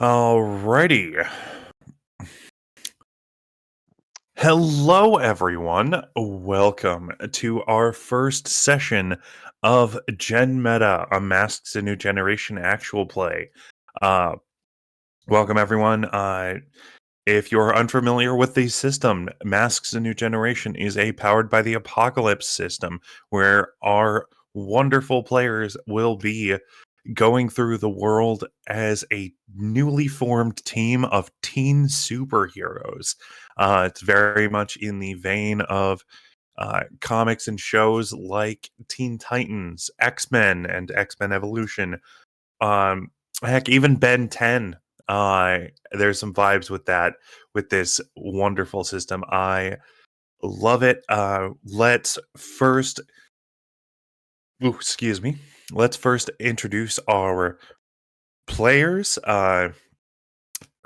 Alrighty. Hello, everyone. Welcome to our first session of GenMeta, a Masks: A New Generation actual play. Welcome, everyone. If you're unfamiliar with the system, Masks: A New Generation is a powered by the Apocalypse system, where our wonderful players will be going through the world as a newly formed team of teen superheroes. It's very much in the vein of comics and shows like Teen Titans, X-Men, and X-Men Evolution. Um, Heck, even Ben 10. There's some vibes with that, with this wonderful system. I love it. Let's first, excuse me. Let's first introduce our players,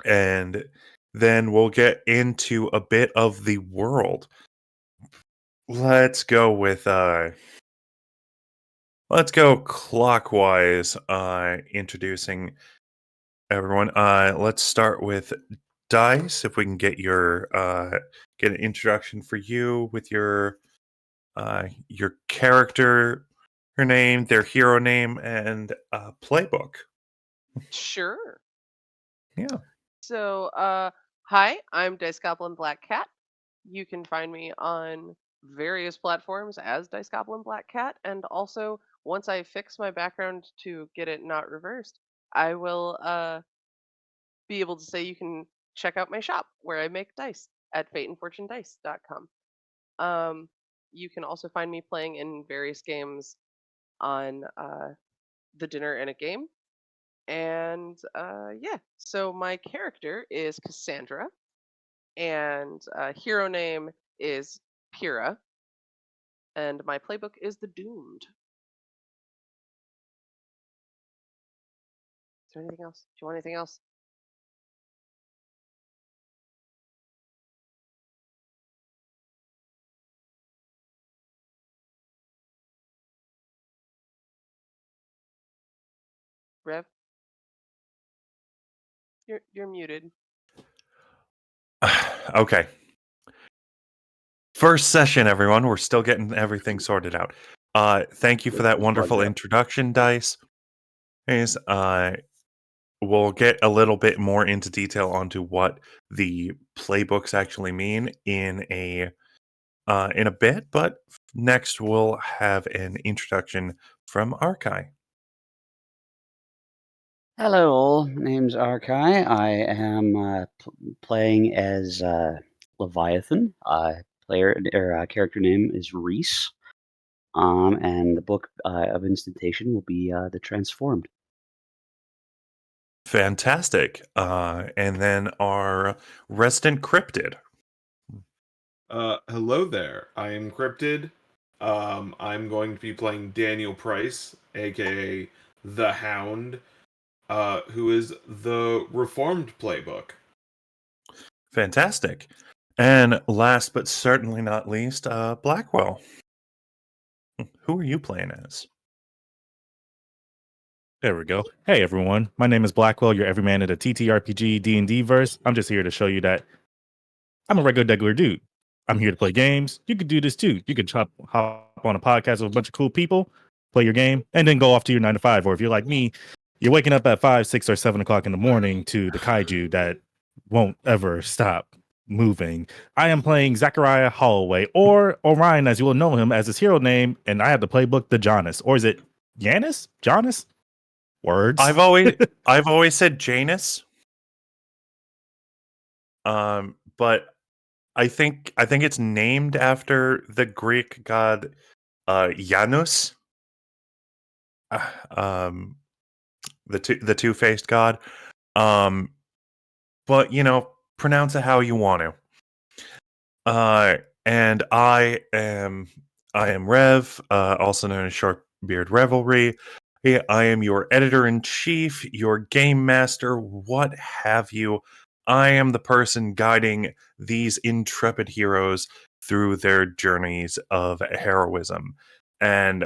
and then we'll get into a bit of the world. Let's go with let's go clockwise, introducing everyone. Let's start with Dice. If we can get your get an introduction for you with your character, her name, their hero name, and playbook. Sure. Yeah. So, hi, I'm Dice Goblin Black Cat. You can find me on various platforms as Dice Goblin Black Cat, and also once I fix my background to get it not reversed, I will be able to say you can check out my shop where I make dice at fateandfortunedice.com. Um, you can also find me playing in various games on the Dinner and a Game. And yeah, so my character is Cassandra, and hero name is Pyrrha, and my playbook is The Doomed. Is there anything else? Do you want anything else? Rev, you're muted. Okay. First session, everyone. We're still getting everything sorted out. Thank you for that wonderful introduction, Dice. Anyways, we'll get a little bit more into detail onto what the playbooks actually mean in a bit, but next we'll have an introduction from Arkai. Hello, all. My name's Arkai. I am playing as Leviathan. Character name is Reese. And the book of instantation will be The Transformed. Fantastic. And then our resident cryptid. Hello there. I am Cryptid. I'm going to be playing Daniel Price, aka the Hound, who is the Reformed playbook. Fantastic. And last but certainly not least, Blackwell. Who are you playing as? There we go. Hey everyone, my name is Blackwell, your everyman in the TTRPG D&D verse. I'm just here to show you that I'm a regular dude. I'm here to play games. You could do this too. You could hop on a podcast with a bunch of cool people, play your game, and then go off to your 9 to 5. Or if you're like me, you're waking up at 5, 6, or 7 o'clock in the morning to the kaiju that won't ever stop moving. I am playing Zachariah Holloway, or Orion, as you will know him as his hero name, and I have the playbook, the Jonas. Or is it Yanis? Jonas? Words. I've always said Janus. But I think it's named after the Greek god Janus. The two-faced god. But pronounce it how you want to. And I am Rev, also known as Sharpbeard Revelry. I am your editor-in-chief, your game master, what have you. I am the person guiding these intrepid heroes through their journeys of heroism. And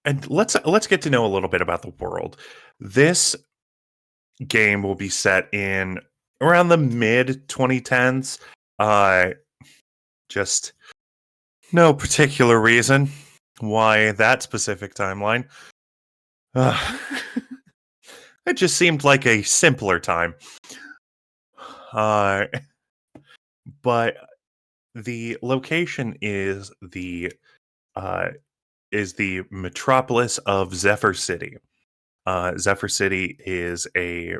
and let's get to know a little bit about the world. This game will be set in around the mid 2010s. Just no particular reason why that specific timeline. Uh, it just seemed like a simpler time. But the location uh, is the metropolis of Zephyr City. Zephyr City is a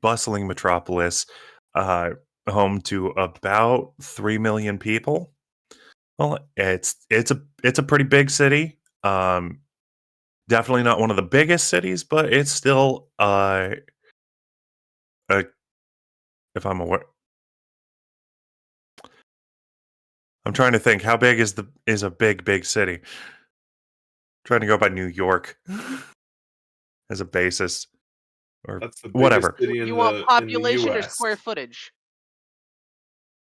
bustling metropolis, uh, home to about 3 million people. Well, it's a pretty big city. Definitely not one of the biggest cities, but it's still a, if I'm aware. I'm trying to think how big is a big city. Trying to go by New York as a basis or That's the biggest whatever city in You want the population or US. square footage?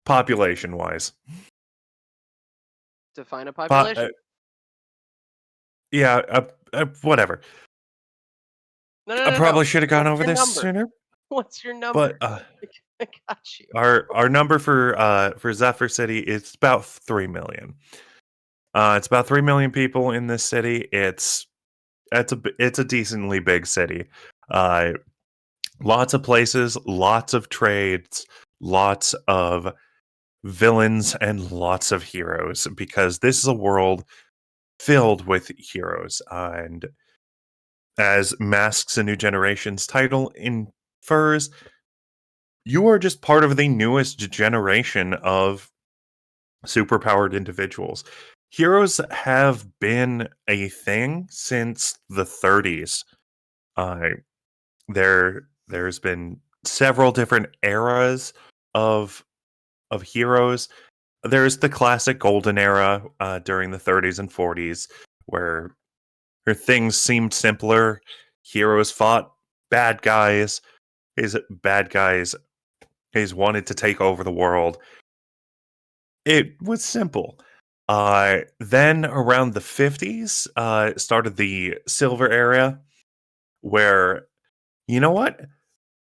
population wise. Define a population. Yeah, whatever. No. I probably should have gone What's over your this number? sooner, What's your but number? I got you. our number for Zephyr City is about 3 million. It's about 3 million people in this city. It's a decently big city. Uh, Lots of places, lots of trades, lots of villains, and lots of heroes. Because this is a world filled with heroes, and as Masks: A New Generation's title infers, you are just part of the newest generation of superpowered individuals. Heroes have been a thing since the 30s. Uh, there's been several different eras of heroes. There's the classic golden era during the 30s and 40s, where things seemed simpler. Heroes fought bad guys. Bad guys wanted to take over the world. It was simple. Then around the 50s, started the silver era, where, you know what?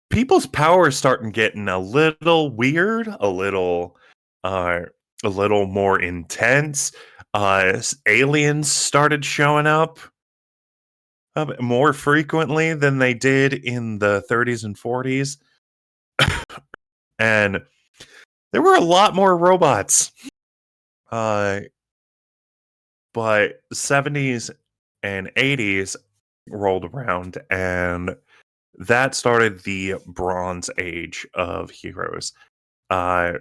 People's power is starting getting a little weird, uh, a little more intense. Aliens started showing up more frequently than they did in the 30s and 40s, and there were a lot more robots. But 70s and 80s rolled around, and that started the Bronze Age of heroes. Uh,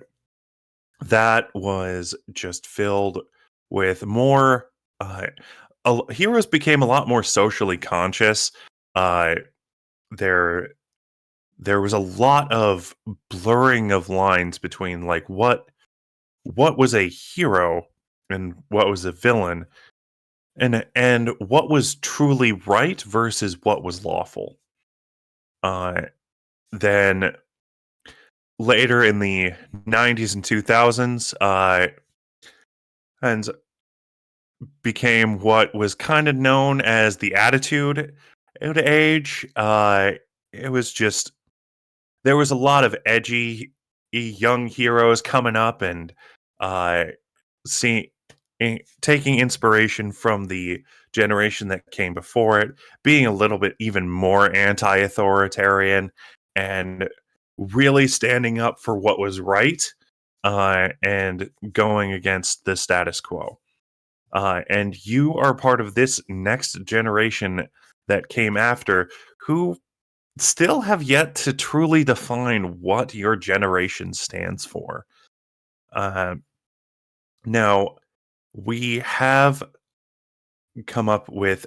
that was just filled with more. Heroes became a lot more socially conscious. Uh, there, there was a lot of blurring of lines between like what was a hero and what was a villain, and what was truly right versus what was lawful. Uh, then later in the 90s and 2000s, and became what was kind of known as the Attitude Age. It was just there was a lot of edgy young heroes coming up and uh, see, taking inspiration from the generation that came before it, being a little bit even more anti-authoritarian and really standing up for what was right, and going against the status quo. And you are part of this next generation that came after, who still have yet to truly define what your generation stands for. Uh, Now, we have come up with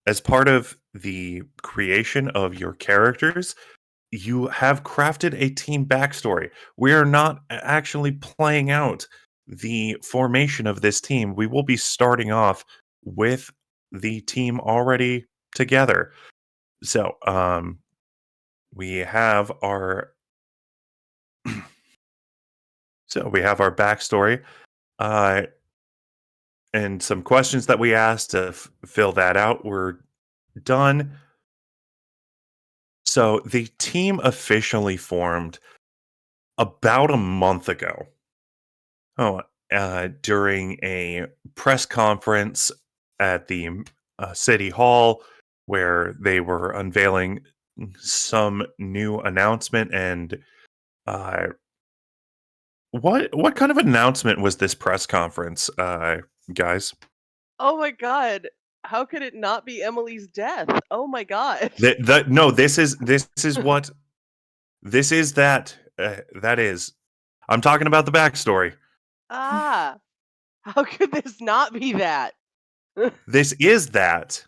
as part of the creation of your characters, you have crafted a team backstory. We are not actually playing out the formation of this team. We will be starting off with the team already together. So, we have our we have our backstory. Uh, and some questions that we asked to fill that out were done. So the team officially formed about a month ago. During a press conference at the city hall, where they were unveiling some new announcement. And uh, what kind of announcement was this press conference, guys? Oh my god. How could it not be Emily's death? Oh my god. No, this is what this is that that is. I'm talking about the backstory. Ah. How could this not be that? This is that. This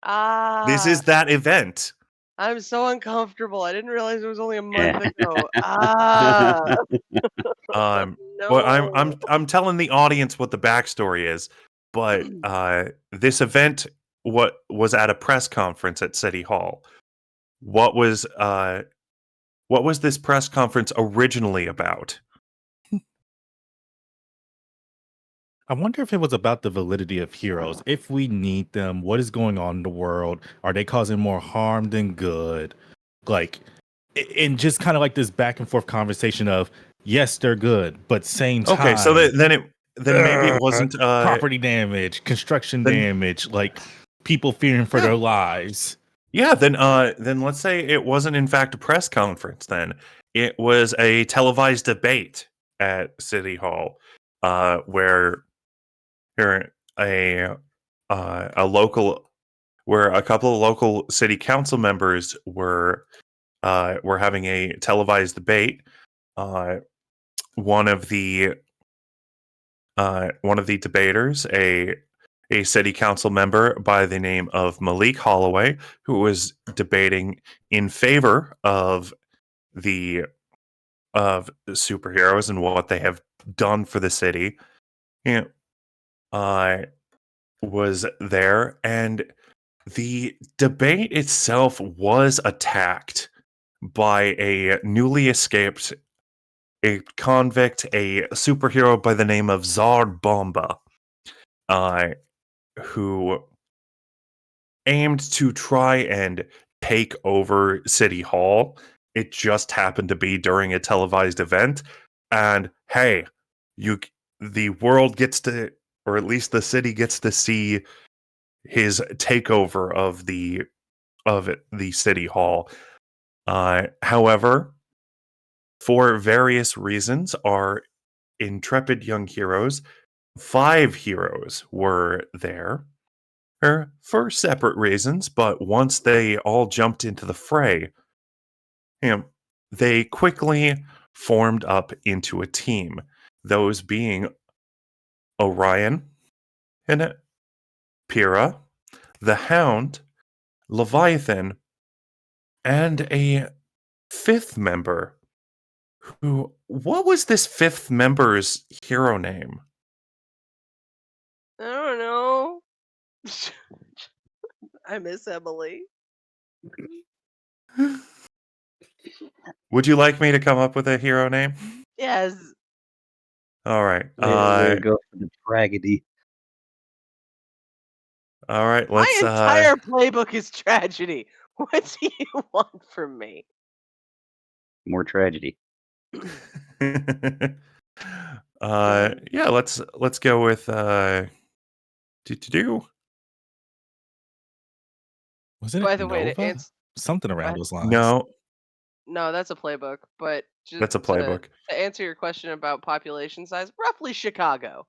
Ah. is that event. I'm so uncomfortable. I didn't realize it was only a month Yeah. ago. Ah. Um, well, No. I'm telling the audience what the backstory is, but this event what was at a press conference at City Hall. What was this press conference originally about? I wonder if it was about the validity of heroes. If we need them, what is going on in the world? Are they causing more harm than good? Like, and just kind of like this back and forth conversation of yes, they're good, but same time. Okay, so then maybe it wasn't property damage, construction then- damage, like people fearing for their lives. Yeah, then let's say it wasn't in fact a press conference. Then it was a televised debate at City Hall, where a local where a couple of local city council members were having a televised debate. One of the debaters, a city council member by the name of Malik Holloway, who was debating in favor of the superheroes and what they have done for the city. You know, was there, and the debate itself was attacked by a newly escaped a convict, a superhero by the name of Zard Bomba, who aimed to try and take over City Hall. It just happened to be during a televised event, and hey, the world gets to, or at least the city gets to see his takeover of the city hall. However, for various reasons, our intrepid young heroes, 5 heroes, were there for separate reasons, but once they all jumped into the fray, they quickly formed up into a team. Those being Orion and Pyrrha, the Hound, Leviathan, and a 5th member. What was this 5th member's hero name? I don't know. I miss Emily. Would you like me to come up with a hero name? Yes. All right. Way to go for the tragedy. All right. My Let's. entire playbook is tragedy. What do you want from me? More tragedy. Yeah. Let's go with. Do. Wasn't By it the way, to Nova? answer, Something around those lines. No, that's a playbook. But just that's a playbook. to answer your question about population size, roughly Chicago.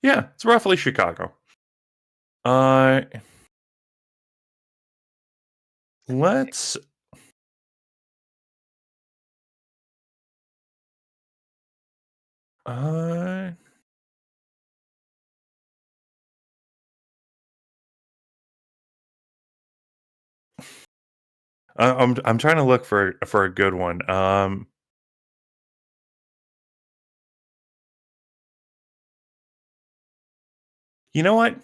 Yeah, it's roughly Chicago. Let's. I'm trying to look for a good one. You know what?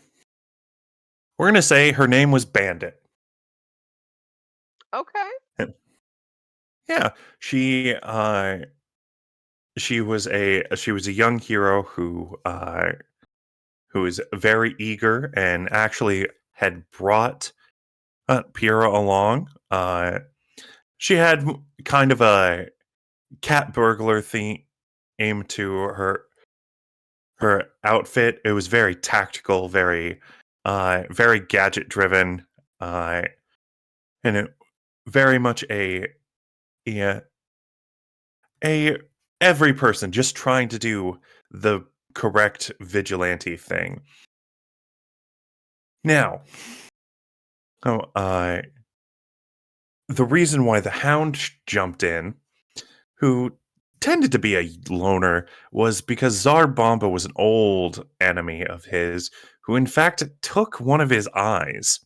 We're gonna say her name was Bandit. Okay. Yeah, she was a young hero who who is very eager and actually had brought Pyrrha along. She had kind of a cat burglar theme to her outfit. It was very tactical, very gadget driven, and it very much yeah, a every person just trying to do the correct vigilante thing. Now, oh, the reason why the Hound jumped in, who tended to be a loner, was because Tsar Bomba was an old enemy of his, who in fact took one of his eyes.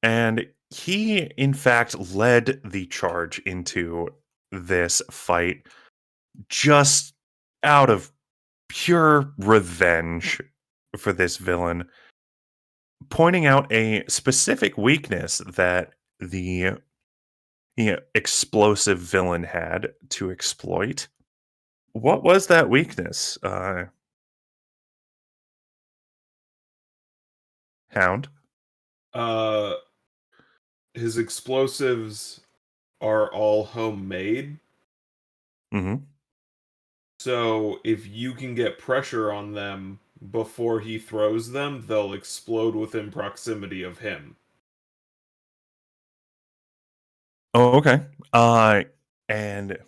And he, in fact, led the charge into this fight just out of pure revenge for this villain, pointing out a specific weakness that the explosive villain had to exploit. What was that weakness, Hound? Uh, his explosives are all homemade. Mm-hmm. So if you can get pressure on them before he throws them, they'll explode within proximity of him. Oh, okay. And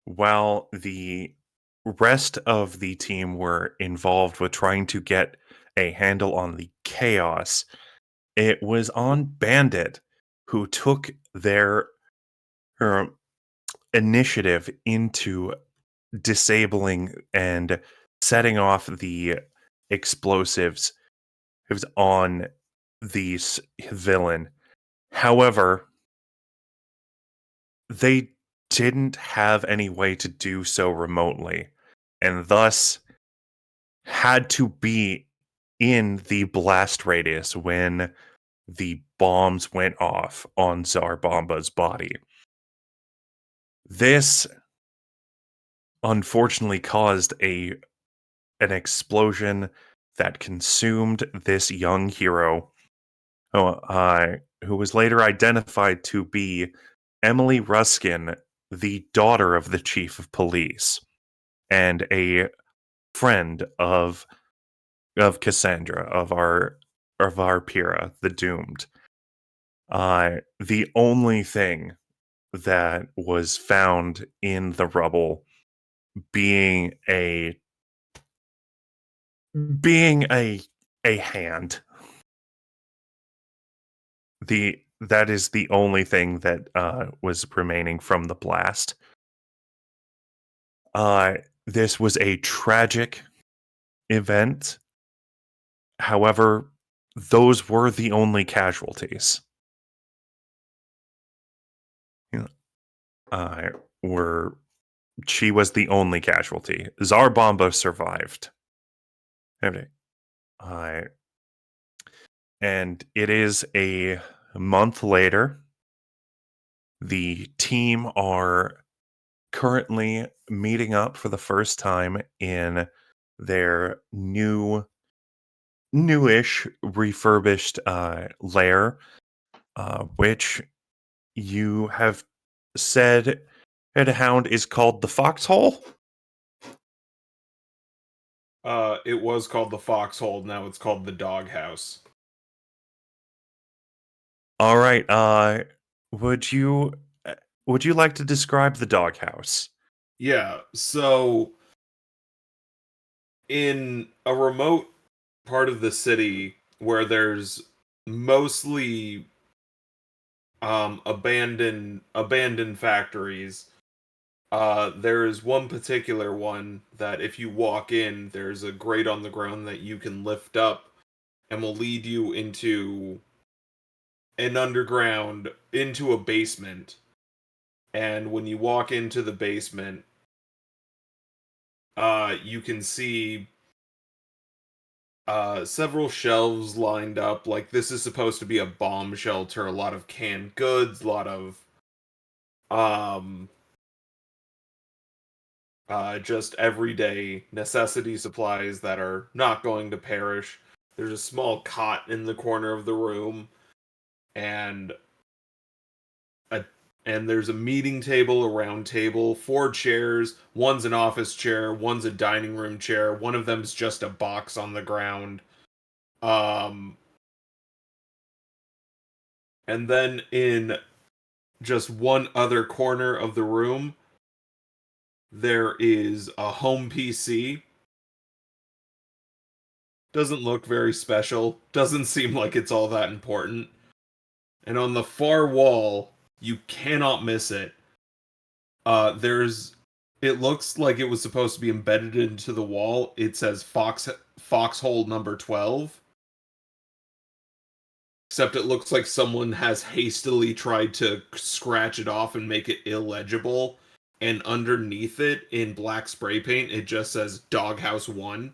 while the rest of the team were involved with trying to get a handle on the chaos, it was on Bandit who took their her initiative into disabling and setting off the explosives on the villain. However, they didn't have any way to do so remotely, and thus had to be in the blast radius when the bombs went off on Tsar Bomba's body. This unfortunately caused an explosion that consumed this young hero, who was later identified to be Emily Ruskin, the daughter of the chief of police and a friend of Cassandra, of our Pyrrha, the doomed. The only thing that was found in the rubble being a hand. That is the only thing that was remaining from the blast. This was a tragic event. However, those were the only casualties. Were She was the only casualty. Tsar Bomba survived. Okay. And it is a month later. The team are currently meeting up for the first time in their newish refurbished lair, which you have said at Hound is called the Foxhole. It was called the Foxhole, now it's called the Doghouse. All right. Would you like to describe the doghouse? Yeah, so in a remote part of the city where there's mostly abandoned factories, there is one particular one that if you walk in, there's a grate on the ground that you can lift up and will lead you into into a basement. And when you walk into the basement, you can see several shelves lined up. Like, this is supposed to be a bomb shelter, a lot of canned goods, a lot of just everyday necessity supplies that are not going to perish. There's a small cot in the corner of the room, and a and there's a meeting table, a round table, 4 chairs. One's an office chair, one's a dining room chair, one of them's just a box on the ground. And then in just one other corner of the room, there is a home PC. Doesn't look very special. Doesn't seem like it's all that important. And on the far wall, you cannot miss it. It looks like it was supposed to be embedded into the wall. It says foxhole number 12. Except it looks like someone has hastily tried to scratch it off and make it illegible. And underneath it, in black spray paint, it just says Doghouse 1.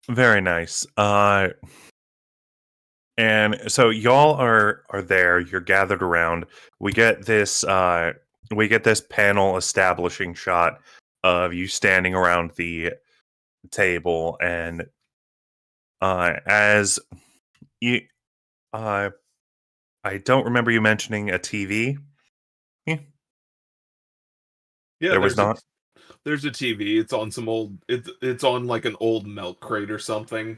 Very nice. And so y'all are there. You're gathered around. We get this panel establishing shot of you standing around the table, and as you, I don't remember you mentioning a TV. Yeah, There was not. There's a TV. It's on some old. It's on like an old milk crate or something.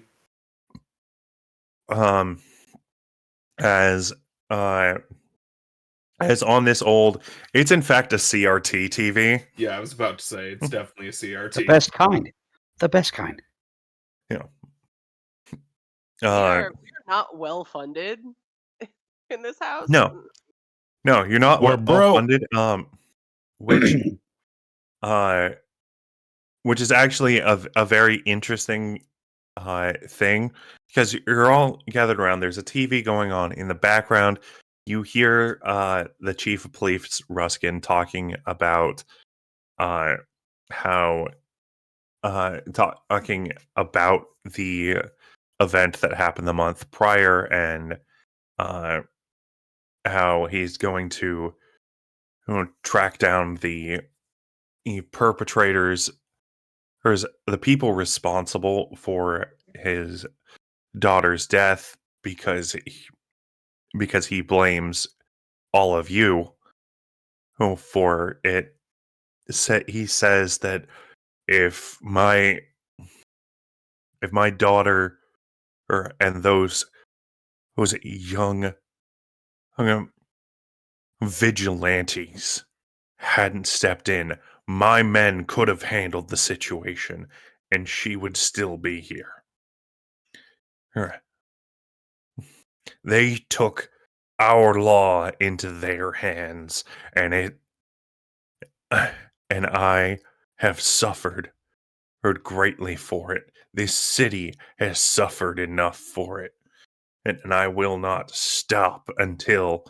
As on this old, it's in fact a CRT TV. Yeah, I was about to say it's definitely a CRT. The best kind. The best kind. Yeah. We are not well funded in this house. No, you're not We're broke. funded. Which is actually a very interesting thing, because you're all gathered around. There's a TV going on in the background. You hear the chief of police, Ruskin, talking about how talking about the event that happened the month prior, and how he's going to track down the perpetrators, or the people responsible for his daughter's death, because he blames all of you for it. He says that if my daughter, and those young vigilantes hadn't stepped in, my men could have handled the situation, and she would still be here. They took our law into their hands, and I have suffered greatly for it. This city has suffered enough for it, and I will not stop until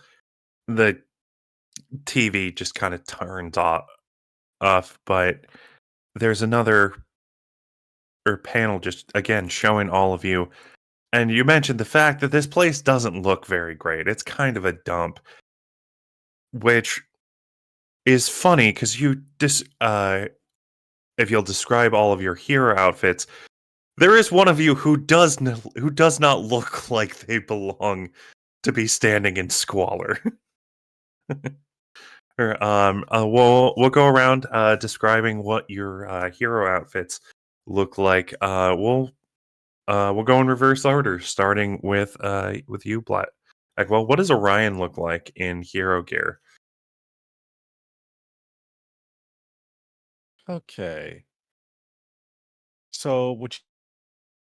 the TV just kind of turns off. But there's another panel just again showing all of you, and you mentioned the fact that this place doesn't look very great. It's kind of a dump, which is funny because if you'll describe all of your hero outfits, there is one of you who does not look like they belong to be standing in squalor. We'll go around describing what your hero outfits look like. We'll go in reverse order, starting with you, Black. Well, what does Orion look like in hero gear? Okay. So what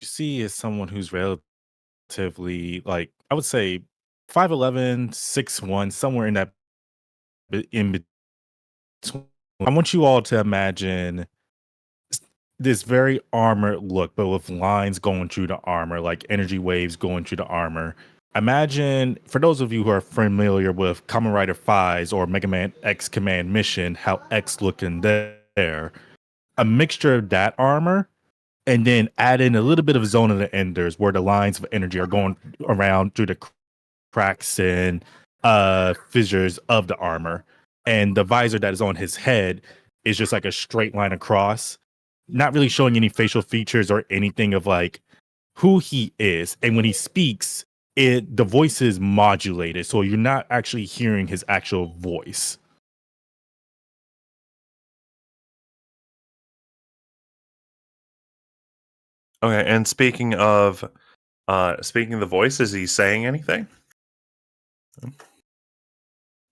you see is someone who's relatively, like, I would say 5'11", 6'1", somewhere in that in between. I want you all to imagine this very armored look, but with lines going through the armor, like energy waves going through the armor. Imagine, for those of you who are familiar with Kamen Rider Phase or Mega Man X Command Mission, how X looking there, a mixture of that armor, and then add in a little bit of Zone of the Enders, where the lines of energy are going around through the cracks and fissures of the armor, and the visor that is on his head is just like a straight line across, not really showing any facial features or anything of like who he is. And when he speaks, the voice is modulated, so you're not actually hearing his actual voice. Okay, and speaking of the voice, is he saying anything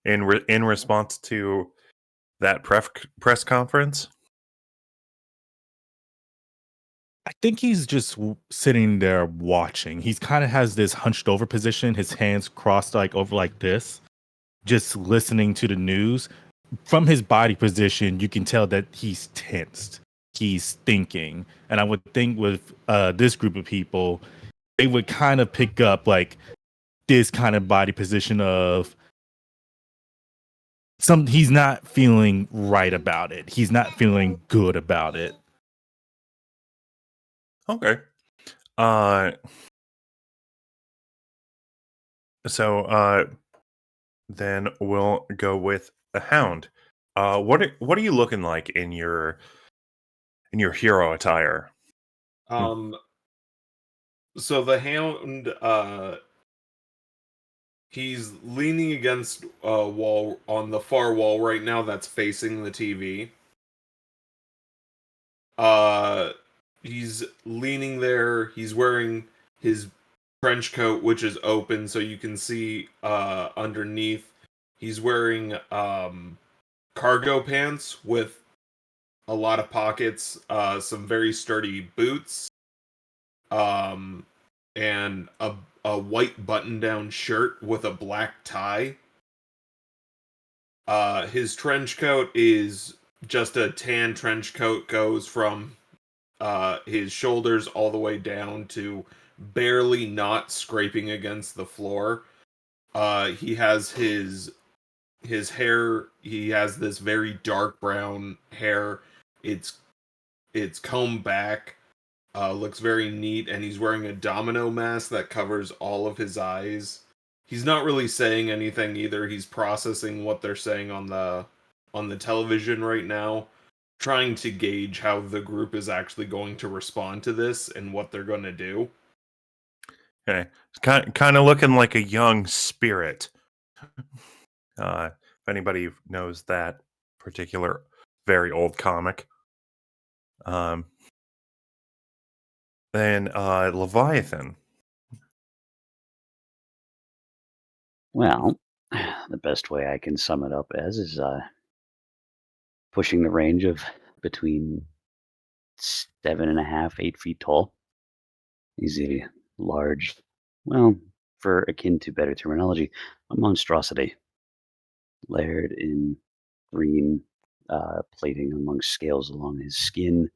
in response to that press conference? I think he's just sitting there watching. He's kind of has this hunched over position, his hands crossed like over like this, just listening to the news. From his body position, you can tell that he's tensed. He's thinking. And I would think with this group of people, they would kind of pick up like this kind of body position of he's not feeling right about it. He's not feeling good about it. Okay. So then we'll go with a Hound. What are you looking like in your hero attire? So the Hound, he's leaning against a wall on the far wall right now that's facing the TV. He's leaning there. He's wearing his trench coat, which is open, so you can see underneath. He's wearing cargo pants with a lot of pockets, some very sturdy boots, and a white button-down shirt with a black tie. His trench coat is just a tan trench coat, goes from his shoulders all the way down to barely not scraping against the floor. He has his hair. He has this very dark brown hair. It's combed back. Looks very neat, and he's wearing a domino mask that covers all of his eyes. He's not really saying anything either. He's processing what they're saying on the television right now, trying to gauge how the group is actually going to respond to this and what they're going to do. Okay, it's kind of looking like a young spirit. If anybody knows that particular very old comic. Then Leviathan. Well, the best way I can sum it up as is pushing the range of between 7.5, 8 feet tall. He's a large, well, for akin to better terminology, a monstrosity, layered in green plating amongst scales along his skin,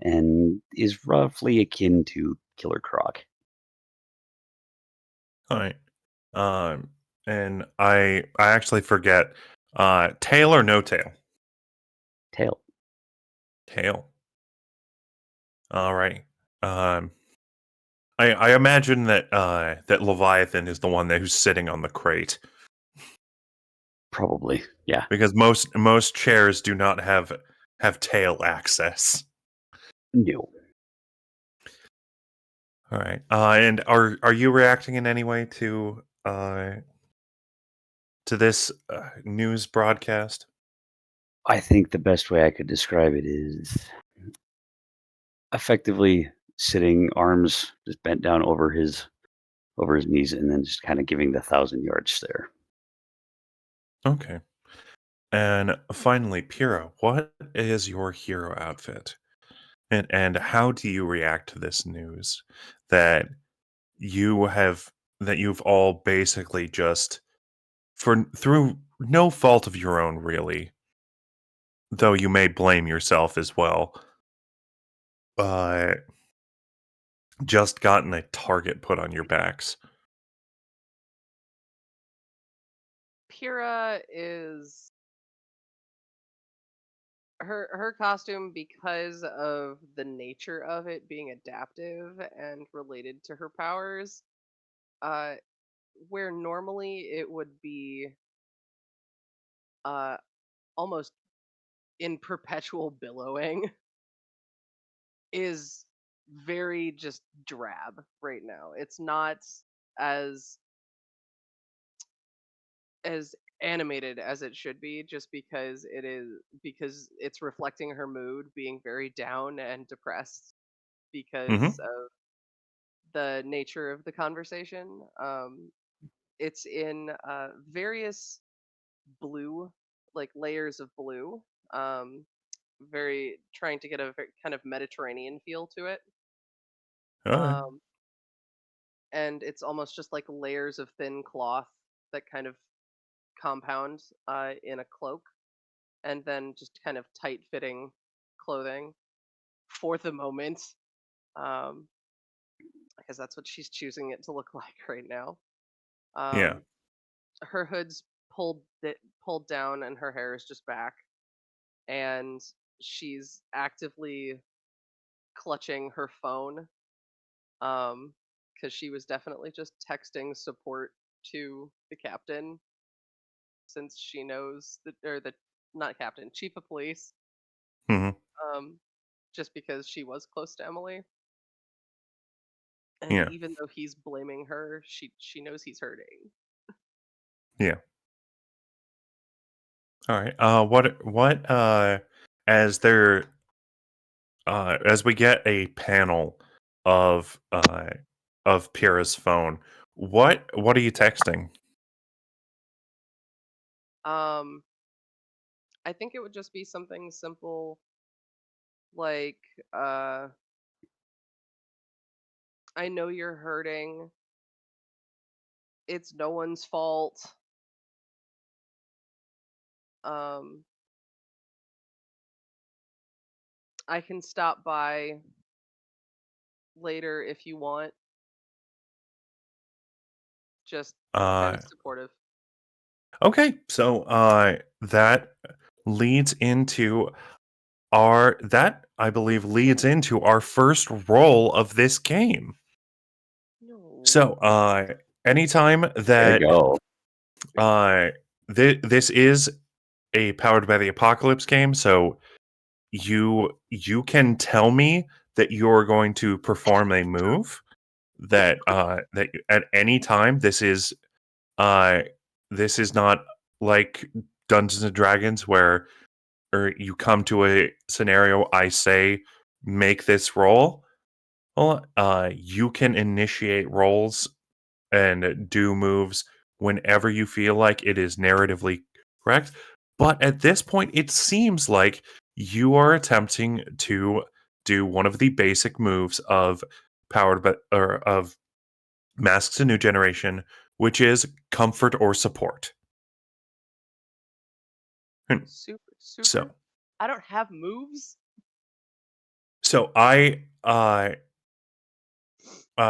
and is roughly akin to Killer Croc. All right. And I actually forget. Tail or no tail? Tail. Tail. All right. I imagine that that Leviathan is the one who's sitting on the crate, Probably, yeah. because most chairs do not have tail access. No. All right. And are you reacting in any way to this news broadcast? I think the best way I could describe it is effectively sitting, arms just bent down over his knees, and then just kind of giving the 1,000-yard stare. Okay. And finally, Pyrrha, what is your hero outfit? And how do you react to this news that you've all basically just through no fault of your own, really, though you may blame yourself as well, just gotten a target put on your backs? Pyrrha is her costume, because of the nature of it being adaptive and related to her powers. Uh, where normally it would be almost in perpetual billowing is very just drab right now. It's not as as animated as it should be, just because it's reflecting her mood being very down and depressed Hmm. because of the nature of the conversation. It's in various blue, like layers of blue. Um, very trying to get a very kind of Mediterranean feel to it. All right. Um, and it's almost just like layers of thin cloth that kind of compound in a cloak, and then just kind of tight fitting clothing for the moment, um, because that's what she's choosing it to look like right now. Yeah. Um, her hood's pulled down, and her hair is just back, and she's actively clutching her phone, because she was definitely just texting support to the captain since she knows that, or the not captain, chief of police, Hmm. um, just because she was close to Emily. And Yeah. even though he's blaming her, she knows he's hurting. Yeah. All right. As there as we get a panel of Pyrrha's phone, what are you texting? Um, I think it would just be something simple like, uh, I know you're hurting. It's no one's fault. Um, I can stop by later if you want. Just kind Uh of supportive. okay. So that leads into our that I believe leads into our first roll of this game. No. So anytime There you that go. uh this is a powered by the apocalypse game, so you can tell me that you're going to perform a move that at any time. Uh this is not like Dungeons and Dragons where or you come to a scenario, I say make this roll. Well, you can initiate rolls and do moves whenever you feel like it is narratively correct. But at this point, it seems like you are attempting to do one of the basic moves of powered by or of Masks a New Generation, which is comfort or support. Hmm. Super, super. So, I don't have moves. so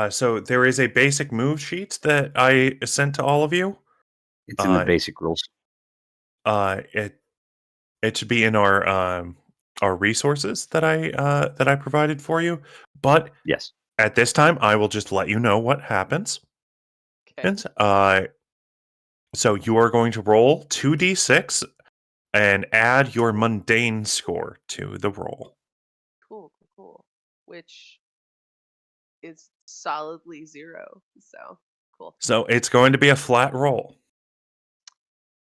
so there is a basic move sheet that I sent to all of you. It's in the Uh, basic rules. it should be in our resources that I provided for you. But Yes. at this time, I will just let you know what happens. Okay. And so you are going to roll 2d6 and add your mundane score to the roll. Cool, cool, cool. Which is solidly 0. So cool. So it's going to be a flat roll.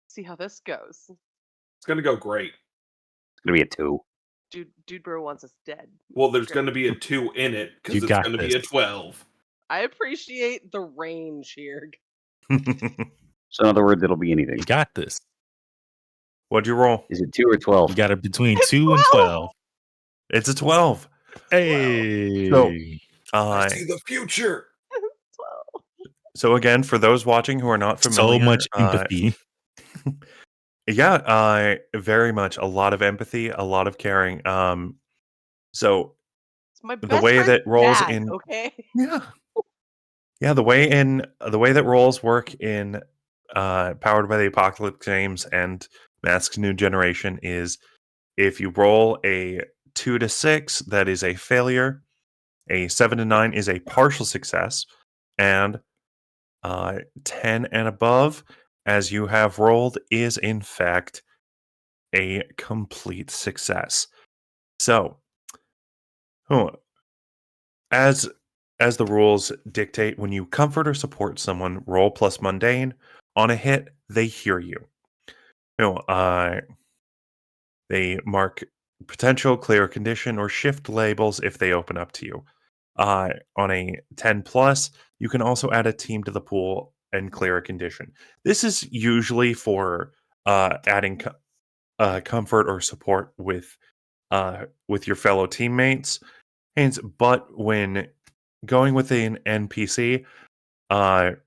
See how this goes. It's gonna go great. It's gonna be a 2. Dude bro wants us dead. Well, there's Great. gonna be a 2 in it because You it's got gonna be this. a 12. I appreciate the range here. So in other words, it'll be anything. You got this. What'd you roll? Is it 2 or 12? You got it between It's 2 and 12. 12. It's a 12. Hey. So, I see the future. 12. so again, for those watching who are not familiar, So much empathy. yeah, very much a lot of empathy, a lot of caring. So It's my the best way friend's that rolls dad, in, okay? yeah, yeah, the way that rolls work in Powered by the Apocalypse games and Masks New Generation is if you roll a 2 to 6, that is a failure. A 7 to 9 is a partial success, and 10 and above, as you have rolled, is in fact a complete success. So, oh, as as the rules dictate, when you comfort or support someone, roll plus mundane. On a hit, they hear you. You know, they mark potential, clear condition, or shift labels if they open up to you. On a 10 plus, you can also add a team to the pool and clear a condition. This is usually for adding comfort or support with your fellow teammates. But when going with an NPC, I'm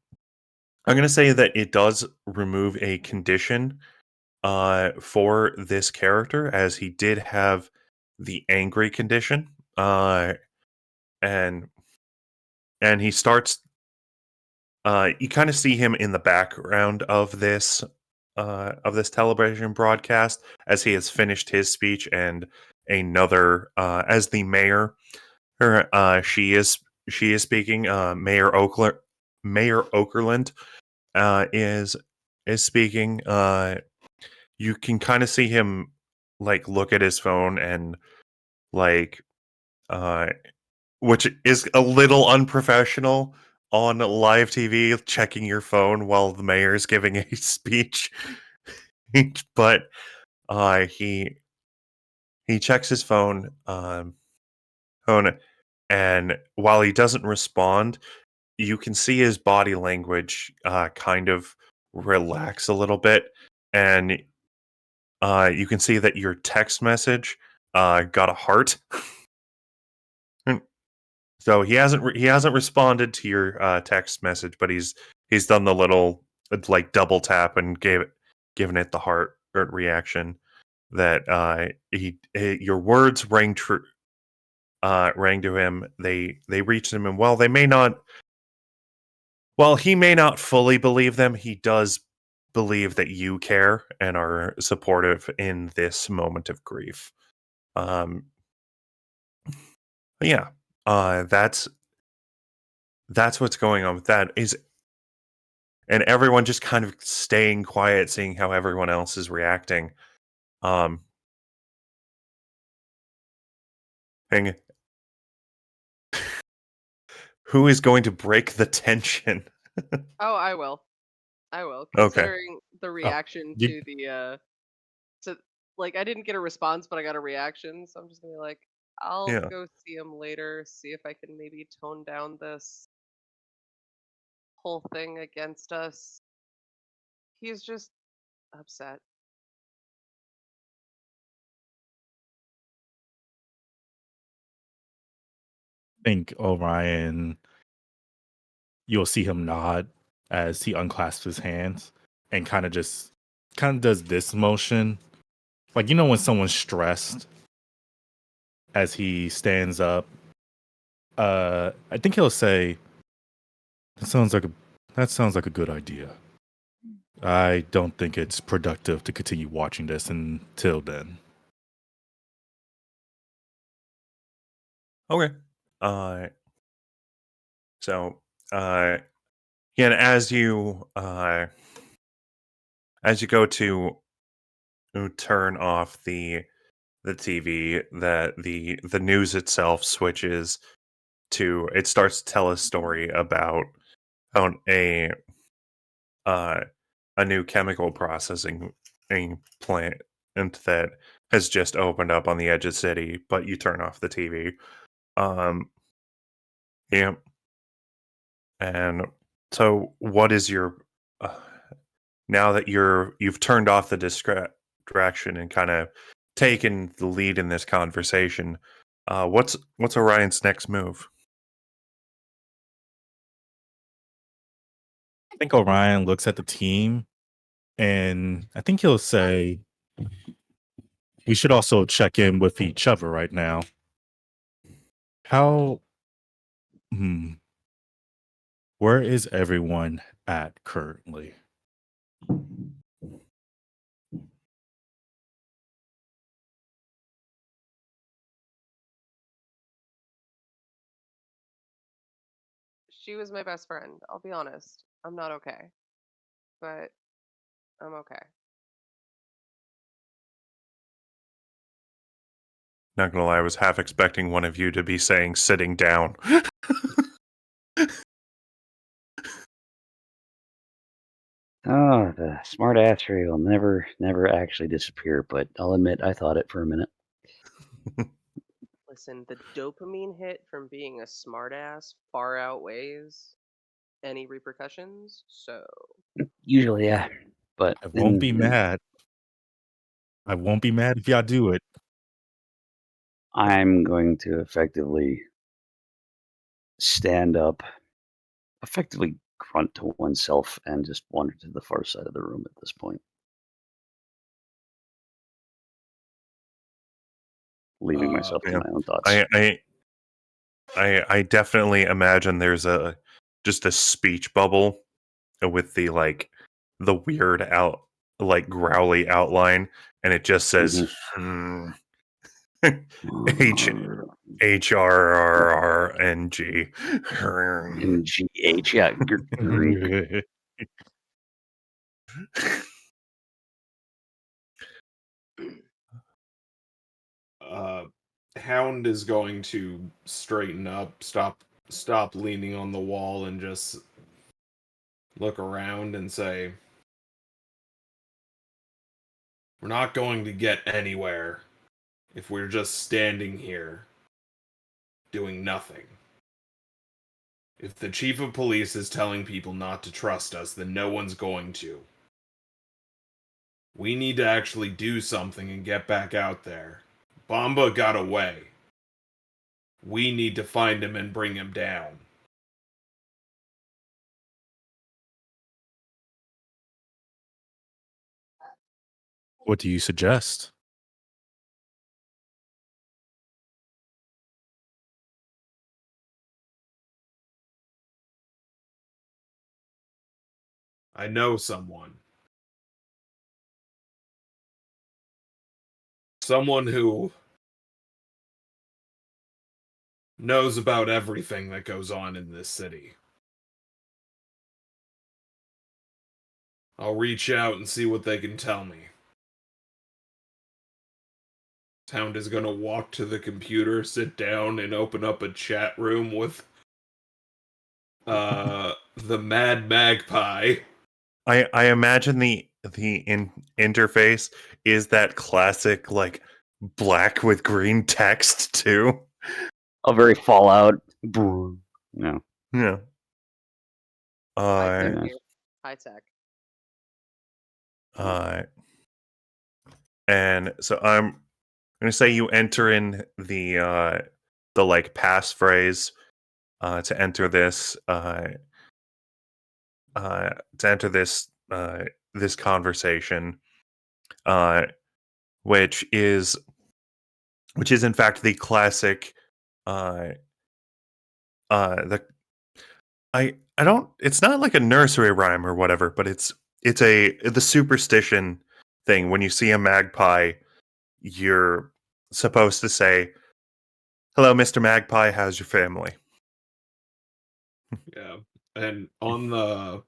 going to say that it does remove a condition for this character, as he did have the angry condition, and he starts. You kind of see him in the background of this television broadcast as he has finished his speech, and another as the mayor. She is speaking. Mayor Okerlund is speaking. You can kind of see him like look at his phone and like uh which is a little unprofessional on live TV, checking your phone while the mayor is giving a speech. But he checks his phone, and while he doesn't respond, you can see his body language kind of relax a little bit, and you can see that your text message got a heart. So he hasn't responded to your text message, but he's done the little like double tap and given it the heart reaction that your words rang true, rang to him. They reached him, and while he may not fully believe them, he does believe that you care and are supportive in this moment of grief. But yeah, that's what's going on with that. And everyone just kind of staying quiet, seeing how everyone else is reacting. Um, and who is going to break the tension? Oh, I will. I will, Okay. considering the Oh, reaction you, to the to like I didn't get a response, but I got a reaction, so I'm just gonna be like, I'll Yeah. go see him later, see if I can maybe tone down this whole thing against us. He's just upset. think Orion, you'll see him nod as he unclasps his hands and kind of does this motion. Like, when someone's stressed as he stands up, I think he'll say, that sounds like a good idea. I don't think it's productive to continue watching this until then. Okay. Uh, so yeah, and as you go to turn off the TV, that the news itself switches to it starts to tell a story about how uh, a new chemical processing plant that has just opened up on the edge of the city, but you turn off the TV. Um, yeah, and so what is your uh, now that you've turned off the distraction and kind of taken the lead in this conversation? What's Orion's next move? I think Orion looks at the team and I think he'll say, we should also check in with each other right now. How, hmm, where is everyone at currently? She was my best friend, I'll be honest. I'm not okay, but I'm okay. Not gonna lie, I was half expecting one of you to be saying sitting down. Oh, the smart assery will never actually disappear, but I'll admit I thought it for a minute. Listen, the dopamine hit from being a smartass far outweighs any repercussions, so Usually, yeah. But I won't be mad. I won't be mad if y'all do it. I'm going to effectively stand up, effectively grunt to oneself, and just wander to the far side of the room at this point, leaving myself to Yeah. my own thoughts. I definitely imagine there's just a speech bubble with the weird growly outline, and it just says H HRRNG. In GH, yeah, great. Hound is going to straighten up, stop leaning on the wall, and just look around and say, "We're not going to get anywhere if we're just standing here doing nothing. If the chief of police is telling people not to trust us, then no one's going to. We need to actually do something and get back out there. Bomba got away. We need to find him and bring him down." What do you suggest? I know someone. Someone who knows about everything that goes on in this city. I'll reach out and see what they can tell me. Hound is gonna walk to the computer, sit down, and open up a chat room with the Mad Magpie. I imagine the interface is that classic black with green text too. A very Fallout. No. Yeah. high tech, Yeah. dude. High tech. Uh, and so I'm gonna say you enter in the passphrase to enter this conversation, uh, which is in fact the classic uh the I don't it's not like a nursery rhyme or whatever, but it's the superstition thing. When you see a magpie, you're supposed to say, "Hello, Mr. Magpie, how's your family?" Yeah. And on the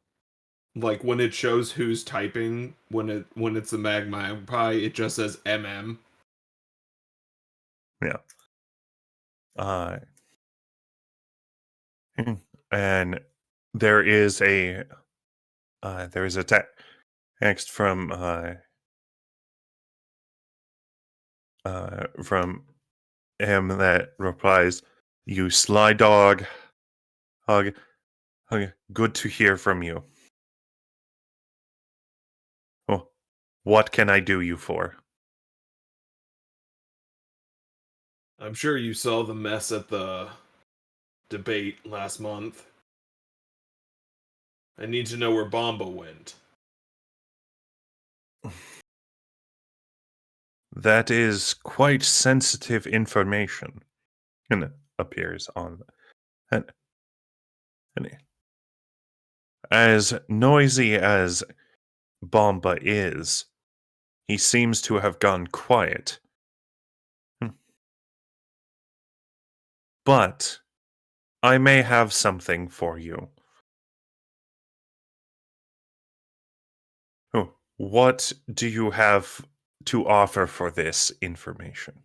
when it shows who's typing, when it's the Magpie, it just says MM. Yeah. Uh and there is a text from him that replies, "You sly dog, hug, hug, good to hear from you. Oh, what can I do you for?" I'm sure you saw the mess at the debate last month. I need to know where Bomba went. That is quite sensitive information. And it appears on and, and as noisy as Bomba is, he seems to have gone quiet. But I may have something for you. What do you have to offer for this information?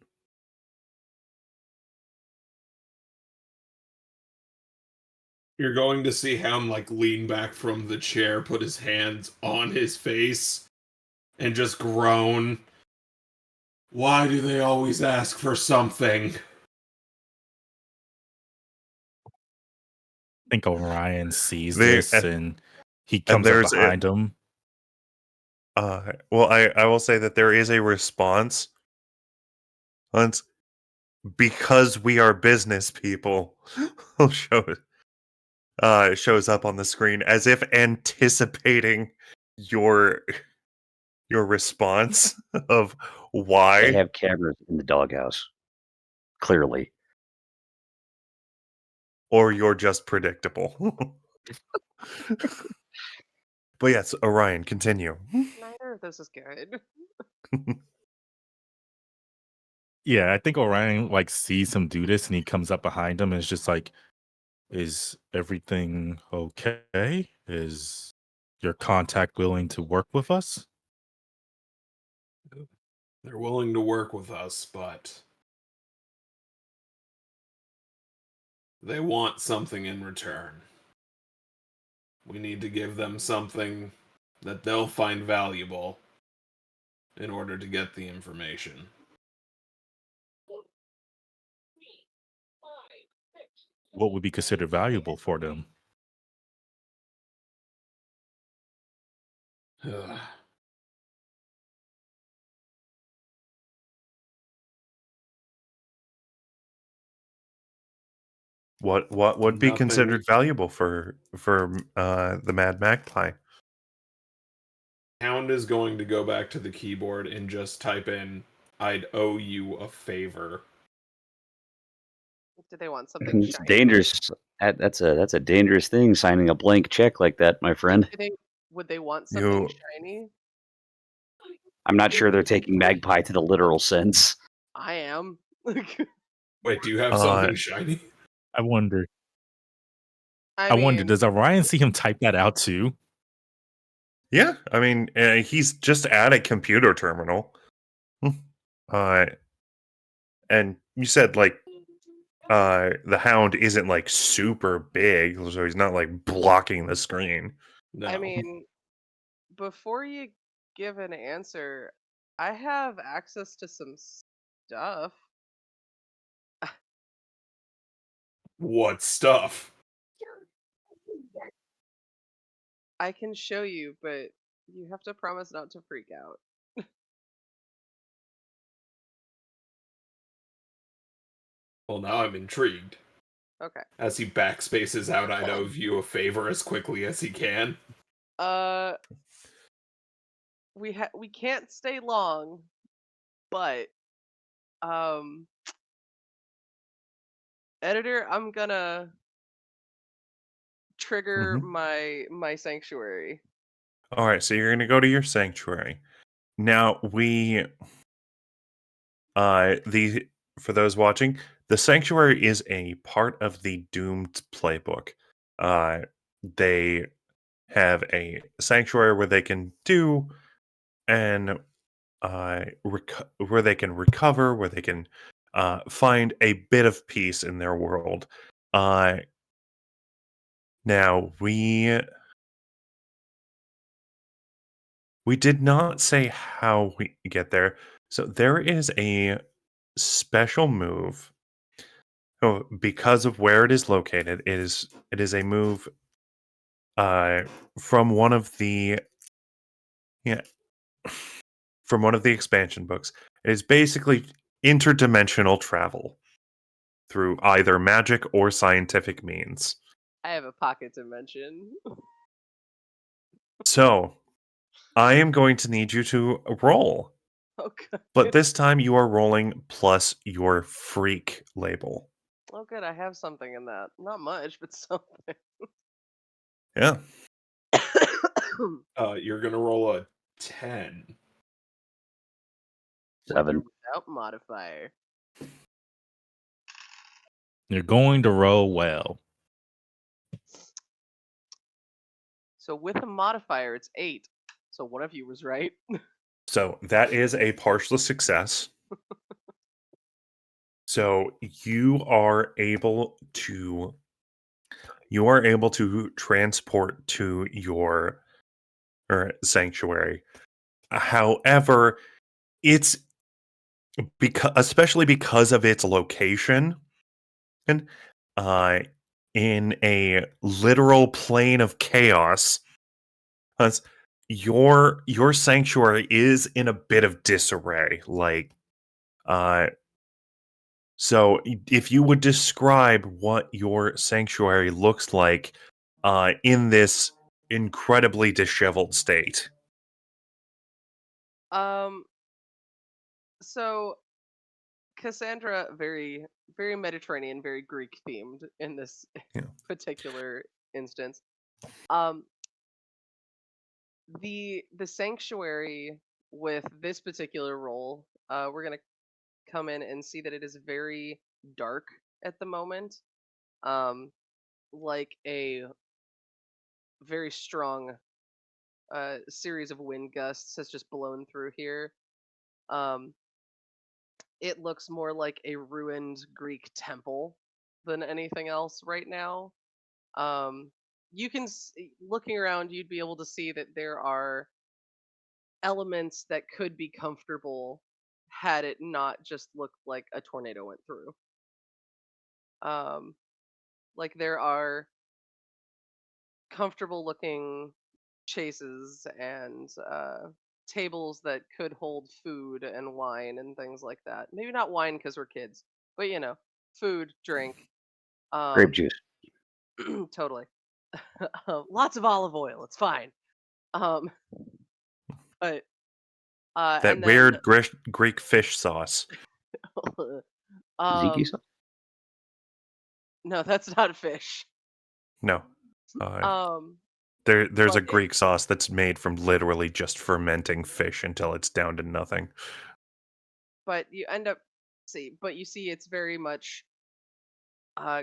You're going to see Hound like lean back from the chair, put his hands on his face, and just groan. Why do they always ask for something? I think Orion sees They this and he and comes up there's behind him. well, I will say that there is a response. Once, because we are business people, will shows up on the screen as if anticipating your response of They why, have cameras in the doghouse. Clearly. or you're just predictable. But yes, Orion, continue. Neither of this is good. Yeah, I think Orion like sees him do this and he comes up behind him and is just like, is everything okay? Is your contact willing to work with us? They're willing to work with us, but they want something in return. We need to give them something that they'll find valuable in order to get the information. What would be considered valuable for them? Ugh. What would be Nothing. considered valuable for the Mad Magpie? Hound is going to go back to the keyboard and just type in, "I'd owe you a favor." Do they want something It's shiny? dangerous. That's a dangerous thing, signing a blank check like that, my friend. Would they want something You shiny? I'm not sure they're taking magpie to the literal sense. I am. Wait, do you have Uh, something shiny? I wonder. I I wonder, mean, does Orion see him type that out too? yeah, I mean, he's just at a computer terminal. Uh, and you said like the Hound isn't like super big, so he's not like blocking the screen. No. I mean, before you give an answer, I have access to some stuff. What stuff? I can show you, but you have to promise not to freak out. Well, now I'm intrigued. Okay. As he backspaces out, I'd owe you a favor as quickly as he can. Uh, we can't stay long, but editor, I'm gonna trigger Mhm. my sanctuary. All right, so you're going to go to your sanctuary. Now, the for those watching, the sanctuary is a part of the Doomed playbook. They have a sanctuary where they can do and where they can recover, where they can find a bit of peace in their world. Uh, now we did not say how we get there, so there is a special move. Oh, because of where it is located, it is a move uh, from one of the yeah from one of the expansion books. It is basically interdimensional travel through either magic or scientific means. I have a pocket dimension. So I am going to need you to roll, Okay. but this time you are rolling plus your freak label. Oh, good. I have something in that. Not much, but something. Yeah. You're gonna roll a 10. With or 7. without modifier. You're going to roll well. So with a modifier, it's 8. So one of you was right. So that is a partial success. So you are able to transport to your sanctuary. However, it's especially because of its location and in a literal plane of chaos. Because your sanctuary is in a bit of disarray. So if you would describe what your sanctuary looks like in this incredibly disheveled state. Um, so Cassandra, very, very Mediterranean, very Greek themed in this Yeah. particular instance. Um, the sanctuary with this particular role, we're gonna come in and see that it is very dark at the moment. Um, like a very strong series of wind gusts has just blown through here. Um, it looks more like a ruined Greek temple than anything else right now. You can looking around, you'd be able to see that there are elements that could be comfortable had it not just looked like a tornado went through. Um, like there are comfortable looking chases and tables that could hold food and wine and things like that. Maybe not wine because we're kids, but food, drink. Grape Um, juice. totally. Lots of olive oil. It's fine. Um, but That and then weird Greek fish sauce. Ziki um, sauce? no, that's not fish. No. Uh, Um, there's a but Greek sauce that's made from literally just fermenting fish until it's down to nothing. but you end up but you see it's very much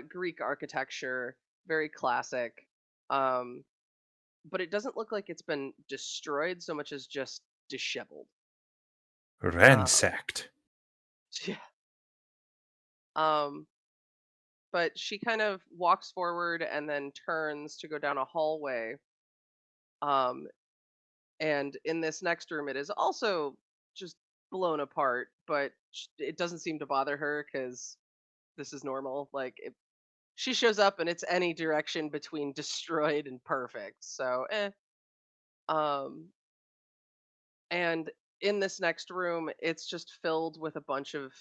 Greek architecture, very classic. Um, but it doesn't look like it's been destroyed so much as just disheveled. Ransacked. Yeah. Um, but she kind of walks forward and then turns to go down a hallway. Um, and in this next room, it is also just blown apart, but it doesn't seem to bother her because this is normal. Like she shows up and it's any direction between destroyed and perfect. So, Um, and in this next room, it's just filled with a bunch of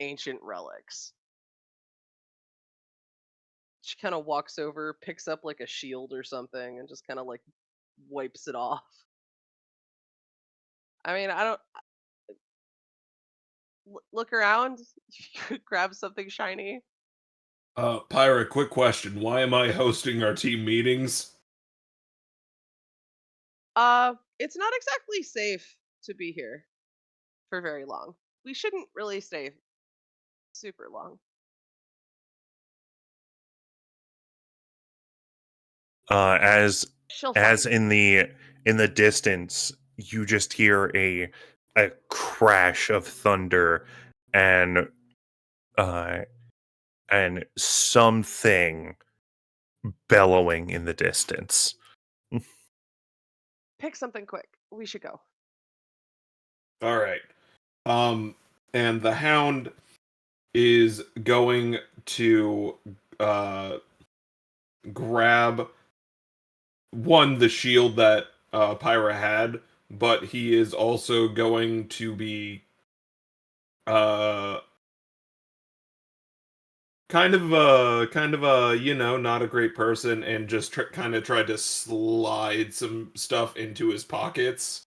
ancient relics. She kind of walks over, picks up like a shield or something, and just kind of like wipes it off. I mean, I don't look around, grab something shiny. Pyrrha, quick question. Why am I hosting our team meetings? It's not exactly safe to be here for very long. We shouldn't really stay super long. She'll find As in the distance, you just hear a crash of thunder and uh and something bellowing in the distance. pick something quick. We should go. All right. And the Hound is going to grab the shield that Pyrrha had, but he is also going to be uh kind of a not a great person and just kind of tried to slide some stuff into his pockets.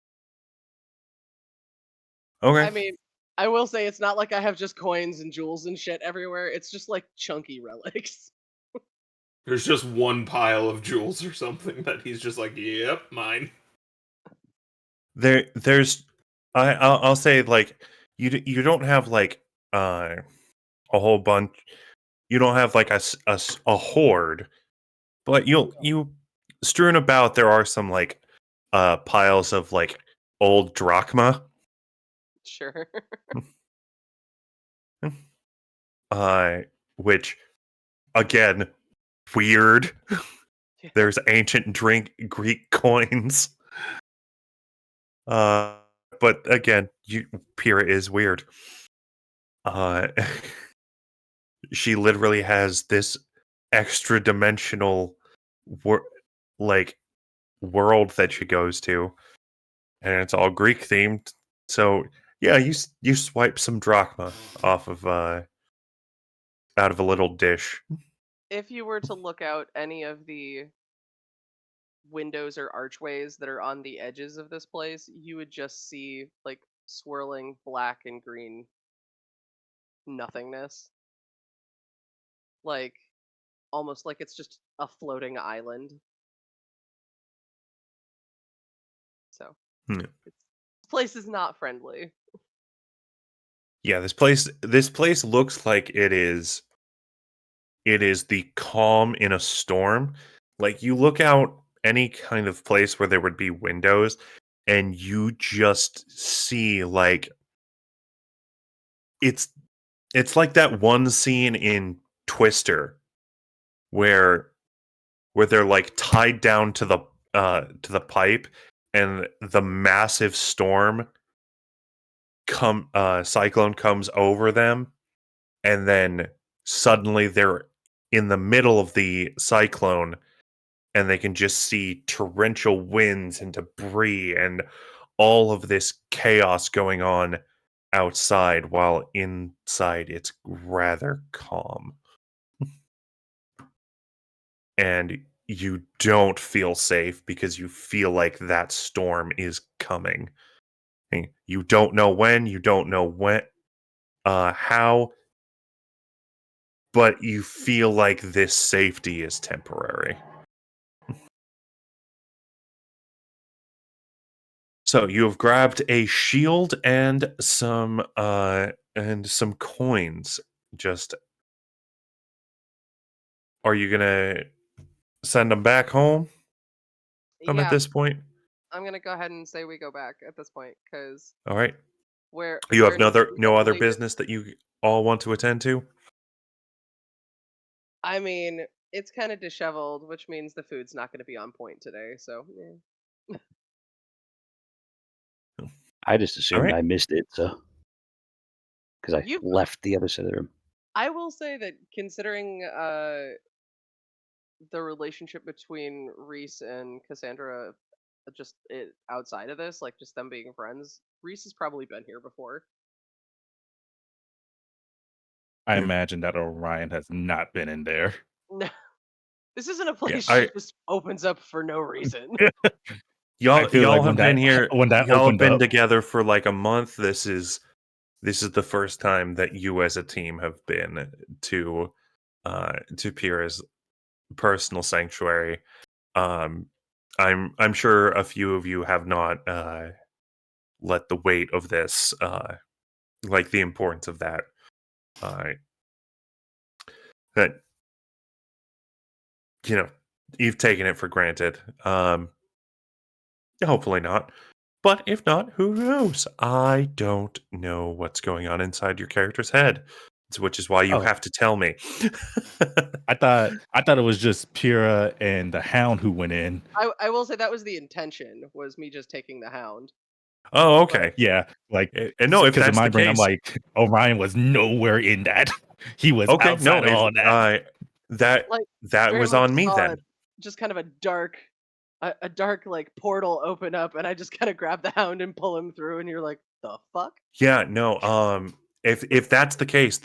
Okay. I mean, I will say it's not like I have just coins and jewels and shit everywhere. It's just like chunky relics. There's just one pile of jewels or something that he's just like, yep, mine. There's I'll say like you don't have like a whole bunch. You don't have like a horde, but you strewn about there are some like piles of like old drachma, Sure. which again, weird. Yeah. There's ancient Greek coins. But again, Pyrrha is weird. She literally has this extra dimensional like world that she goes to, and it's all Greek themed. So yeah, you swipe some drachma off of out of a little dish. If you were to look out any of the windows or archways that are on the edges of this place, you would just see like swirling black and green nothingness. Like almost like it's just a floating island. So Hmm. this place is not friendly. Yeah, this place looks like it is the calm in a storm. Like you look out any kind of place where there would be windows and you just see like it's like that one scene in Twister where they're like tied down to the pipe and the massive storm cyclone comes over them, and then suddenly they're in the middle of the cyclone and they can just see torrential winds and debris and all of this chaos going on outside, while inside it's rather calm. And you don't feel safe because you feel like that storm is coming. And you don't know when, how, but you feel like this safety is temporary. So you have grabbed a shield and some coins. Just, are you gonna send them back home? At Yeah, this point. I'm gonna go ahead and say we go back at this point because All right. where You have we no have other waited. business that you all want to attend to? I mean, it's kind of disheveled, which means the food's not going to be on point today. So, I just All assumed right. I missed it, so because I you. left the other side of the room. I will say that considering the relationship between Reese and Cassandra, outside of this, like just them being friends, Reese has probably been here before. I Yeah. imagine that Orion has not been in there. No, this isn't a place I she just opens up for no reason. I feel like y'all have been here. when that Y'all have opened been up, together for like a month. This is the first time that you as a team have been to Pyrrha's personal sanctuary. Um, I'm sure a few of you have not let the weight of this, like the importance of that, uh, that you've taken it for granted. Hopefully not. But if not, who knows? I don't know what's going on inside your character's head, which is why you oh, have to tell me. I thought it was just Pyrrha and the Hound who went in. I will say that was the intention, was me just taking the Hound. Oh, But okay. Yeah, like And no, if because in that's my the brain, I'm case, like Orion was nowhere in that. He was okay, no, outside of if all that. like that very was much on me saw then. just kind of a dark like portal open up, and I just kind of grab the Hound and pull him through, and you're like, the fuck? Yeah, no, if that's the case,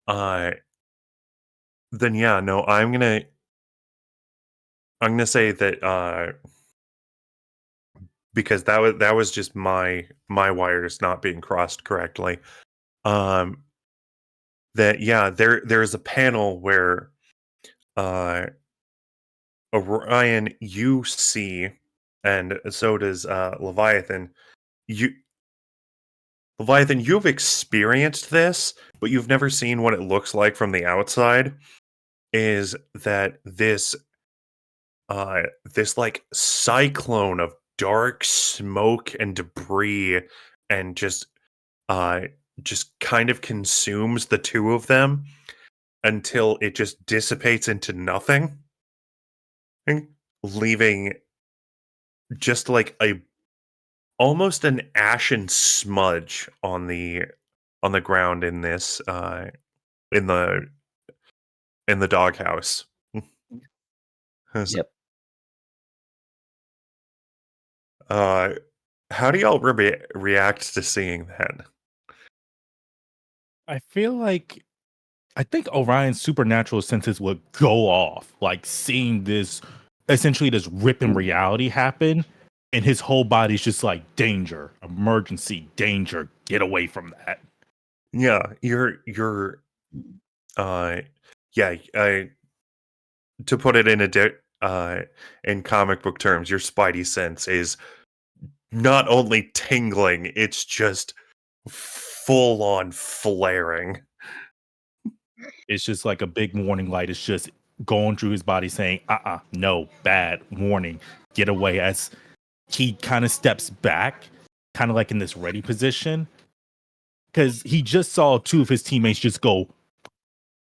uh then yeah, no, I'm gonna say that because that was just my wires not being crossed correctly. Um that yeah, there's a panel where uh Orion, you see, and so does Leviathan. You Leviathan, you've experienced this, but you've never seen what it looks like from the outside. Is that this this like cyclone of dark smoke and debris, and just kind of consumes the two of them until it just dissipates into nothing, leaving just like a almost an ashen smudge on the ground in this in the doghouse. Yep. How do y'all react to seeing that? I feel like I think Orion's supernatural senses would go off, like seeing this essentially this rip in reality happen, and his whole body's just like danger, emergency, danger, get away from that. Yeah, you're yeah, to put it in in comic book terms, your spidey sense is not only tingling, it's just full on flaring. It's just like a big warning light. It's just going through his body saying, no, bad, warning, get away. As he kind of steps back, kind of like in this ready position, because he just saw two of his teammates just go,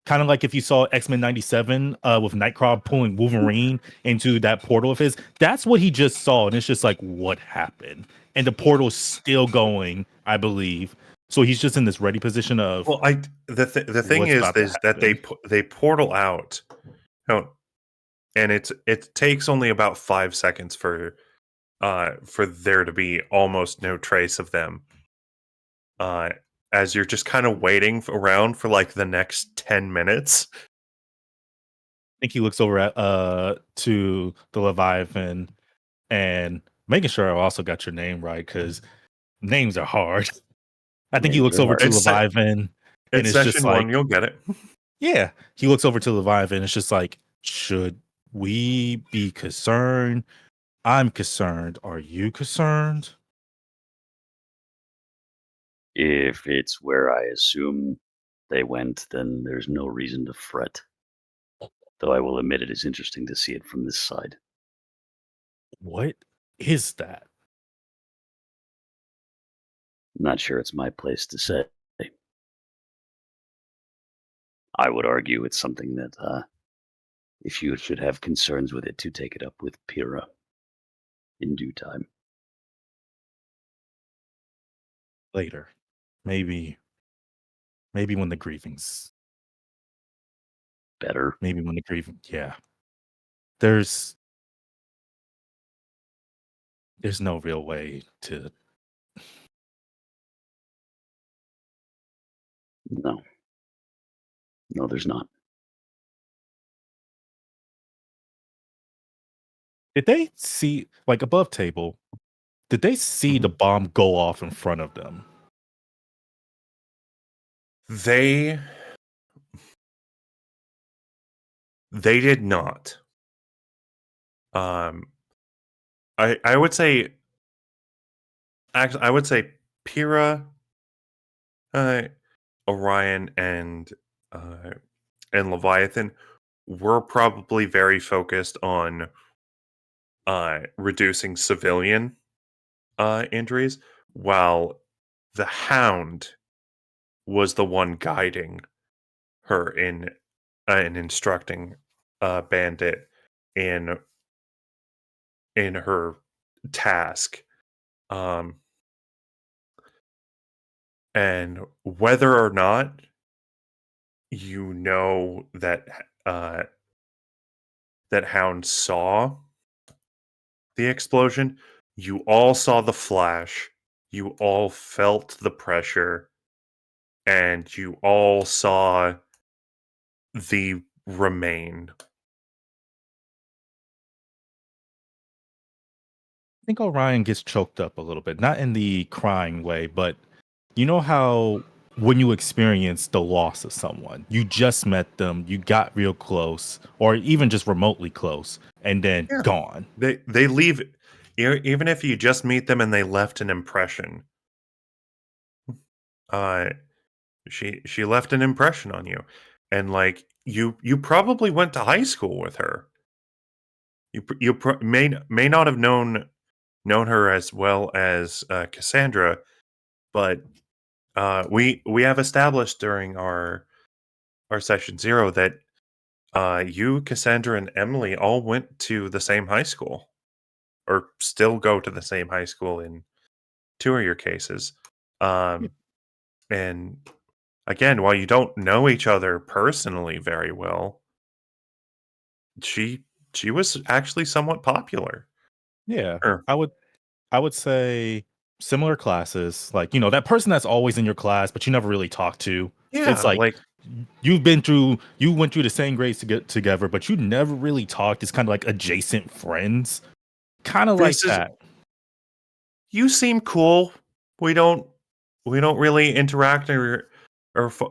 kind of like if you saw X-Men 97 with Nightcrawler pulling Wolverine into that portal of his. That's what he just saw, and it's just like, what happened? And the portal's still going, I believe. So he's just in this ready position of. Well, the thing what's is about to that happen. they portal out, and it takes only about 5 seconds for there to be almost no trace of them. As you're just kind of waiting around for like the next 10 minutes. I think he looks over at to the Leviathan and making sure I also got your name right, because names are hard. I think he Names looks are over hard. to It's Leviathan and It's it's just session like, 1, you'll get it. yeah. He looks over to Leviathan. It's just like, should we be concerned? I'm concerned. Are you concerned? If it's where I assume they went, then there's no reason to fret. Though I will admit it is interesting to see it from this side. What is that? I'm not sure it's my place to say. I would argue it's something that, if you should have concerns with it, to take it up with Pyrrha in due time. Later. Maybe when the grieving's Better. maybe when the grieving, yeah. There's no real way to. No. No, there's not. Did they see, like above table, did they see the bomb go off in front of them? They did not. I would say, actually, I would say Pyrrha, Orion, and Leviathan were probably very focused on reducing civilian injuries, while the Hound was the one guiding her in and instructing Bandit in her task. And whether or not you know that that Hound saw the explosion, you all saw the flash, you all felt the pressure, and you all saw the remain. I think Orion gets choked up a little bit, not in the crying way, but you know how when you experience the loss of someone, you just met them, you got real close, or even just remotely close, and then Yeah. gone. They leave, even if you just meet them and they left an impression. She left an impression on you, and like you probably went to high school with her. may not have known her as well as Cassandra, but we have established during our session 0 that you, Cassandra, and Emily all went to the same high school, or still go to the same high school in 2 of your cases. And again, while you don't know each other personally very well, she was actually somewhat popular. Yeah, Or I would say similar classes. Like, that person that's always in your class, but you never really talk to. It's yeah, like like you went through the same grades to get together, but you never really talked. It's kind of like adjacent friends, kind of like this is that. you seem cool. We don't really interact or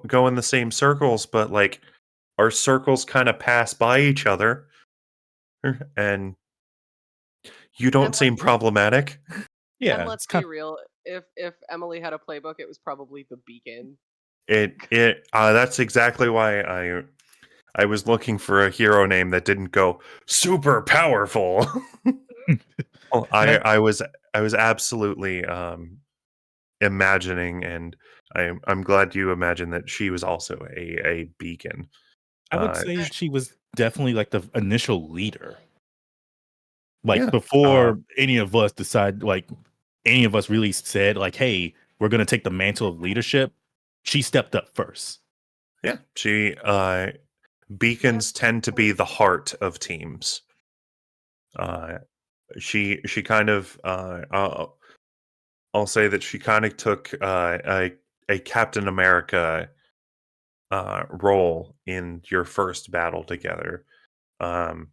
go in the same circles, but like our circles kind of pass by each other, and you don't And seem problematic. Yeah, let's it's be kind. real. If Emily had a playbook, it was probably the Beacon. That's exactly why I was looking for a hero name that didn't go super powerful. Well, And I was absolutely imagining, and I'm glad you imagined that she was also a beacon. I would Uh, say she was definitely like the initial leader. Like yeah, before any of us any of us really said like, "Hey, we're gonna take the mantle of leadership." She stepped up first. yeah. She Yeah, beacons tend to be the heart of teams. Uh, she kind of I'll say that she kind of took a Captain America role in your first battle together. Um,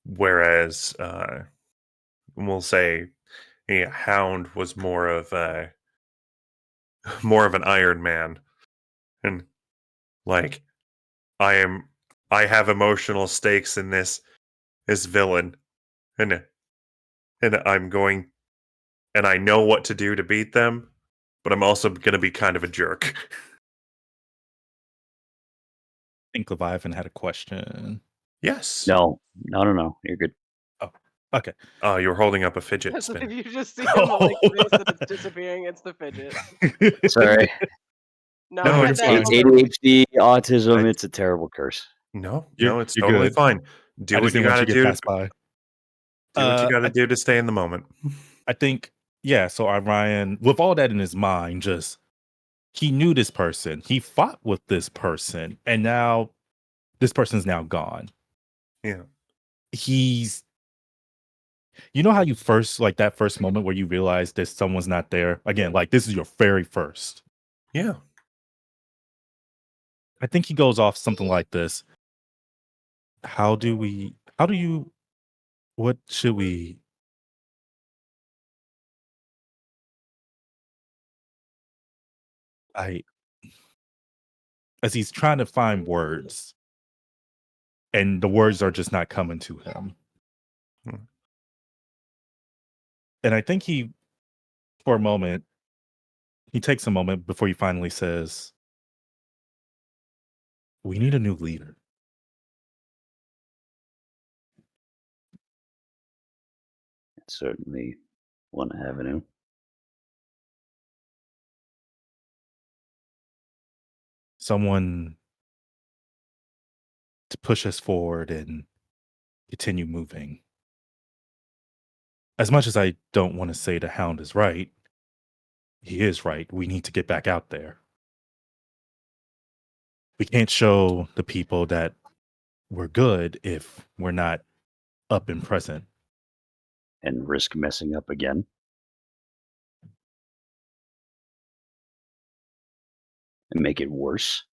whereas we'll say Hound was more of a more of an Iron Man, and like I have emotional stakes in this villain, and I'm going, and I know what to do to beat them, but I'm also going to be kind of a jerk. I think Leviathan had a question. Yes. No. You're good. Oh, okay. Oh, you were holding up a fidget if spinner. you just see in the like face that it's disappearing, it's the fidget. Sorry. No, No, I had it's that It's fine. moment. ADHD, autism. I, It's a terrible curse. no, You're it's you're totally good. fine. I Do just what you didn't want got you to to get do. passed by. Do what you got to I do to stay in the moment. I think yeah. So Orion, with all that in his mind, just he knew this person. He fought with this person, and now this person's now gone. Yeah. He's You know how you first like that first moment where you realize that someone's not there? Again, like this is your very first. Yeah. I think he goes off something like this. How do you what should we I as he's trying to find words and the words are just not coming to him. Hmm. And I think for a moment, he takes a moment before he finally says, "We need a new leader." It's certainly one avenue. Someone to push us forward and continue moving. As much as I don't want to say the Hound is right, he is right. We need to get back out there. We can't show the people that we're good if we're not up and present. And risk messing up again and make it worse.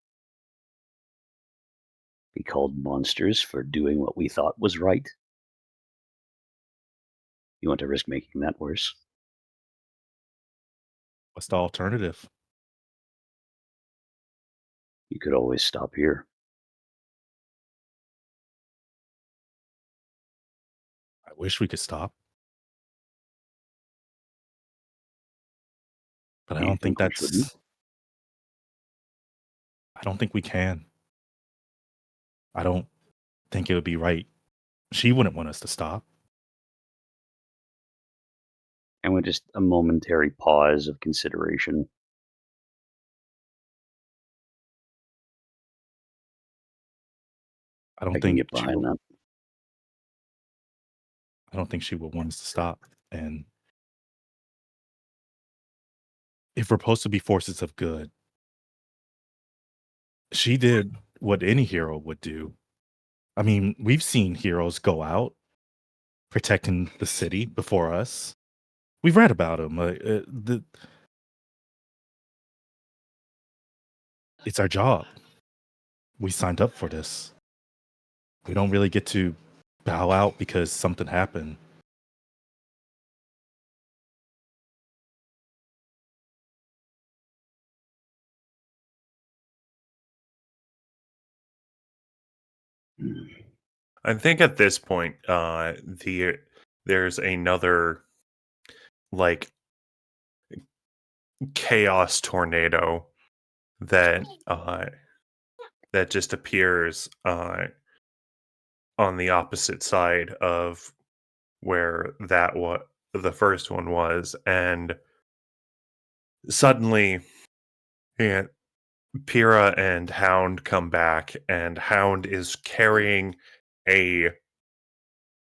Be called monsters for doing what we thought was right. You want to risk making that worse? What's the alternative? You could always stop here. I wish we could stop, but Do you think we shouldn't? I don't think we can. I don't think it would be right She wouldn't want us to stop. And with just a momentary pause of consideration. I don't I can think get she behind would, that. I don't think she would want us to stop. And if we're supposed to be forces of good, she did what any hero would do. I mean, we've seen heroes go out protecting the city before us. We've read about them. It's our job. We signed up for this. We don't really get to bow out because something happened. I think at this point, there's another like chaos tornado that that just appears on the opposite side of where the first one was, and suddenly, yeah, Pyrrha and Hound come back, and Hound is carrying a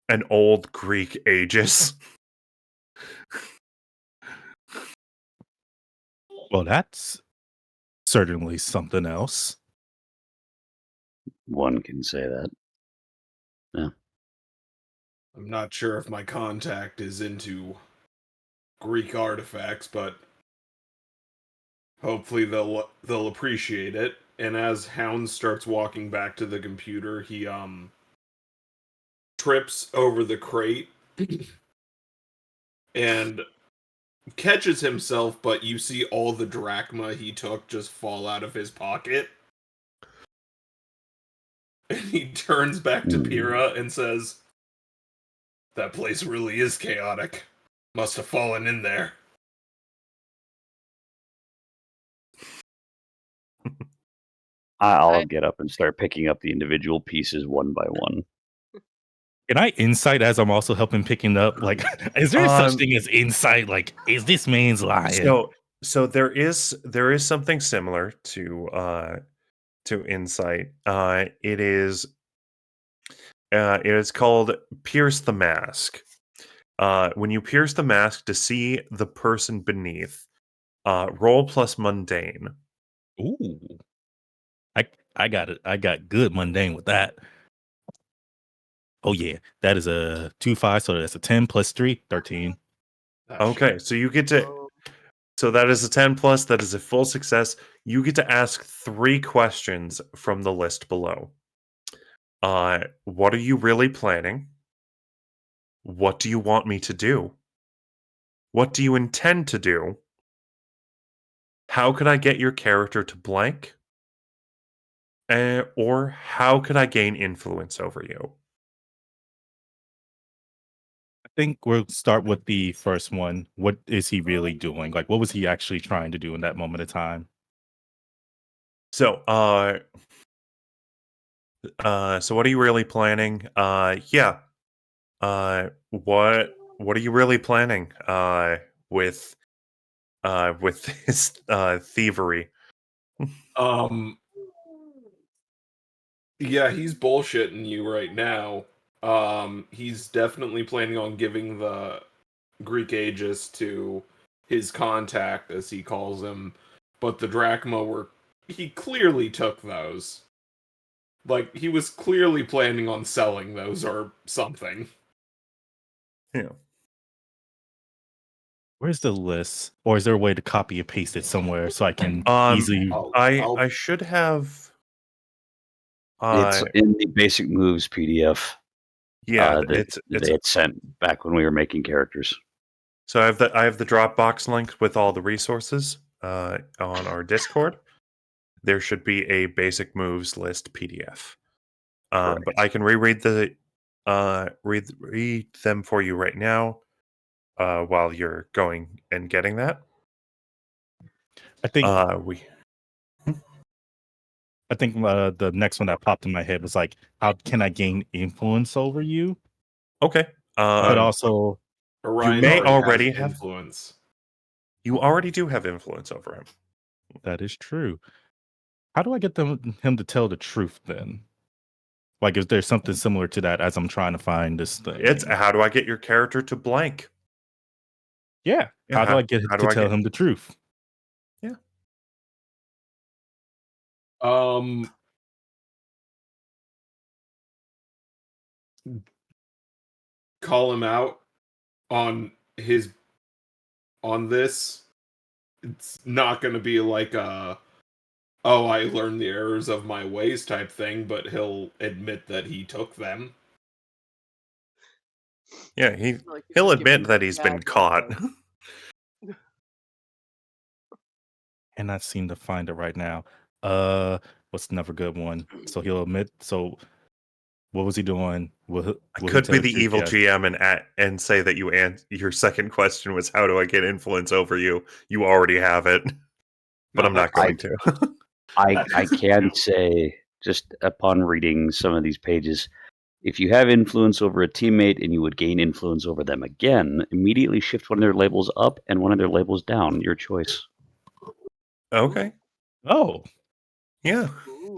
an old Greek Aegis. Well, that's certainly something else. One can say that. I'm not sure if my contact is into Greek artifacts, but hopefully they'll appreciate it. And as Hound starts walking back to the computer, he trips over the crate and catches himself, but you see all the drachma he took just fall out of his pocket. And he turns back to Pyrrha and says, "That place really is chaotic. Must have fallen in there." I'll get up and start picking up the individual pieces one by one. Can I insight as I'm also helping picking up? Like, is there such thing as insight? Like, is this man's lying? So there is something similar to insight. It is called pierce the mask. When you pierce the mask to see the person beneath, roll plus mundane. Ooh, I got it. I got good mundane with that. Oh yeah, that is a 2-5, so that's a 10 plus 3, 13. Okay, so you get to. So that is a 10 plus. That is a full success. You get to ask 3 questions from the list below. What are you really planning? What do you want me to do? What do you intend to do? How could I get your character to blank? Or how could I gain influence over you? I think we'll start with the first one. What is he really doing? Like, what was he actually trying to do in that moment of time? So, so what are you really planning? Yeah. What are you really planning? With this thievery? Yeah, he's bullshitting you right now. He's definitely planning on giving the Greek Aegis to his contact, as he calls him, but the drachma he clearly took those. Like, he was clearly planning on selling those or something. Yeah. Where's the list? Or is there a way to copy and paste it somewhere so I can easily? I should have. It's in the basic moves PDF. Yeah, that they had sent back when we were making characters. So I have the Dropbox link with all the resources on our Discord. There should be a basic moves list PDF. But I can reread read them for you right now while you're going and getting that. I think I think the next one that popped in my head was like, how can I gain influence over you? Okay. But also, Orion may already already has have- influence. You already do have influence over him. that is true. How do I get him to tell the truth then? Like, is there something similar to that as I'm trying to find this thing? It's how do I get your character to blank? Yeah. Yeah, How do I get how do to I tell get- him the truth? Call him out on this. It's not going to be like a, oh, I learned the errors of my ways type thing, but he'll admit that he took them. Yeah, Like, he's he'll just giving admit you that he's been bad caught. info. And I seem to find it right now. What's another good one? So he'll admit. So what was he doing? Will I he could tell be the the truth? evil Yes. GM and say that your second question was how do I get influence over you? You already have it, but No, I'm not that's- going to. I can say, just upon reading some of these pages, if you have influence over a teammate and you would gain influence over them again, immediately shift one of their labels up and one of their labels down. Your choice. Okay. Oh. Yeah.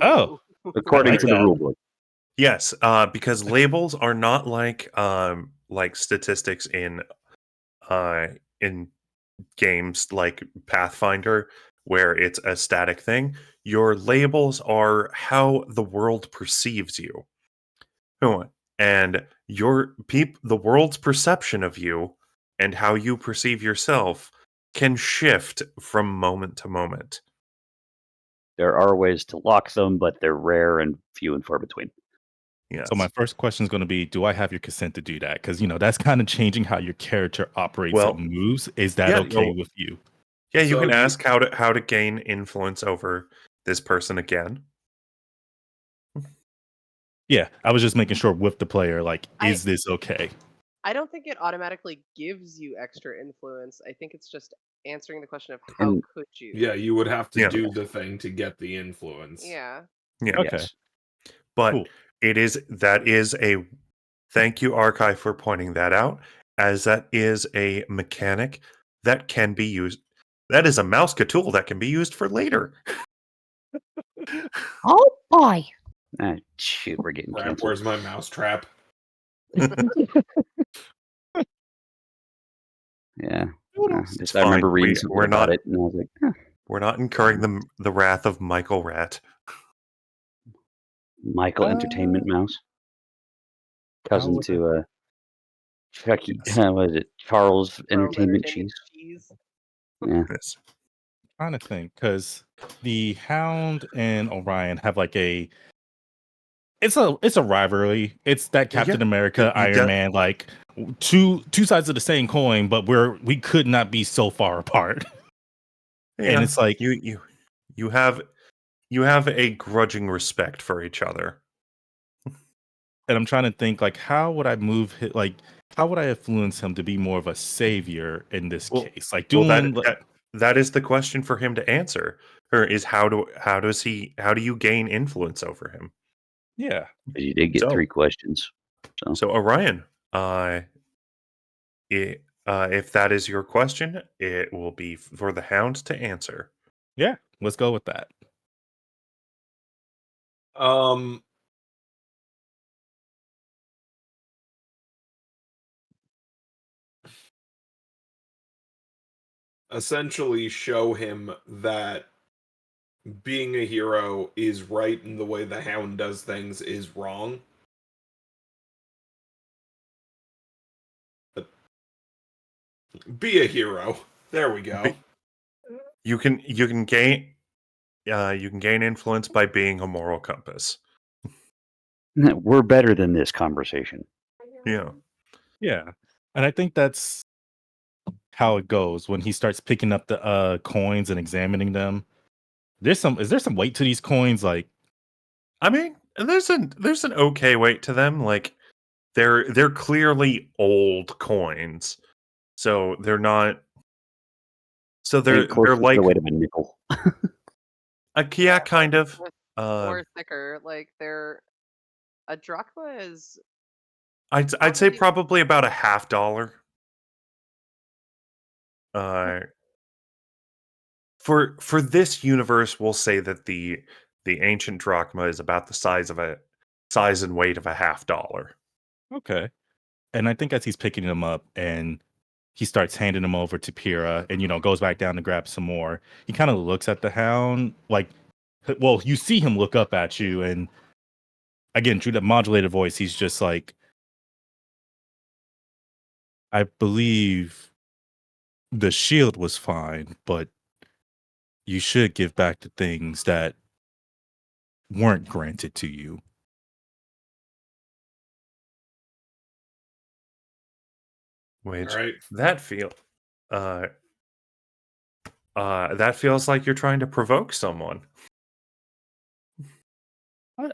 Oh. According like to the that. rulebook. Yes, because labels are not like statistics in games like Pathfinder where it's a static thing. Your labels are how the world perceives you. And the world's perception of you and how you perceive yourself can shift from moment to moment. There are ways to lock them, but they're rare and few and far between. Yes. So my first question is going to be, do I have your consent to do that? Because, that's kind of changing how your character operates Well, and moves. Is that yeah, okay well, with you? Yeah, you So can you- ask how to gain influence over this person again. Yeah, I was just making sure with the player, like, I- is this okay? I don't think it automatically gives you extra influence. I think it's just answering the question of how And- could you? Yeah, you would have to Yeah. do the thing to get the influence. Yeah. Yeah. Okay. Yes. But Cool. that is a thank you, Arkai, for pointing that out, as that is a mechanic that can be used. That is a Mouska tool that can be used for later. Oh boy. Ah, shoot, we're getting Crap, canceled. where's my mouse trap? Yeah. It's Just I remember fine. reading something about it, and I was like, huh, We're not incurring the wrath of Michael Rat. Michael Entertainment Mouse, How cousin would to Chucky. Yes. What is it? Charles Charles Entertainment Cheese. Cheese. Yeah. Yes. trying to think, because the Hound and Orion have like it's a rivalry. It's that Captain Yeah, America, you Iron got- Man, like two sides of the same coin, but we could not be so far apart. Yeah, And it's like, you have a grudging respect for each other. and I'm trying to think, like, how would I how would I influence him to be more of a savior in this Well- case? Like Well, doing that is the question for him to answer. Or is how do you gain influence over him? yeah. But you did get So- 3 questions. So Orion, if that is your question, it will be for the Hound to answer. Yeah, let's go with that. Essentially show him that being a hero is right and the way the Hound does things is wrong. Be a hero. There we go. You can gain influence by being a moral compass. We're better than this conversation. Yeah. Yeah. And I think that's how it goes when he starts picking up the coins and examining them. Is there some weight to these coins? Like, I mean, there's an okay weight to them. Like they're clearly old coins, so they're not. So Think closer they're to like the weight of a nickel. yeah, kind of. Um, or thicker. Like a drachma is I'd say probably probably about a half dollar. Uh, for this universe, we'll say that the ancient drachma is about the size and weight of a half dollar. Okay. And I think as he's picking them up and he starts handing them over to Pyrrha and, goes back down to grab some more, he kind of looks at the hound like, well, you see him look up at you. And again, through that modulated voice, he's just like, I believe the shield was fine, but you should give back the things that weren't granted to you. Which All right. that feel uh that feels like you're trying to provoke someone.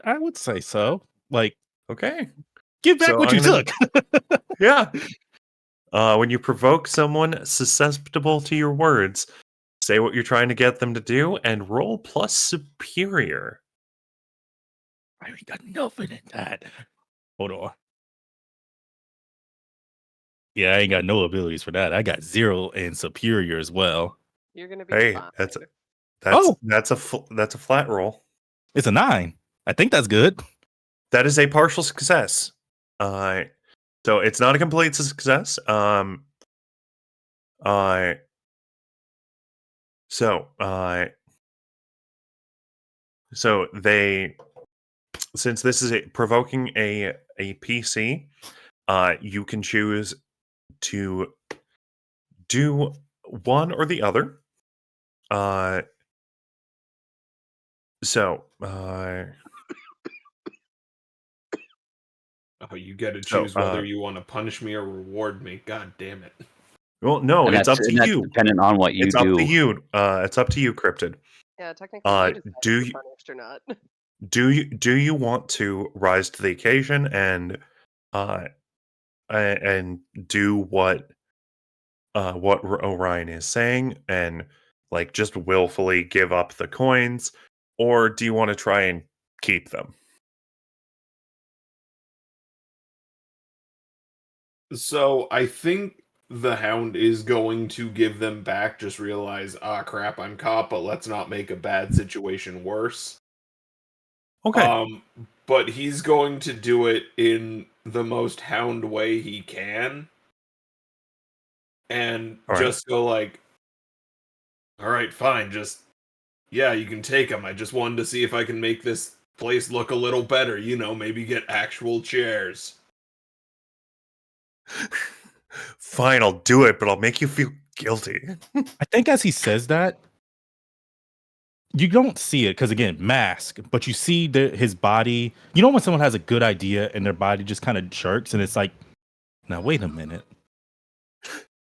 I would say so. Like, Okay. give back So what I'm you gonna took. yeah. When you provoke someone susceptible to your words, say what you're trying to get them to do and roll plus superior. I ain't got nothing in that. Hold on. Yeah, I ain't got no abilities for that. I got 0 and superior as well. you're gonna be Hey, fine. Oh, that's a flat roll. it's a 9. I think that's good. That is a partial success. So it's not a complete success. Uh, so so they since this is provoking a PC, you can choose to do one or the other. Uh, so Oh, you get to so choose whether you want to punish me or reward me. God damn it. well, no, And it's up to that's you. dependent on what you It's up to do. you. It's up to you, Cryptid. Yeah, technically you decide if Do you're you punished or not. do you want to rise to the occasion and uh and do what Orion is saying and like just willfully give up the coins, or do you want to try and keep them? So I think the Hound is going to give them back. Just realize, crap, I'm caught, but let's not make a bad situation worse. Okay. But he's going to do it in the most Hound way he can, and All right. just go like, all right, fine, just yeah, you can take them. I just wanted to see if I can make this place look a little better. Maybe get actual chairs. Fine, I'll do it, but I'll make you feel guilty. I think as he says that, you don't see it because again, mask, but you see his body. You know when someone has a good idea and their body just kind of jerks, and it's like, now wait a minute.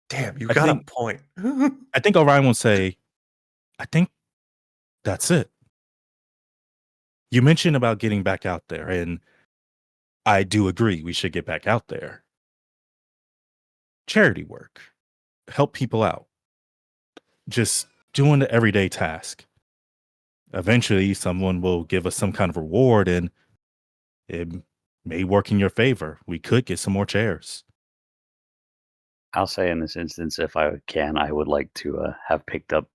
Damn, you I got a think point. I think Orion will say, I think that's it. You mentioned about getting back out there, and I do agree we should get back out there. Charity work, help people out, just doing the everyday task. Eventually, someone will give us some kind of reward, and it may work in your favor. We could get some more chairs. I'll say in this instance, if I can, I would like to have picked up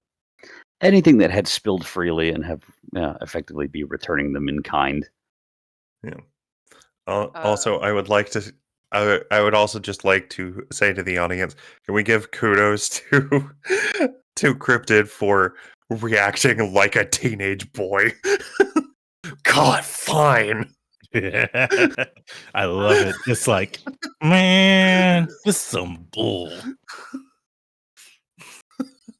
anything that had spilled freely and have effectively be returning them in kind. Yeah. Uh, Also, I would also just like to say to the audience, can we give kudos to to Cryptid for reacting like a teenage boy? God, fine. I love it. It's like, man, this is some bull.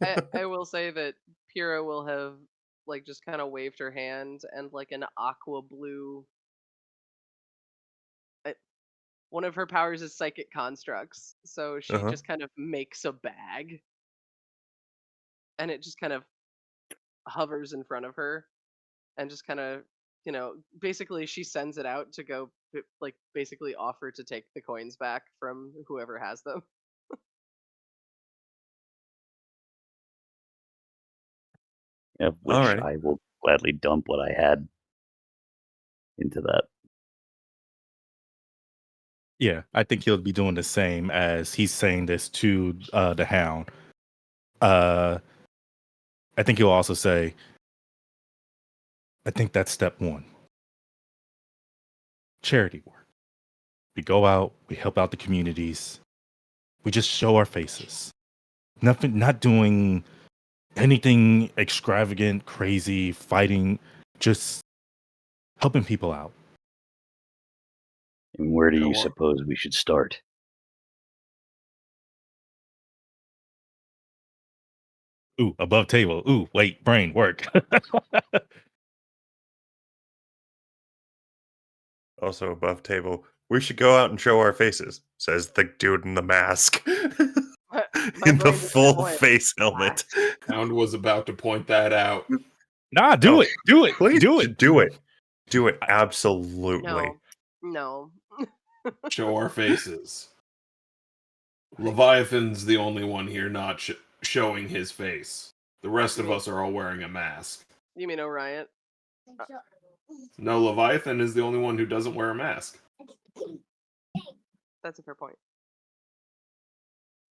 I will say that Pyrrha will have like just kind of waved her hand and like an aqua blue. One of her powers is psychic constructs, so she Uh-huh. just kind of makes a bag, and it just kind of hovers in front of her, and just kind of basically she sends it out to go like basically offer to take the coins back from whoever has them. Of which Alrighty. I will gladly dump what I had. into that. Yeah, I think he'll be doing the same as he's saying this to the Hound. I think he'll also say, I think that's step one. Charity work. We go out, we help out the communities, we just show our faces. Not doing anything extravagant, crazy, fighting, just helping people out. And where do you Sure. suppose we should start? Ooh, above table. Ooh, wait, brain work. Also above table, we should go out and show our faces, says the dude in the mask. My In the brain just full went face helmet. Hound was about to point that out. Nah, do it. Please Do it. do it. Do it. Absolutely. No. Show our faces. Leviathan's the only one here not showing his face. The rest of us are all wearing a mask. You mean Orion? No, Leviathan is the only one who doesn't wear a mask. That's a fair point.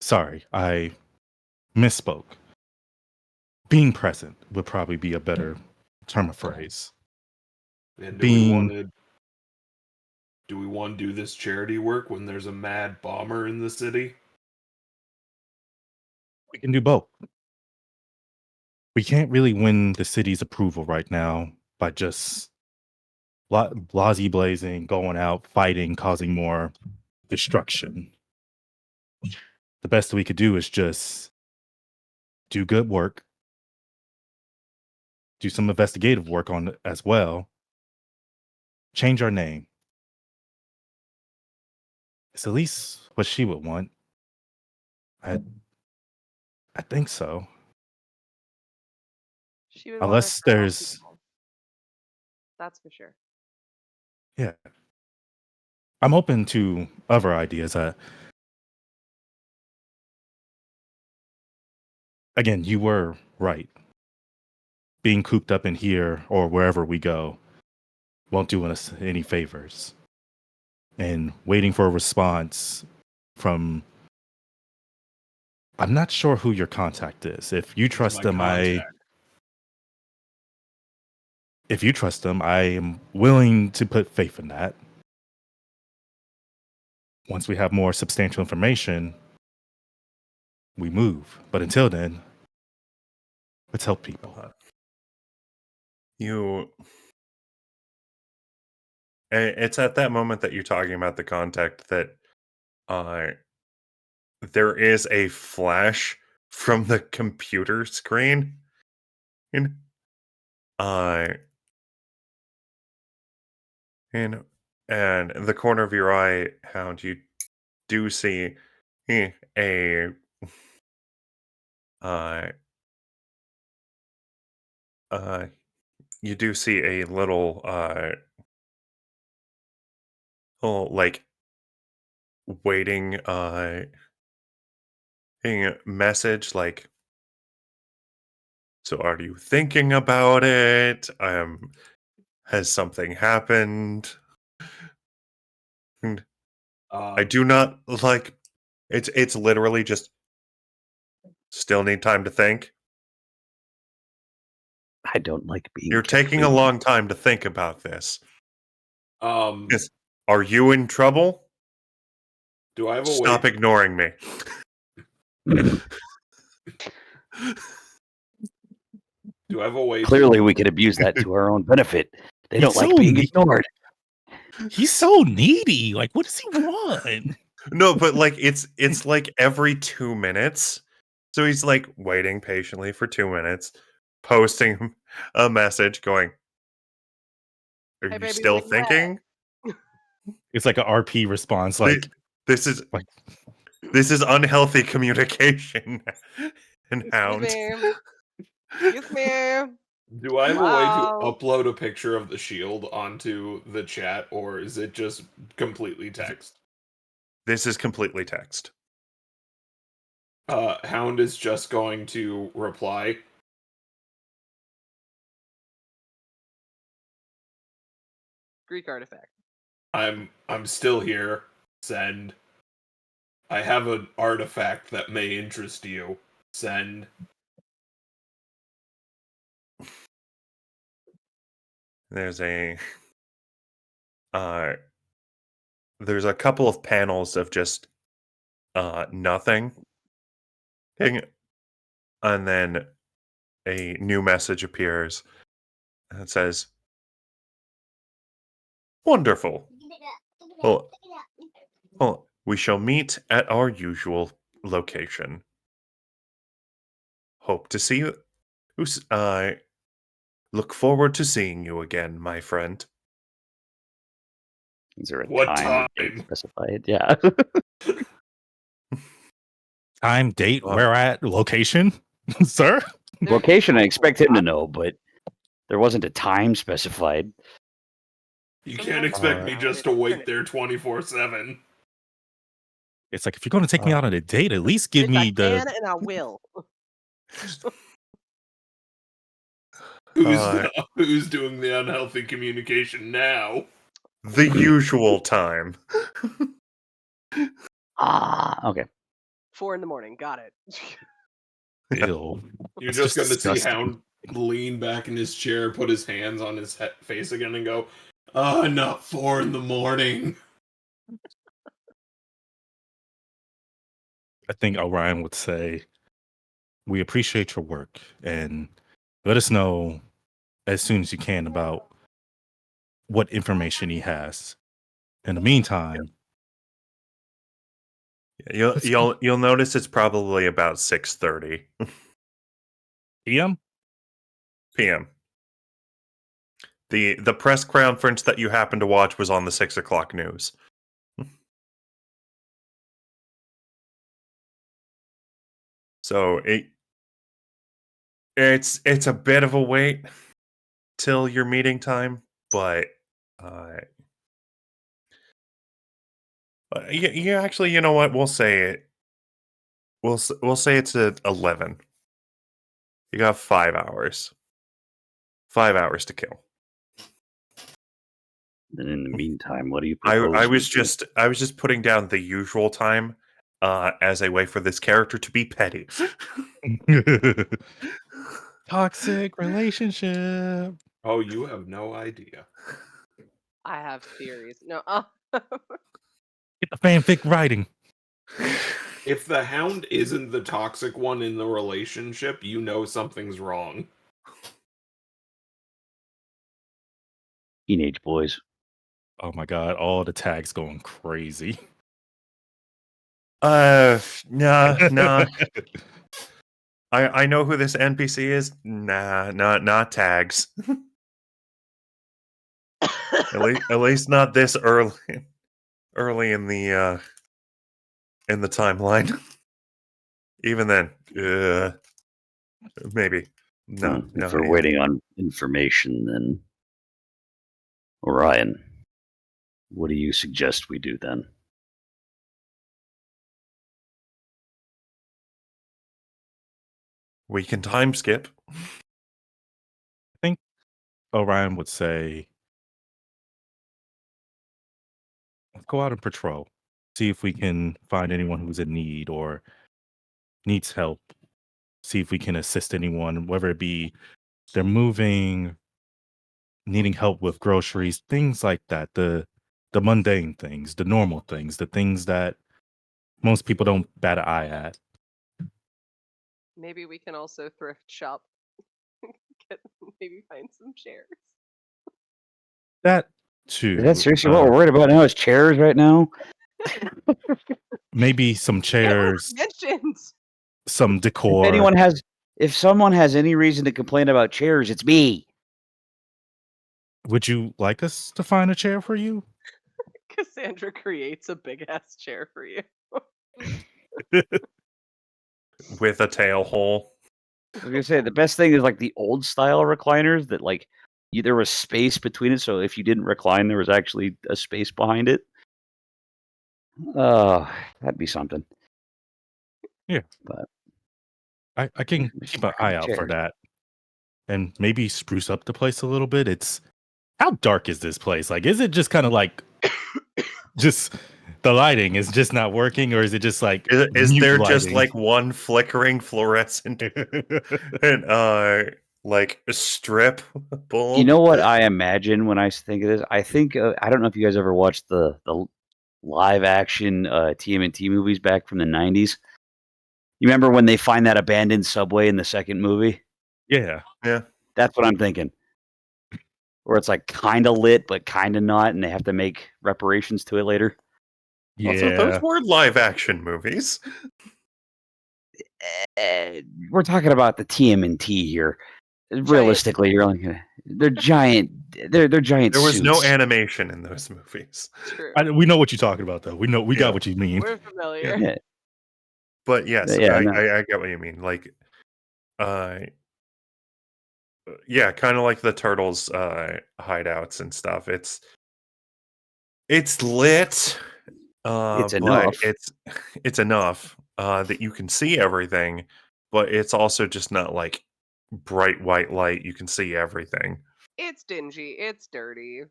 Sorry, I misspoke. Being present would probably be a better term of phrase. And Being do we want to do this charity work when there's a mad bomber in the city? we can do both. We can't really win the city's approval right now by just blasey blazing, going out, fighting, causing more destruction. The best we could do is just do good work, do some investigative work on it as well, change our name. It's at least what she would want. I think so. She would want us Unless to help there's people. That's for sure. yeah. I'm open to other ideas. Again, you were right. Being cooped up in here or wherever we go won't do us any favors. And waiting for a response from I'm not sure who your contact is. If you trust them, if you trust them, I am willing to put faith in that. Once we have more substantial information, we move. But until then, let's help people. It's at that moment that you're talking about the contact that there is a flash from the computer screen. In the corner of your eye, Hound, you do see a you do see a little like waiting message like, so are you thinking about it? Has something happened? And I do not like it's literally just still need time to think. I don't like being You're kept taking a waiting. long time to think about this. Do Are you in trouble? I have a Stop way? ignoring me. Do I have a way? Clearly, we could abuse that to our own benefit. They don't He's like so being ignored. He's so needy. Like, what does he want? No, but like it's like every 2 minutes. So he's like waiting patiently for 2 minutes, posting a message going, "Are Hey, you baby, still where you at? thinking?" It's like an RP response. Thi- Like, This is unhealthy communication. And Excuse Hound. me. Excuse me. Do I have a way to Hello? upload a picture of the shield onto the chat, or is it just completely text? This is completely text. Hound is just going to reply. Greek artifact. I'm still here. Send. I have an artifact that may interest you. Send. There's a couple of panels of just nothing. And then a new message appears. And it says, "Wonderful. Well, we shall meet at our usual location. Hope to see you. Look forward to seeing you again, my friend." Is there a What time or date time? specified? Yeah. Time, date, where at, location, sir? There's Location, I multiple expect him to options. know, but there wasn't a time specified. You Sometimes can't expect me it's just to wait there 24/7. It's like, if you're going to take me out on a date, at least give Which I me can the. and I will. Who's doing the unhealthy communication now? The usual time. Okay. 4 a.m. Got it. Ew. You're That's just going to see disgusting. Hound lean back in his chair, put his hands on his face again, and go, not 4 a.m. I think Orion would say, "We appreciate your work and let us know as soon as you can about what information he has. In the meantime, You'll notice it's probably about 6:30 PM." p.m. The press conference that you happened to watch was on the 6 o'clock news. So it's a bit of a wait till your meeting time, but yeah, actually, you know what? We'll say it. We'll say it's at 11. You got 5 hours. 5 hours to kill. Then in the meantime, what do you I propose? was just putting down the usual time as a way for this character to be petty. Toxic relationship. Oh, you have no idea. I have theories. No. Get the fanfic writing. If the Hound isn't the toxic one in the relationship, you know something's wrong. Teenage boys. Oh my god, all the tags going crazy. Nah. I know who this NPC is. Nah, not tags. At least not this early in the timeline. Even then, maybe no. If we're waiting on information, then Orion, what do you suggest we do then? We can time skip. I think Orion would say, let's go out and patrol. See if we can find anyone who's in need or needs help. See if we can assist anyone, whether it be they're moving, needing help with groceries, things like that. The mundane things, the normal things, the things that most people don't bat an eye at. Maybe we can also thrift shop. Maybe find some chairs. That too. Is that seriously what we're worried about now? Is chairs right now? Maybe some chairs, Mentioned. some decor. If someone has any reason to complain about chairs, it's me. Would you like us to find a chair for you? Cassandra creates a big ass chair for you. With a tail hole. I was gonna say the best thing is like the old style recliners that there was space between it, so if you didn't recline, there was actually a space behind it. That'd be something. Yeah, but I can keep an eye out for that, and maybe spruce up the place a little bit. It's how dark is this place? Like, is it just kind of like just the lighting is just not working, or is it just like Is mute there just lighting? like one flickering fluorescent and like a strip bulb? You know what I imagine when I think of this? I think I don't know if you guys ever watched the live action TMNT movies back from the 90s. You remember when they find that abandoned subway in the second movie? Yeah. That's what I'm thinking. Where it's like kind of lit, but kind of not, and they have to make reparations to it later. Also, those were live action movies. We're talking about the TMNT here. Realistically, you're only gonna, they're giant. They're giant. There was suits. no animation in those movies. True. We know what you're talking about, though. We got what you mean. We're familiar. Yeah. But yes, Yeah, I get what you mean. Like, yeah, kind of like the turtles' hideouts and stuff. It's lit, It's but enough. it's enough that you can see everything, but it's also just not like bright white light. You can see everything. It's dingy. It's dirty.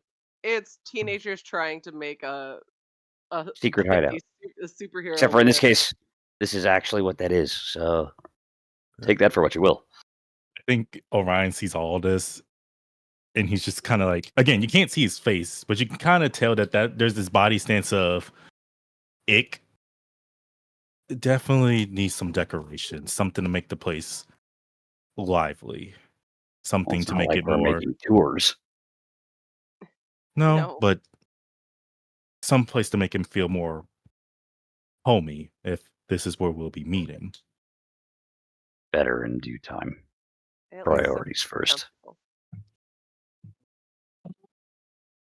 It's teenagers trying to make a Secret hideout. a superhero. Except for in this world. case, this is actually what that is. So take that for what you will. I think Orion sees all this, and he's just kind of like, again, you can't see his face, but you can kind of tell that there's this body stance of ick. It definitely needs some decoration, something to make the place lively, something to make like it we're more. making tours. No, No. but some place to make him feel more homey. If this is where we'll be meeting, Better in due time. At least Priorities first. comfortable.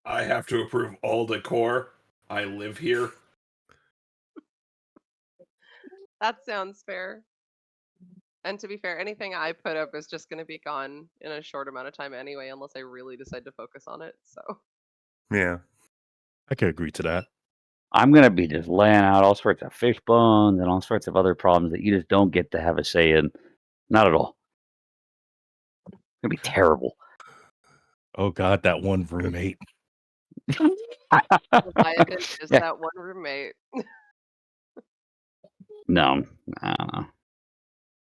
I have to approve all decor. I live here. That sounds fair. And to be fair, anything I put up is just going to be gone in a short amount of time anyway, unless I really decide to focus on it. So Yeah. I could agree to that. I'm gonna be just laying out all sorts of fish bones and all sorts of other problems that you just don't get to have a say in. Not at all. It's gonna be terrible. Oh God, that one roommate. Leviathan is Yeah. that one roommate. No, I don't know.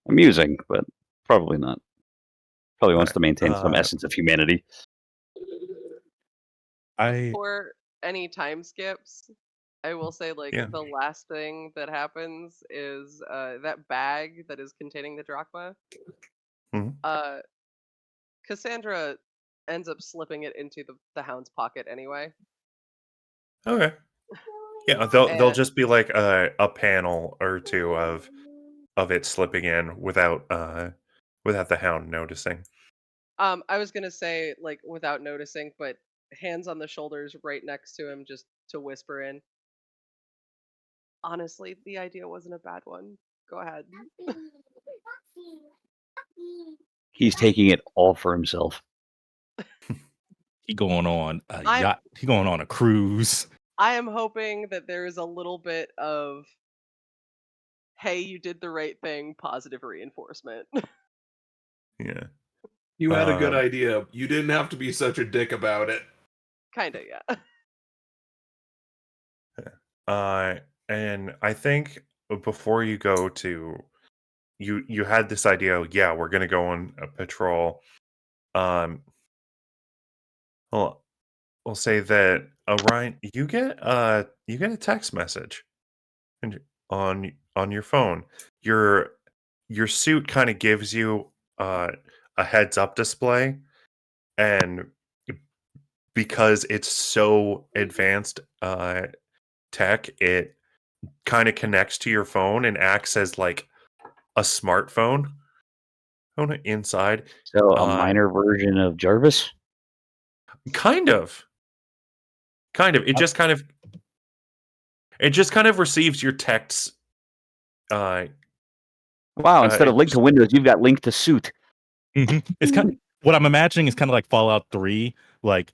Amusing, but probably not. Probably wants to maintain some essence of humanity. For any time skips, I will say the last thing that happens is that bag that is containing the drachma. Mhm. Cassandra ends up slipping it into the Hound's pocket anyway. Okay. Yeah, they'll And- just be like a panel or two of it slipping in without the Hound noticing. I was gonna say without noticing, but hands on the shoulders right next to him just to whisper in. Honestly, the idea wasn't a bad one. Go ahead. He's taking it all for himself. He going on a yacht. He going on a cruise. I am hoping that there is a little bit of, hey, you did the right thing, positive reinforcement. Yeah. You had a good idea. You didn't have to be such a dick about it. Kinda, yeah. And I think before you go to, you had this idea. Yeah, we're gonna go on a patrol. Well, we'll say that Orion, you get a text message on your phone. Your suit kind of gives you a heads up display, and because it's so advanced tech, it kind of connects to your phone and acts as like a smartphone inside. So a minor version of Jarvis? Kind of. It just kind of receives your texts. Wow, instead of link to Windows, you've got link to suit. It's kind of what I'm imagining is kind of like Fallout 3. Like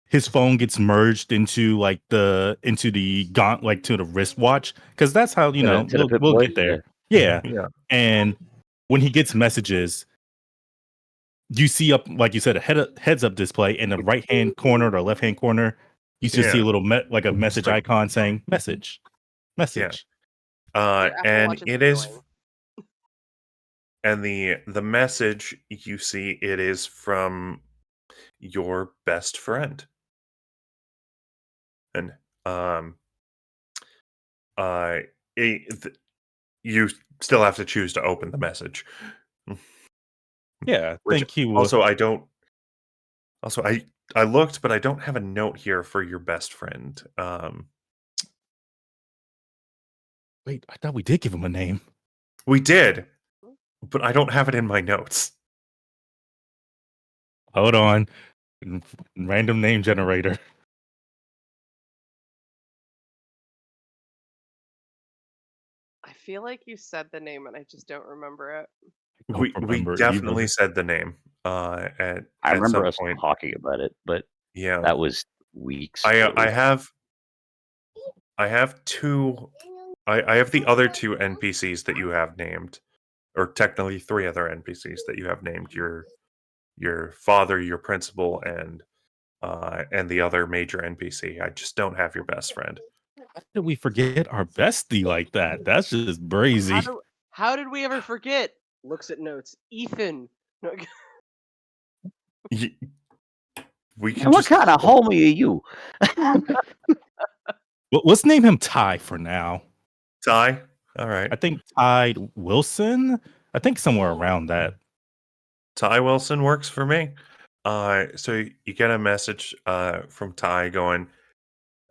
his phone gets merged into the gaunt, like to the wristwatch, because that's how we'll get there. Yeah. Yeah. And when he gets messages, you see up, like you said, a heads up display in the right hand corner or left hand corner. You should see a little like a message like- icon saying message. Message. Your Apple And Watch is it is, annoying. and the message you see, it is from your best friend, and uh, you still have to choose to open the message. Yeah, Which thank you. also I don't. Also, I looked, but I don't have a note here for your best friend. Wait, I thought we did give him a name. We did, but I don't have it in my notes. Hold on. Random name generator. I feel like you said the name and I just don't remember it. We remember definitely either. said the name at I remember some us point. talking about it, but Yeah, that was weeks I ago. have two. I have the other two NPCs that you have named, or technically three other NPCs that you have named. Your father, your principal, and the other major NPC. I just don't have your best friend. How did we forget our bestie like that? That's just brazy. How did we ever forget? Looks at notes. Ethan. No, We can And what just kind of homie are you? Well, let's name him Ty for now. Ty. All right, I think Ty Wilson. I think somewhere around that. Ty Wilson works for me. So you get a message from Ty going,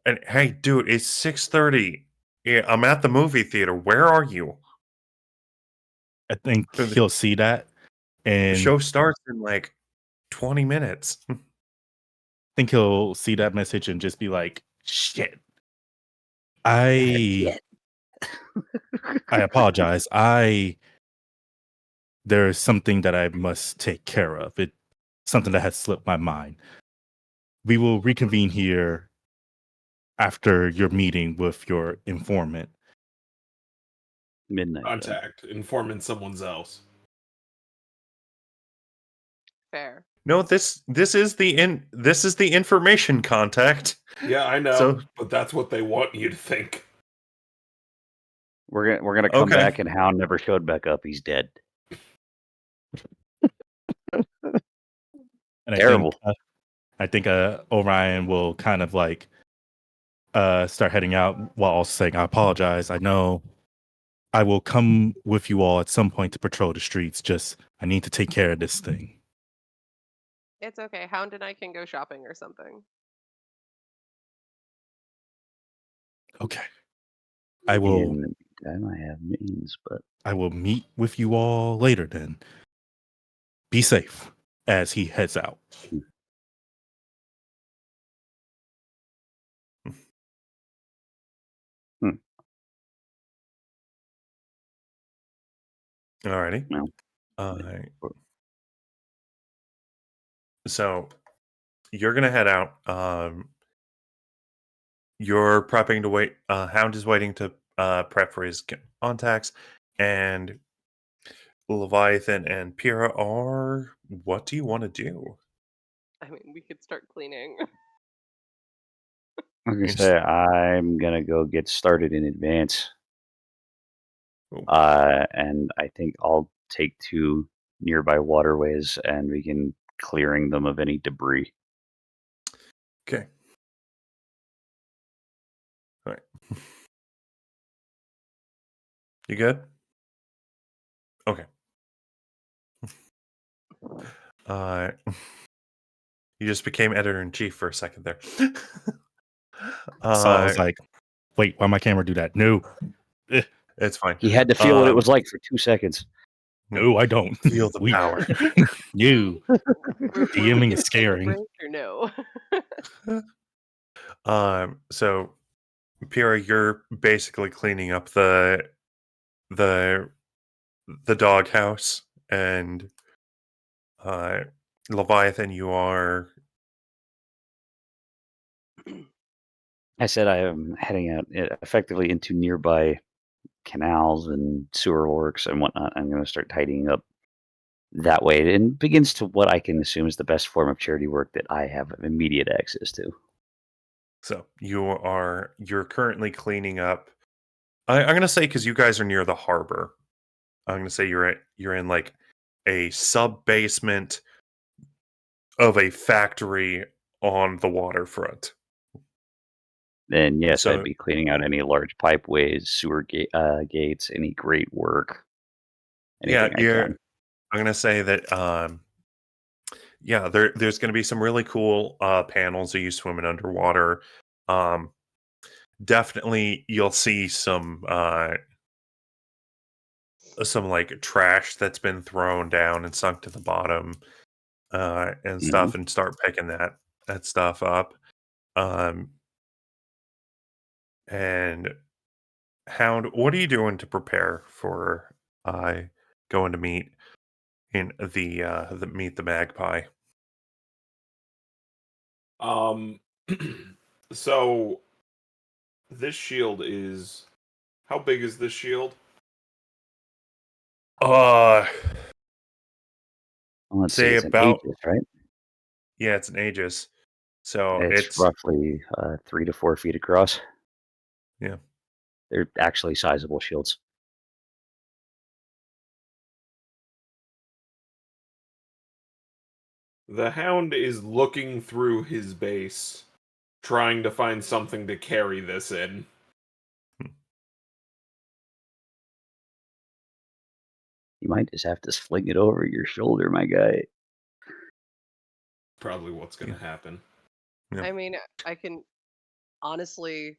and hey, dude, it's 6:30. Yeah, I'm at the movie theater. Where are you? I think So the he'll see that, and show starts in like 20 minutes. I think he'll see that message and just be like, "Shit, I apologize. There's something that I must take care of. It's something that has slipped my mind. We will reconvene here after your meeting with your informant." Midnight. Contact, informant someone else. fair. No, this is the information contact. Yeah, I know, So but that's what they want you to think. We're gonna come Okay. back and Hound never showed back up. He's dead. And Terrible. I think Orion will kind of like start heading out while also saying, "I apologize. I know I will come with you all at some point to patrol the streets. Just I need to take care of this thing." It's okay. Hound and I can go shopping or something. Okay. I will In the meantime, I have means, but meet with you all later then. Be safe as he heads out. Alrighty. no. So you're gonna head out. You're prepping to wait. Hound is waiting to prep for his contacts, and Leviathan and Pyrrha are. What do you want to do? I mean, we could start cleaning. I'm gonna say I'm gonna go get started in advance. Cool. And I think I'll take 2 nearby waterways and begin clearing them of any debris. Okay. All right. You good? Okay. You just became editor in chief for a second there. So I was like, wait, why my camera do that? No. It's fine. He had to feel what it was like for 2 seconds. No, I don't. Feel the power. You. We're DMing we is gonna take a scaring. break or no? So Pyrrha, you're basically cleaning up the doghouse, and Leviathan, you are. I said I am heading out effectively into nearby canals and sewer works and whatnot. I'm going to start tidying up that way, and begins to what I can assume is the best form of charity work that I have immediate access to. So you're currently cleaning up. I'm gonna say because you guys are near the harbor. I'm gonna say you're in like a sub basement of a factory on the waterfront. Then yes, I'd So be cleaning out any large pipeways, sewer gates, any great work, yeah, anything I can. I'm gonna say that yeah, there's gonna be some really cool panels of you swimming underwater. Um, Definitely you'll see some like trash that's been thrown down and sunk to the bottom and Hmm. stuff, and start picking that stuff up. Um, and Hound, what are you doing to prepare for uh, going to meet in the meet the magpie? Um, so this shield is how big is this shield? Uh, Let's see, say it's an about Aegis, right? yeah, it's an Aegis, so It's it's roughly 3 to 4 feet across. yeah. They're actually sizable shields. The Hound is looking through his base, trying to find something to carry this in. You might just have to sling it over your shoulder, my guy. Probably what's going Yeah. to happen. Yeah. I mean, I can honestly,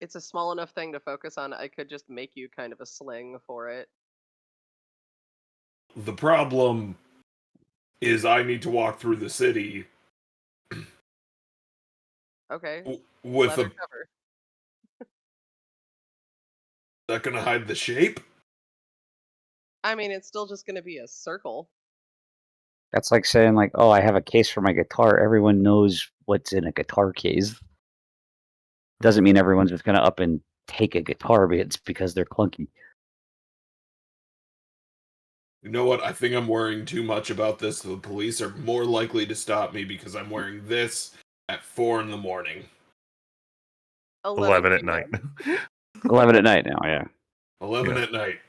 it's a small enough thing to focus on. I could just make you kind of a sling for it. The problem is I need to walk through the city Okay, with leather a cover. that going to hide the shape. I mean, it's still just going to be a circle. That's like saying, like, oh, I have a case for my guitar. Everyone knows what's in a guitar case. Doesn't mean everyone's just going to up and take a guitar, but it's because they're clunky. You know what? I think I'm worrying too much about this. The police are more likely to stop me because I'm wearing this at 4 in the morning. 11 11 at night. p.m. 11 at night now, yeah. 11 Yeah. at night.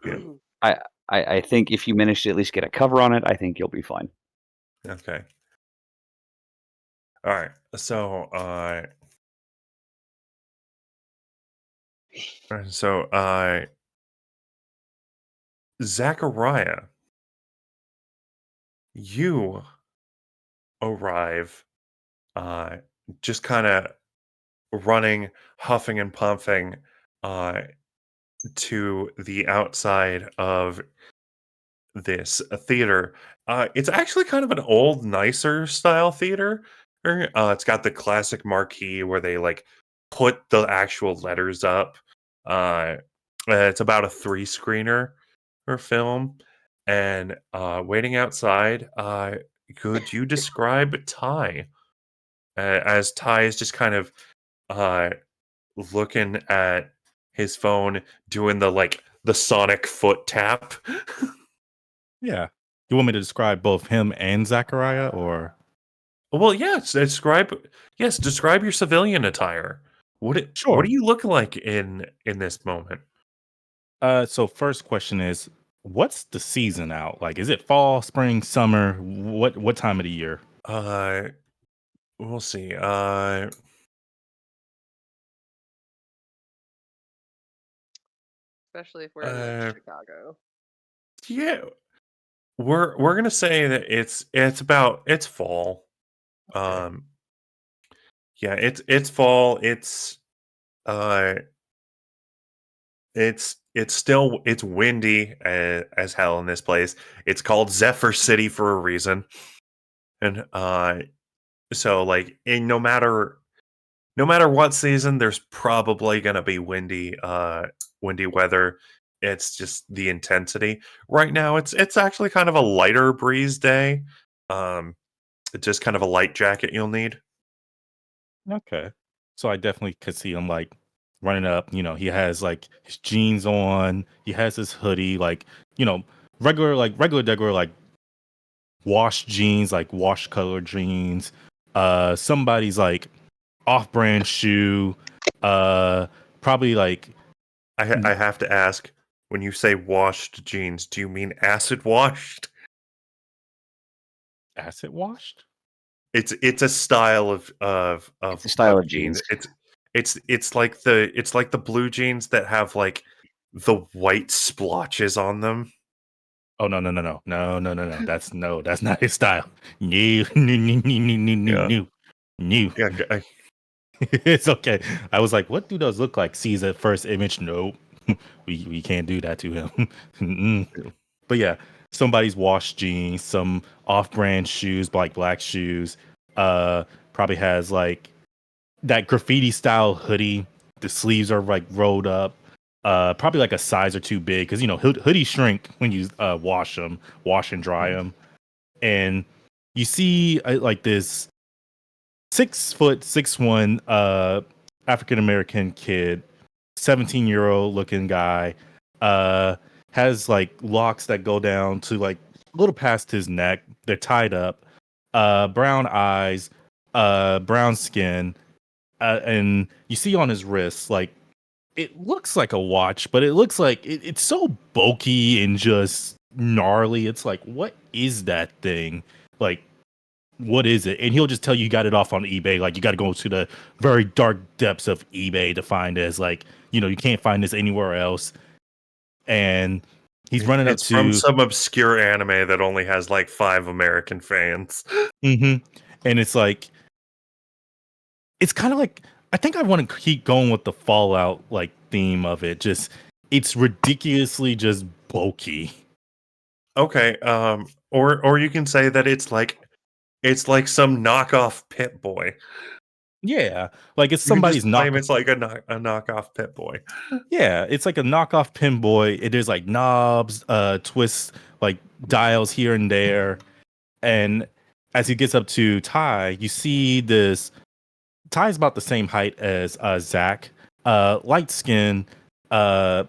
Yeah. I think if you manage to at least get a cover on it, I think you'll be fine. Okay. All right. So Zachariah, you arrive uh just kind of running, huffing and puffing uh to the outside of this theater. It's actually kind of an old, nicer style theater. It's got the classic marquee where they like put the actual letters up. Uh, it's about a 3 screener or film. And waiting outside, could you describe Ty? As Ty is just kind of uh, looking at his phone, doing the sonic foot tap. Yeah. You want me to describe both him and Zachariah, or Well, describe your civilian attire. What sure? do you look like in this moment? So first question is, what's the season out? Like, is it fall, spring, summer? What time of the year? Uh we'll see. Especially if we're in like Uh Chicago. yeah, we're going to say that it's fall. Okay. Um yeah, it's fall. Uh it's windy as hell in this place. It's called Zephyr City for a reason. And so like in no matter what season, there's probably gonna be windy weather. It's just the intensity. Right now, it's actually kind of a lighter breeze day. Um, it's just kind of a light jacket you'll need. Okay. So I definitely could see him like running up. He has like his jeans on. He has his hoodie. Like, you know, regular degular like washed jeans, like wash colored jeans. Somebody's like off-brand shoe. Probably like I have to ask, when you say washed jeans, do you mean acid washed? acid washed. It's a style It's a style of jeans. jeans. It's like the blue jeans that have like the white splotches on them. Oh no. That's not his style. No, no. Yeah, It's okay. I was like, what do those look like? Sees at first image. Nope. we can't do that to him. Mm-mm. But yeah, somebody's washed jeans, some off-brand shoes, like black shoes. Probably has like that graffiti style hoodie. The sleeves are like rolled up. Probably like a size or two big because hoodies shrink when you wash and dry them. And you see like this 6', 6'1" African American kid, 17-year-old looking guy, has like locks that go down to like a little past his neck. They're tied up, brown eyes, brown skin, and you see on his wrists like it looks like a watch, but it looks like it's so bulky and just gnarly. It's like, what is that thing? Like, what is it? And he'll just tell you got it off on eBay. Like, you got to go to the very dark depths of eBay to find this. Like, you can't find this anywhere else. And he's running up it's from to, some obscure anime that only has like 5 American fans. and it's like, it's kind of like, I think I want to keep going with the Fallout like theme of it. Just, it's ridiculously just bulky. Okay, or you can say that it's like some knockoff Pit Boy. Yeah, like it's You can somebody's just claim knock. it's like a knockoff Pit Boy. Yeah, it's like a knockoff Pinboy. There's like knobs, twists, like dials here and there. And as he gets up to Ty, you see this. Ty's about the same height as Zach. Light skin, hair,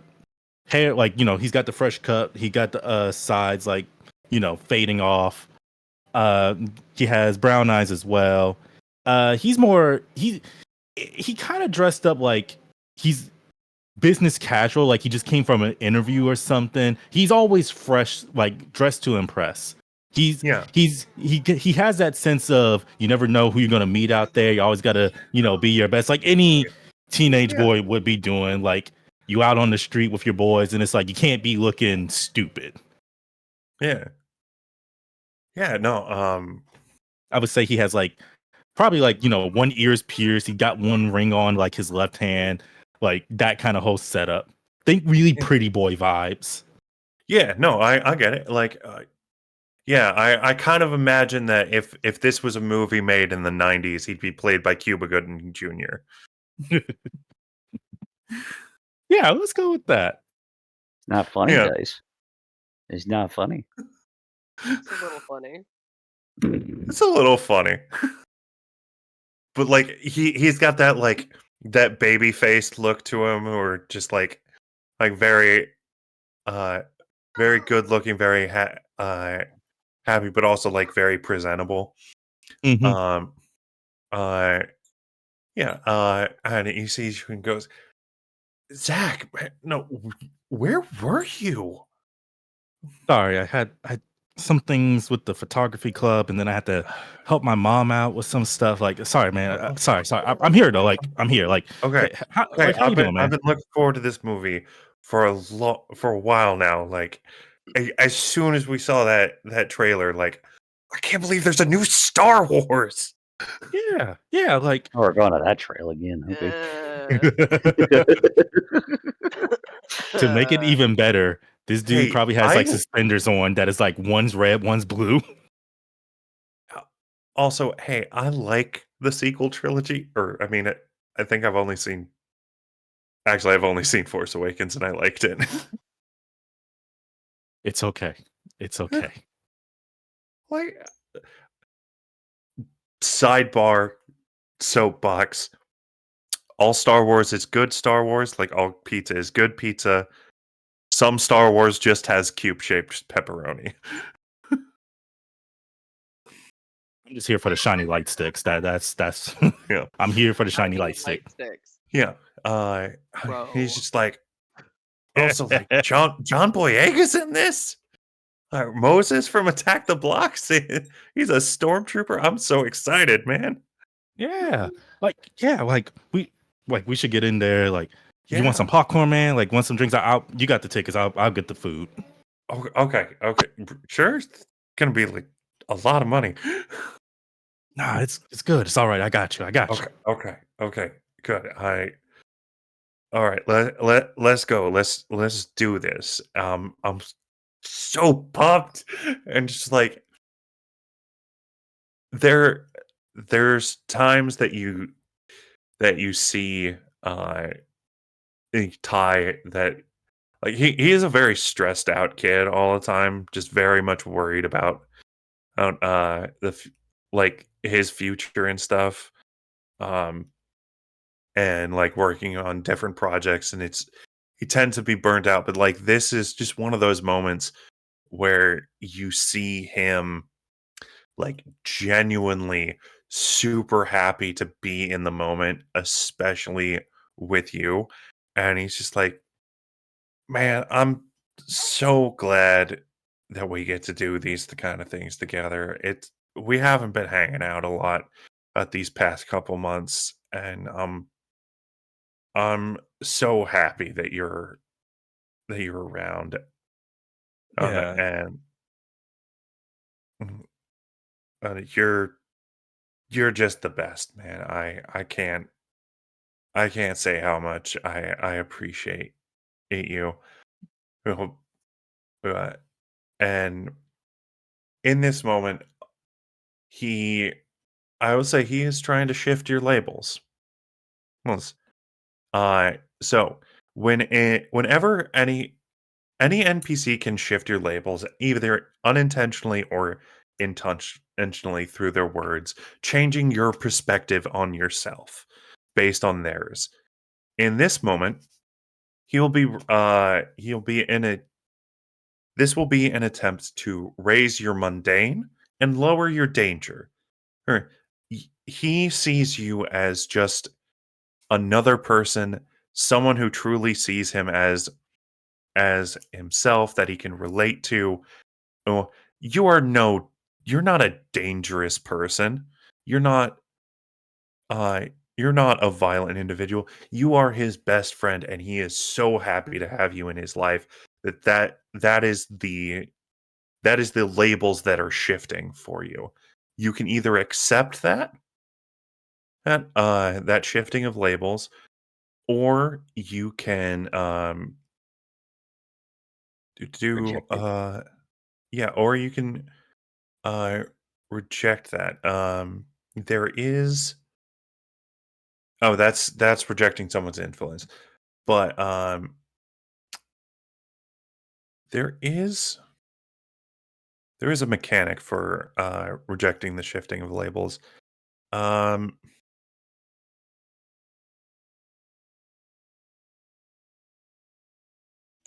like, he's got the fresh cut. He got the sides, like, fading off. He has brown eyes as well. He's more, he kind of dressed up like he's business casual, like he just came from an interview or something. He's always fresh, like dressed to impress. He has that sense of you never know who you're gonna meet out there. You always gotta be your best, like any teenage boy would be doing. Like you out on the street with your boys, and it's like you can't be looking stupid. Yeah. No. I would say he has like probably like one ear's pierced. He got one ring on like his left hand, like that kind of whole setup. Think really pretty boy vibes. Yeah. No. I get it. Like. Yeah. I kind of imagine that if this was a movie made in the 90s, he'd be played by Cuba Gooding Jr. Yeah. Let's go with that. It's not funny, Yeah. guys. It's not funny. It's a little funny. It's a little funny. But like he's got that like that baby faced look to him, or just like very very good looking, very happy, but also like very presentable. Mm-hmm. And he sees you and goes, Zach, no, where were you? Sorry, I had some things with the photography club, and then I had to help my mom out with some stuff. Like, sorry, man. Sorry. I'm here though. Like, I'm here. Like, Okay. how I've you been doing, man? I've been looking forward to this movie for a while now. Like, as soon as we saw that trailer, like, I can't believe there's a new Star Wars. Yeah. Like, Oh, we're going to that trail again. Okay. to make it even better, this dude Hey, probably has like suspenders on that is like one's red, one's blue. Also, hey, I like the sequel trilogy. Or, I mean, I think I've only seen Force Awakens, and I liked it. It's okay. Like, sidebar, soapbox. All Star Wars is good Star Wars. Like, all pizza is good pizza. some Star Wars just has cube-shaped pepperoni. I'm just here for the shiny light sticks. That's Yeah. I'm here for the shiny light stick. sticks. Yeah. Bro. He's just like, also like John Boyega's in this. Moses from Attack the Blocks. He's a stormtrooper. I'm so excited, man. Yeah, like we should get in there. Like, you Yeah. want some popcorn, man? Like, want some drinks? You got the tickets. I'll get the food. Okay. Sure. It's gonna be like a lot of money. Nah, it's good. It's all right. I got you. Okay. Good. All right. Let's go. Let's do this. I'm so pumped, and just like there's times that you see Ty, that like he is a very stressed out kid all the time, just very much worried about like his future and stuff, and like working on different projects, and he tends to be burnt out, but like this is just one of those moments where you see him like genuinely super happy to be in the moment, especially with you. And he's just like, man, I'm so glad that we get to do these kind of things together. We haven't been hanging out a lot these past couple months, and I'm so happy that you're around. Yeah, And mm, you're just the best, man. I can't say how much I appreciate you. Uh, uh, And in this moment, I would say he is trying to shift your labels. Yes. So whenever any NPC can shift your labels, either unintentionally or intentionally through their words, changing your perspective on yourself based on theirs. In this moment, he'll be in a this will be an attempt to raise your mundane and lower your danger. He sees you as just another person, someone who truly sees him as himself, that he can relate to. Oh, you're not a dangerous person. You're not uh you're not a violent individual. You are his best friend, and he is so happy to have you in his life. That is the labels that are shifting for you. You can either accept that shifting of labels, or you can do Reject it. yeah, or you can uh reject that. There is that's rejecting someone's influence. But there is a mechanic for rejecting the shifting of labels. Um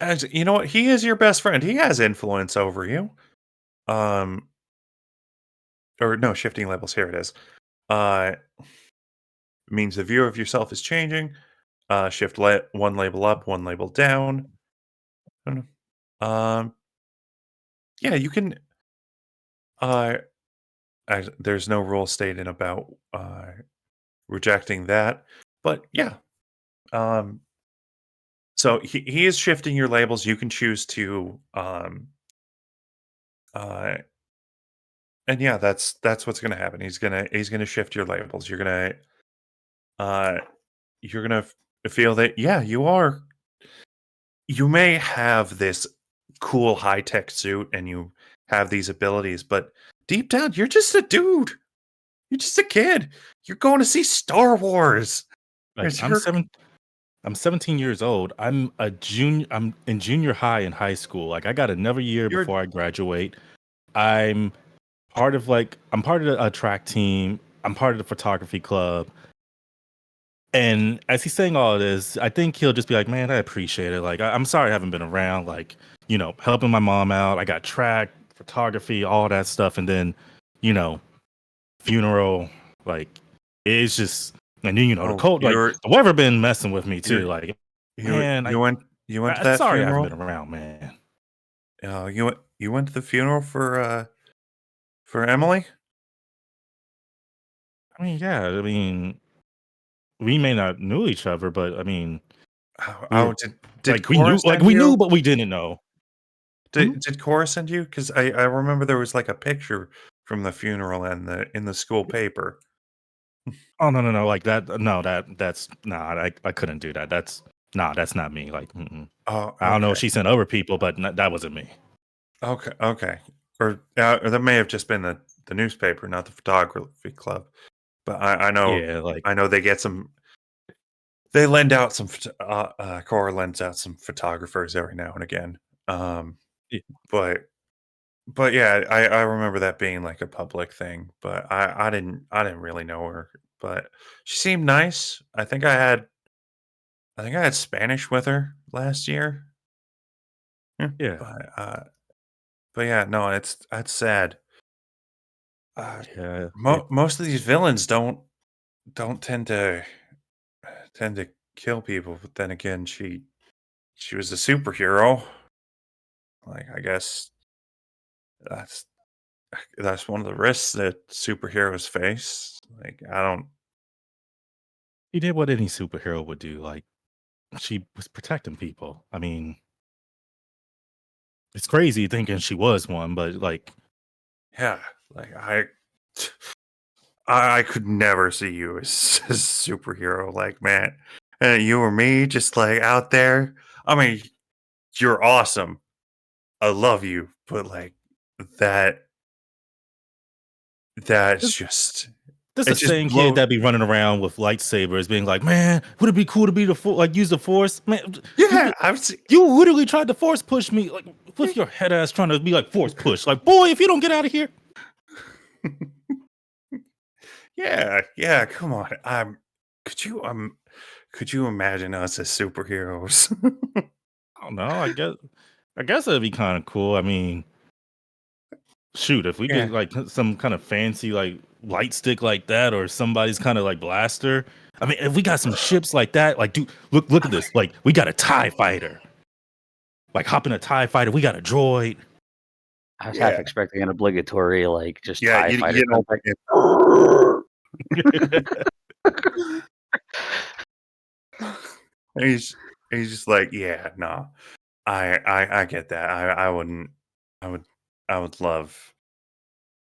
as you know what, he is your best friend. He has influence over you. Um or no, shifting labels, here it is. Uh means the view of yourself is changing. Shift one label up, one label down. I don't know. Yeah, you can. Uh, there's no rule stated about rejecting that, but yeah. Um, so he is shifting your labels. You can choose to. Uh, and yeah, that's what's gonna happen. He's gonna shift your labels. Uh, you're gonna feel that, yeah, you may have this cool high tech suit and you have these abilities, but deep down, you're just a dude. You're just a kid. You're going to see Star Wars. like You're, I'm 17 years old. I'm a junior. I'm in junior high and high school. Like, I got another year you're before I graduate. I'm I'm part of a track team. I'm part of the photography club. And as he's saying all of this, I think he'll just be like, "Man, I appreciate it. Like, I'm sorry I haven't been around. Like, helping my mom out. I got track, photography, all that stuff, and then, you know, funeral. Like, it's just, and then the Oh, cold, like the weather been messing with me too. you Like, you man, you went to I'm that sorry I haven't funeral? been around, man. You went to the funeral for Emily? I mean, yeah, I mean, we may not knew each other, but I mean, we were Did we Cora knew, send we knew, you? but we didn't know. Did Cora send you? Because I remember there was like a picture from the funeral in the school paper. Oh no, like that. No, that's nah. I couldn't do that. That's not me. Like, Oh, I don't know okay. if she sent over people, but that wasn't me. Okay. Or that may have just been the newspaper, not the photography club. But Yeah, like, I know they get some. They lend out some. Cora lends out some photographers every now and again. Um, yeah, but yeah, I remember that being like a public thing. But I didn't really know her. But she seemed nice. I think I had Spanish with her last year. Yeah, yeah, but yeah, no, it's sad. yeah. It, Most of these villains don't tend to kill people, but then again, she was a superhero. Like I guess that's that's one of the risks that superheroes face. Like I don't. she did what any superhero would do. Like, she was protecting people. I mean, it's crazy thinking she was one, but like, Yeah, like I could never see you as a superhero. Like man, you or me, just like out there. I mean, you're awesome. I love you, but like that that's this just this it the just same kid blows. that be running around with lightsabers, being like, "Man, would it be cool to be like use the force?" Man, Yeah, I've seen. you literally tried to force push me, like with your head ass trying to be like force push. Like, boy, if you don't get out of here. Yeah. Come on. Could you could you imagine us as superheroes? I don't know. I guess it'd be kind of cool. I mean, shoot, if we Yeah. get like some kind of fancy like light stick like that, or somebody's kind of like blaster. I mean, if we got some ships like that, like, dude, look at this. Like, we got a TIE fighter. Like, hop in a TIE fighter. We got a droid. I was half Yeah. expecting an obligatory, like, just Yeah. TIE fighter You sound know. He's he's just like, yeah, no. I get that. I wouldn't. I would. I would love.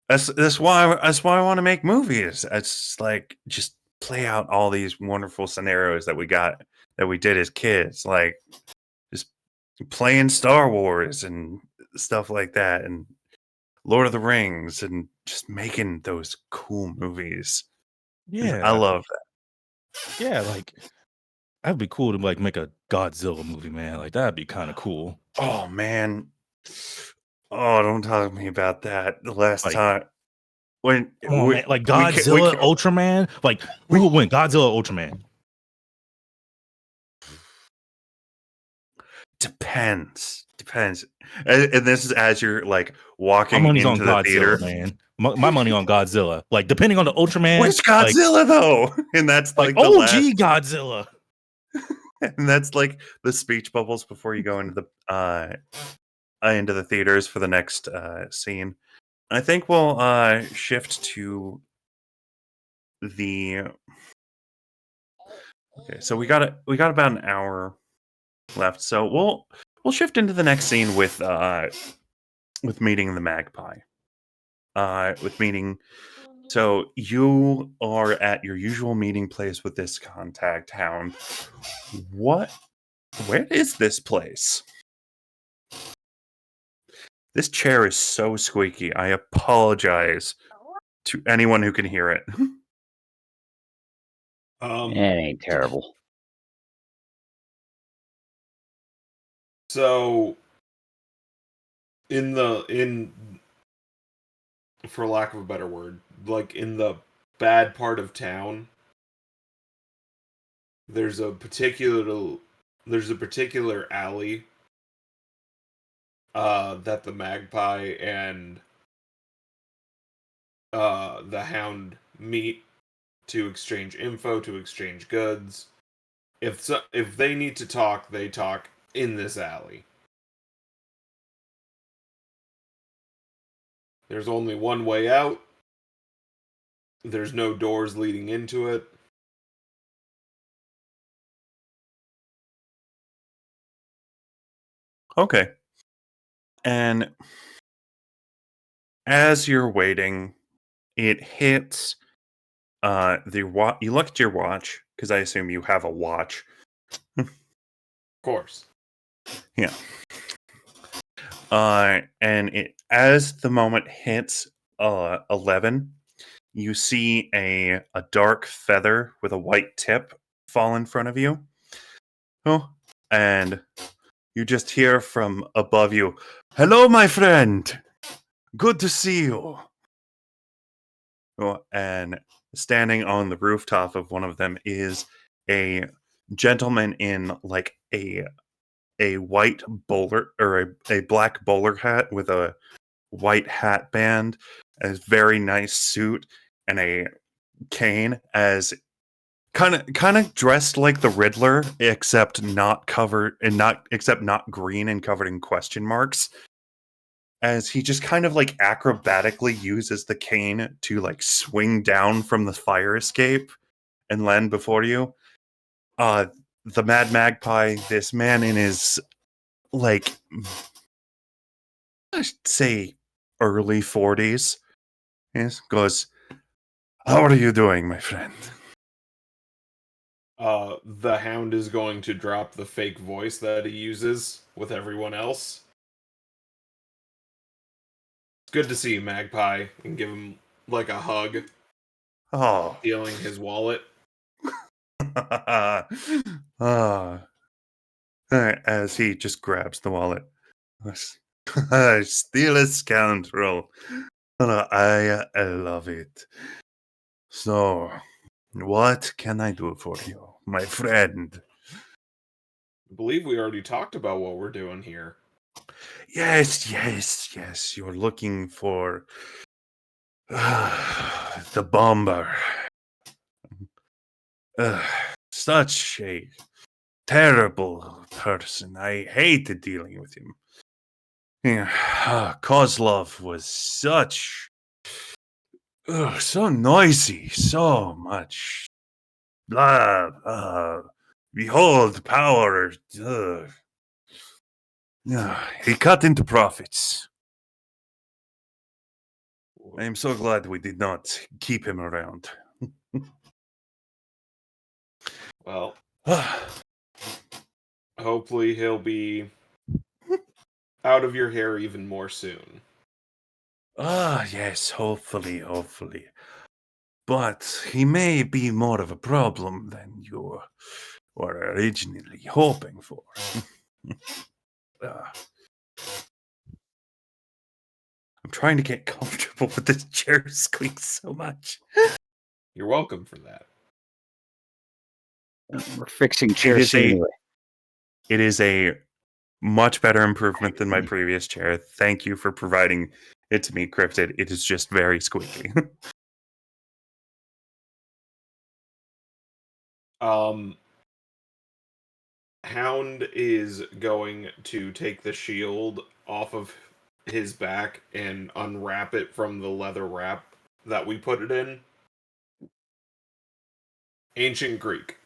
That's why I want to make movies. It's like just play out all these wonderful scenarios that we did as kids. Like just playing Star Wars and stuff like that, and Lord of the Rings, and just making those cool movies. I Yeah, love yeah. Like, that'd be cool to like make a Godzilla movie, man. Like, that'd be kind of cool. that. Oh man. Oh, don't talk to me about that. The last Like, time when come on, man. Like we Godzilla, Ultraman. Like, we who would win, Godzilla, or Ultraman? depends. And this is as you're like My walking money's on into the Godzilla, theater. man. My money on Godzilla. Like, depending on the Ultraman, Which like Godzilla though? And that's like the last. OG Godzilla. And that's like the speech bubbles before you go into the theaters for the next scene. I think we'll shift to the. Okay, so we got about an hour left, so we'll shift into the next scene with meeting the magpie. With meeting, so you are at your usual meeting place with this contact Hound. What? Where is this place? This chair is so squeaky. I apologize to anyone who can hear it. It ain't terrible. So in for lack of a better word, like in the bad part of town, there's a particular alley that the magpie and the Hound meet to exchange info, to exchange goods. If they need to talk, they talk in this alley. There's only one way out. There's no doors leading into it. Okay. And as you're waiting, it hits you look at your watch, because I assume you have a watch. Of course. Yeah. And as the moment hits 11, you see a dark feather with a white tip fall in front of you. Oh, and you just hear from above you, "Hello, my friend. Good to see you." Oh, and standing on the rooftop of one of them is a gentleman in like a white bowler, or a black bowler hat with a white hat band, a very nice suit, and a cane, as kind of dressed like the Riddler, except not green and covered in question marks. As he just kind of like acrobatically uses the cane to like swing down from the fire escape and land before you. The Mad Magpie, this man in his like, I'd say early 40s, yes, goes, "How are you doing, my friend?" The Hound is going to drop the fake voice that he uses with everyone else. It's good to see you, Magpie, and give him like a hug, Oh. stealing his wallet. As he just grabs the wallet. Steal a scoundrel. I love it. So, what can I do for you, my friend? I believe we already talked about what we're doing here. Yes. You're looking for the bomber. Such a terrible person. I hated dealing with him. Yeah, Kozlov was so noisy, so much. Behold, power. He cut into profits. I am so glad we did not keep him around. Well, hopefully he'll be out of your hair even more soon. Yes, hopefully. But he may be more of a problem than you were originally hoping for. Uh, I'm trying to get comfortable with this chair squeak so much. You're welcome for that. We're fixing chairs anyway. It is a much better improvement than my previous chair. Thank you for providing it to me, Cryptid. It is just very squeaky. Hound is going to take the shield off of his back and unwrap it from the leather wrap that we put it in. Ancient Greek.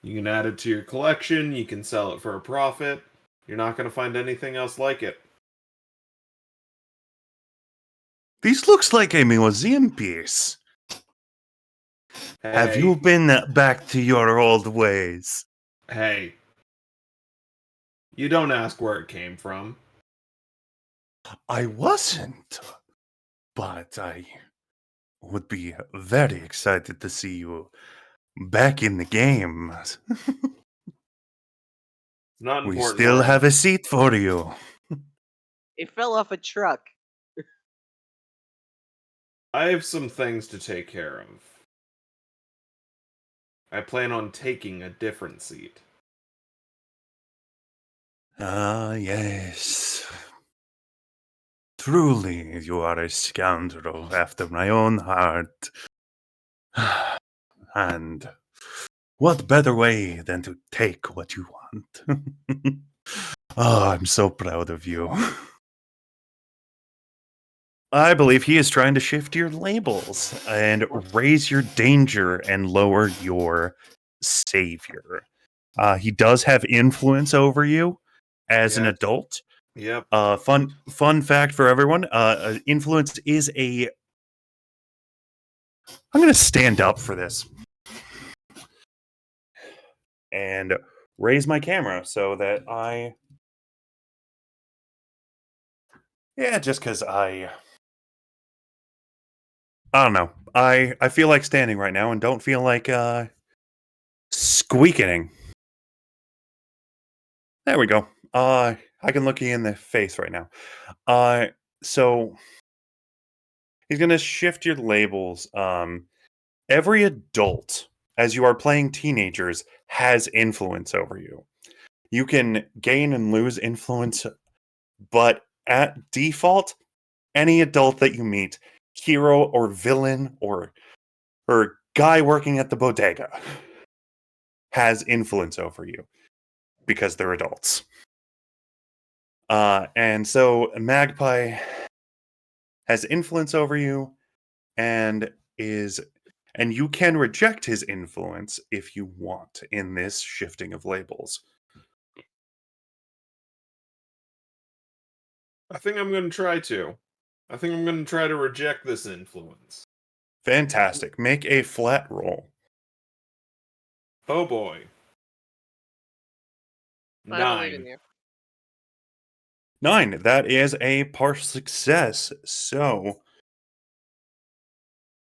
You can add it to your collection, you can sell it for a profit. You're not going to find anything else like it. This looks like a museum piece. Have you been back to your old ways? Hey. You don't ask where it came from. I wasn't. But I would be very excited to see you back in the game. Not We important. still have a seat for you. It fell off a truck. I have some things to take care of. I plan on taking a different seat. Ah, yes. Truly, you are a scoundrel after my own heart. And what better way than to take what you want? Oh, I'm so proud of you. I believe he is trying to shift your labels and raise your danger and lower your savior. He does have influence over you as an Yes. adult. Yep. Fun fact for everyone: influence is a. I'm going to stand up for this and raise my camera so that I. Yeah, just because I don't know. I feel like standing right now and don't feel like squeaking. There we go. I can look you in the face right now. So he's gonna shift your labels. Every adult, as you are playing teenagers, has influence over you. You can gain and lose influence, but at default, any adult that you meet, hero or villain or guy working at the bodega, has influence over you because they're adults. And so Magpie has influence over you and you can reject his influence if you want in this shifting of labels. I think I'm going to try to. I think I'm going to try to reject this influence. Fantastic. Make a flat roll. Oh boy. I believe in 9. you. 9. That is a partial success. So,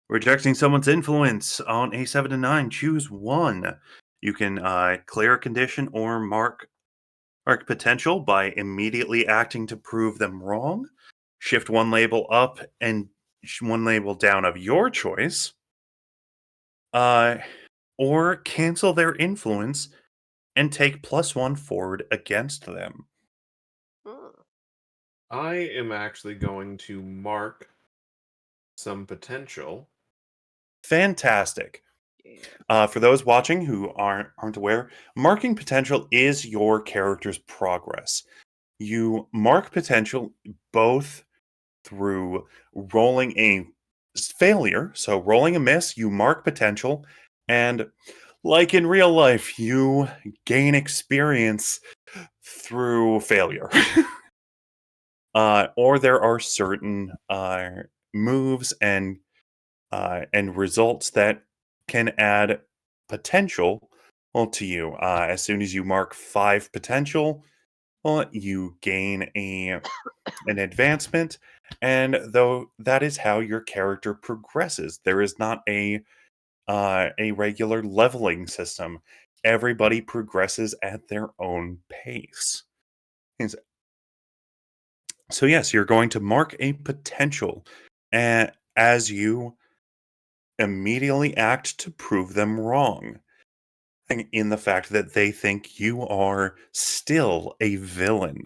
rejecting someone's influence on a 7 to 9, choose one. You can clear a condition or mark potential by immediately acting to prove them wrong. Shift one label up and one label down of your choice. Or cancel their influence and take +1 forward against them. Mm. I am actually going to mark some potential. Fantastic. Yeah. For those watching who aren't aware, marking potential is your character's progress. You mark potential both through rolling a failure, so rolling a miss, you mark potential, and like in real life, you gain experience through failure. Or there are certain moves and results that can add potential to you. As soon as you mark 5 potential, you gain an advancement, and though that is how your character progresses. There is not a regular leveling system. Everybody progresses at their own pace. So yes, you're going to mark a potential as you immediately act to prove them wrong in the fact that they think you are still a villain.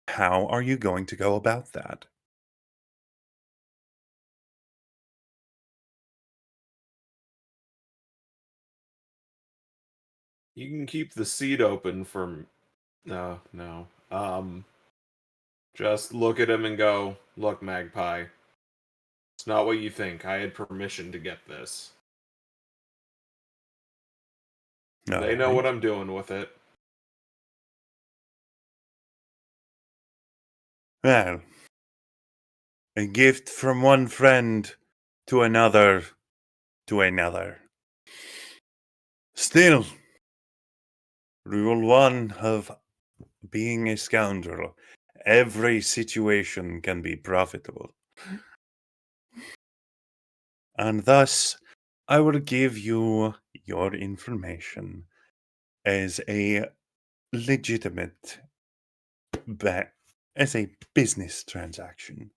How are you going to go about that? You can keep the seat open for. No. Just look at him and go, "Look, Magpie. It's not what you think. I had permission to get this. They know what Alright. I'm doing with it." Well, a gift from one friend to another to another. Still, rule 1 of being a scoundrel. Every situation can be profitable. And thus, I will give you your information as a legitimate as a business transaction.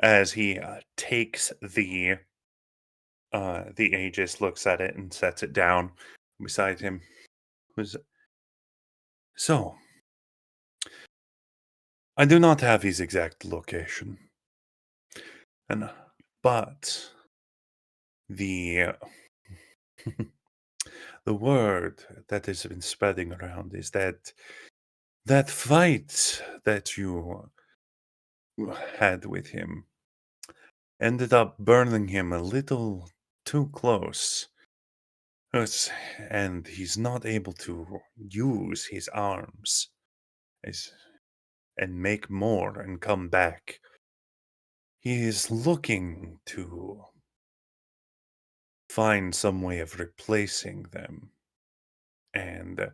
As he takes the The Aegis looks at it and sets it down beside him. So, I do not have his exact location, but the the word that has been spreading around is that that fight that you had with him ended up burning him a little too close. And he's not able to use his arms and make more and come back. He is looking to find some way of replacing them. And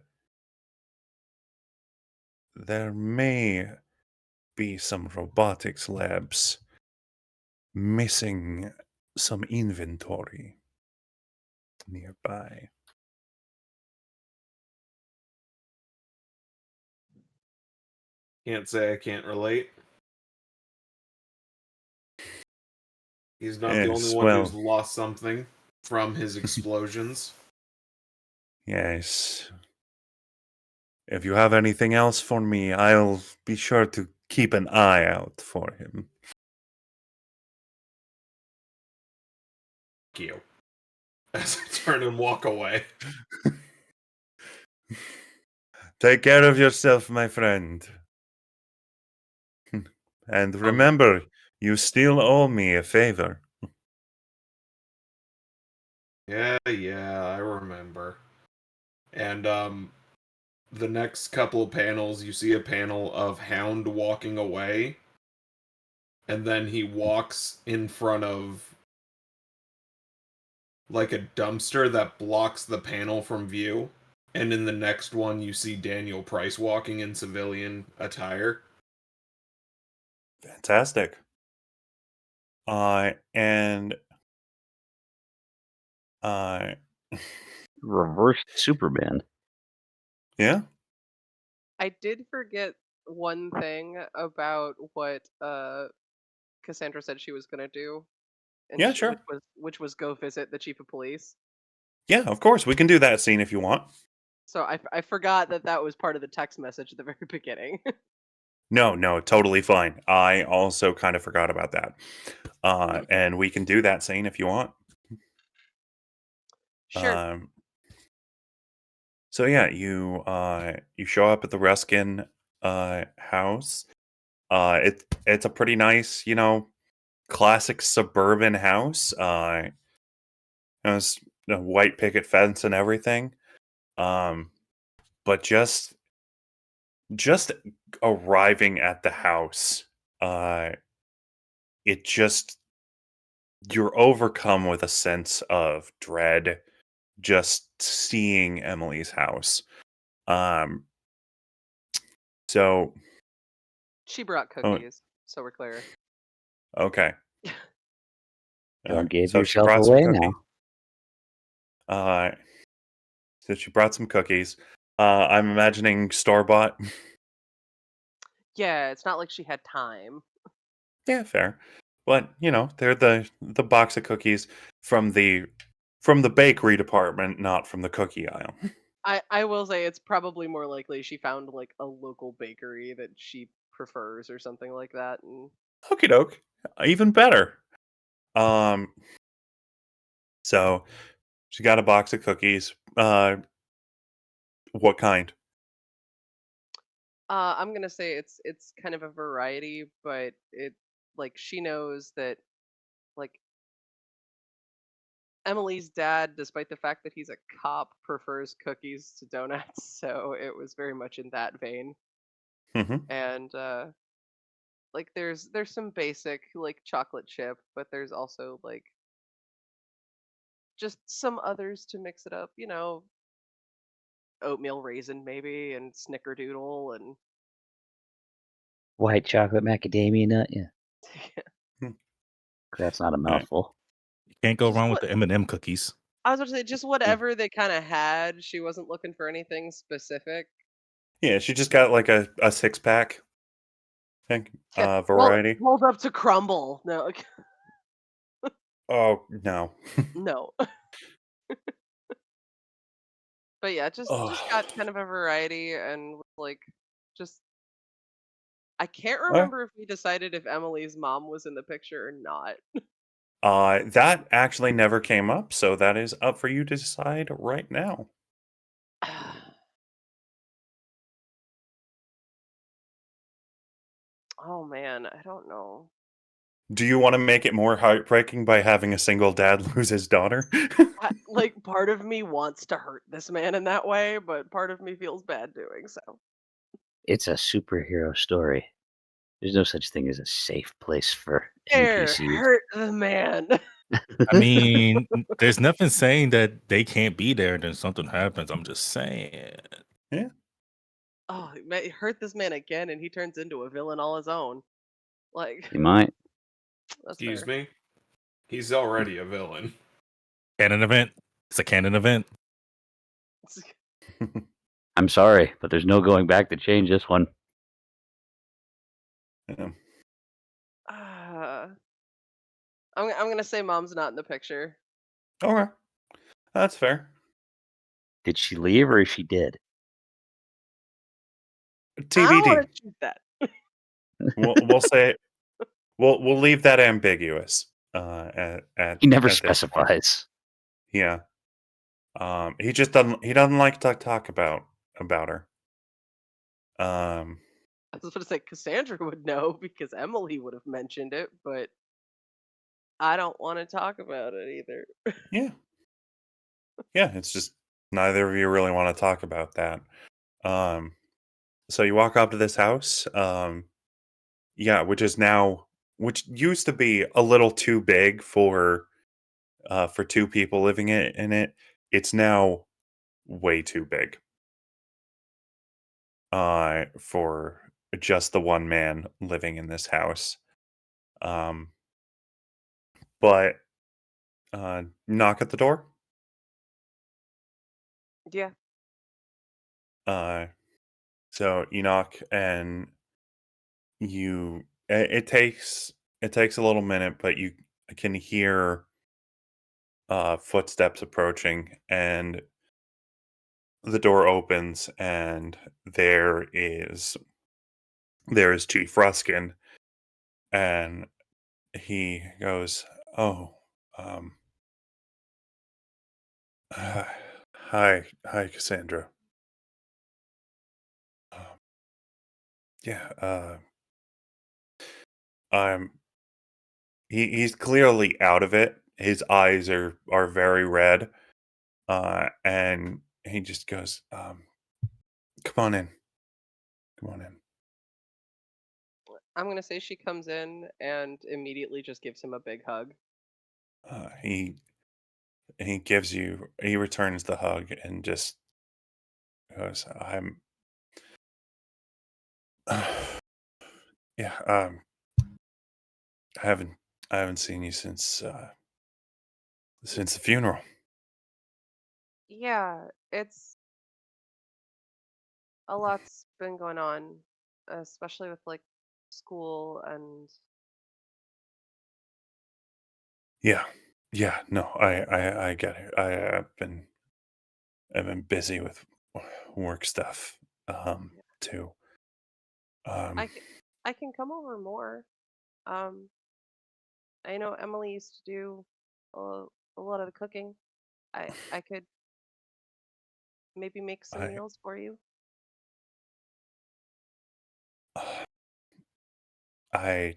there may be some robotics labs missing some inventory nearby. Can't say I can't relate. He's not the only Yes, one who's well, lost something from his explosions. yes. If you have anything else for me, I'll be sure to keep an eye out for him. Thank you. As I turn and walk away. Take care of yourself, my friend. And remember, you still owe me a favor. Yeah, I remember. And the next couple of panels, you see a panel of Hound walking away, and then he walks in front of like a dumpster that blocks the panel from view. And in the next one, you see Daniel Price walking in civilian attire. Fantastic. And Reversed Superman. yeah, I did forget one thing about what Cassandra said she was gonna do, and yeah, sure. which was go visit the chief of police. Yeah, of course, we can do that scene if you want. So I forgot that was part of the text message at the very beginning. No, totally fine. I also kind of forgot about that. And we can do that scene if you want. Sure. So yeah, you show up at the Ruskin house. It's a pretty nice, classic suburban house. It's a white picket fence and everything. But just arriving at the house, it just you're overcome with a sense of dread just seeing Emily's house. So She brought oh, cookies, so we're clear. okay. Don't give So she yourself brought some away cookies. now. So she brought some cookies. I'm imagining store-bought. Yeah, it's not like she had time. Yeah, fair. But, they're the box of cookies from the bakery department, not from the cookie aisle. I will say it's probably more likely she found like a local bakery that she prefers or something like that. And Okie doke. Even better. So she got a box of cookies. What kind? I'm gonna say it's kind of a variety, but it like she knows that like Emily's dad, despite the fact that he's a cop, prefers cookies to donuts, so it was very much in that vein. Mm-hmm. And like there's some basic like chocolate chip, but there's also like just some others to mix it up, oatmeal raisin maybe and snickerdoodle and White chocolate macadamia nut. Yeah, that's not a All right. mouthful. You can't go just wrong with what the M&M cookies. I was about to say, just whatever they kind of had. She wasn't looking for anything specific. Yeah, she just got like a 6-pack. I think Yeah, variety. rolled up to crumble. No, Oh, no. No. But yeah, just got Oh. kind of a variety and like just I can't Okay. remember if we decided if Emily's mom was in the picture or not. That actually never came up, so that is up for you to decide right now. Oh man, I don't know. Do you wanna make it more heartbreaking by having a single dad lose his daughter? Like part of me wants to hurt this man in that way, but part of me feels bad doing so. It's a superhero story. There's no such thing as a safe place for There, NPCs. hurt the man. I mean, there's nothing saying that they can't be there and then something happens. I'm just saying. Yeah. Oh, hurt this man again, and he turns into a villain all his own. Like You might. that's Excuse fair. me. He's already a villain. Canon event. It's a canon event. I'm sorry, but there's no going back to change this one. Yeah. I'm gonna say mom's not in the picture. Okay. That's fair. Did she leave or is she dead? I don't want TBD. to shoot that. We'll say we'll leave that ambiguous, He never at this point. specifies. Yeah. He just doesn't like to talk about her. I was gonna say Cassandra would know because Emily would have mentioned it, but I don't want to talk about it either. Yeah. Yeah, it's just neither of you really wanna talk about that. Um, so you walk up to this house, yeah, which used to be a little too big for 2 people living in it. It's now way too big, for just the one man living in this house. Um, but, knock at the door. Yeah, Uh, so you knock and it takes a little minute, but you can hear, footsteps approaching, and the door opens, and there is Chief Ruskin, and he goes, "Oh, um, uh, hi, Cassandra. Um, yeah, I'm." He's clearly out of it. His eyes are very red, and he just goes, "Come on in, come on in." I'm gonna say she comes in and immediately just gives him a big hug. He returns the hug and just goes, yeah, I haven't I haven't seen you since the funeral." Yeah, it's a lot's been going on, especially with like school and Yeah. Yeah, no, I get it. I've been busy with work stuff, too. Um, I can I can come over more. Um, I know Emily used to do a lot of the cooking. I could maybe make some I meals for you. I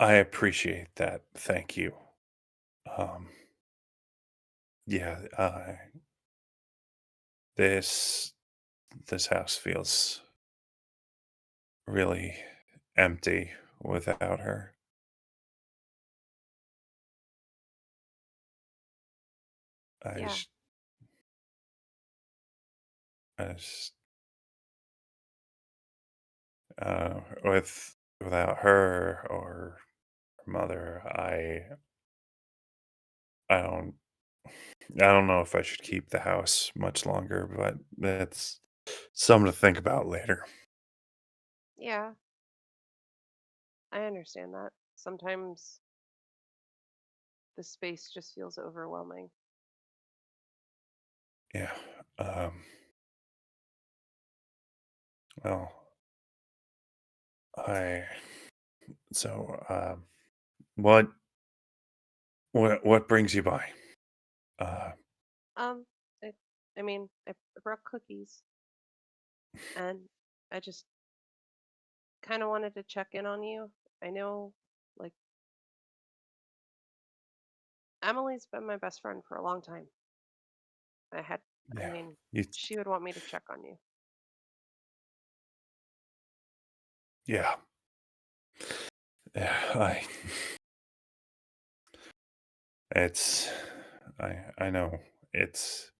I appreciate that. Thank you. Um, yeah, this this house feels really empty without her. I Yeah, just, I just without her or her mother, I don't I don't know if I should keep the house much longer, but that's something to think about later. yeah, I understand that. sometimes the space just feels overwhelming. Yeah. Well, I so what what brings you by? Uh, Um, I, I mean, I brought cookies, and I just kind of wanted to check in on you. I know, like, Emily's been my best friend for a long time. I had, I yeah. mean, You, she would want me to check on you. yeah. Yeah. It's I know it's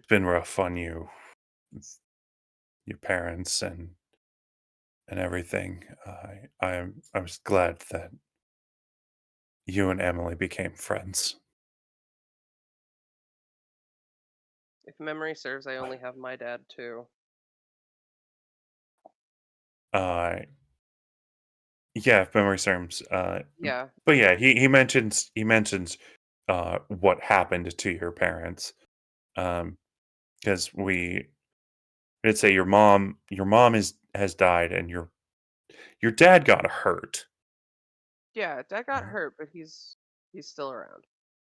been rough on you, with your parents and everything. I was glad that you and Emily became friends. If memory serves, I only have my dad too. Uh, yeah, if memory serves. Yeah. But yeah, he mentions what happened to your parents. Because we did say your mom has died and your dad got hurt. Yeah, dad got Uh, hurt, but he's still around.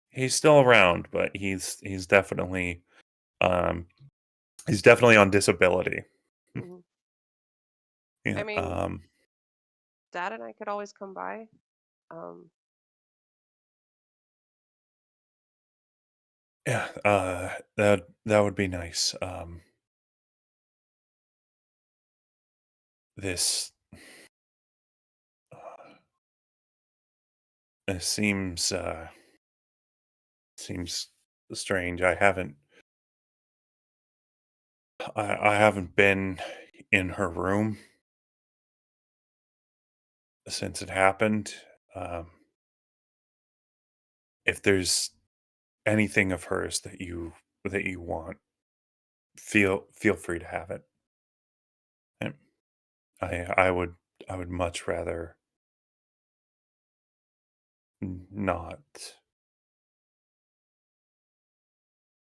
He's still around, but he's definitely um he's definitely on disability. Hmm. I Yeah. mean, dad and I could always come by. Um, Yeah, that would be nice. This uh, it seems strange. I haven't been in her room since it happened. Um, if there's anything of hers that you want, feel free to have it. And I would much rather not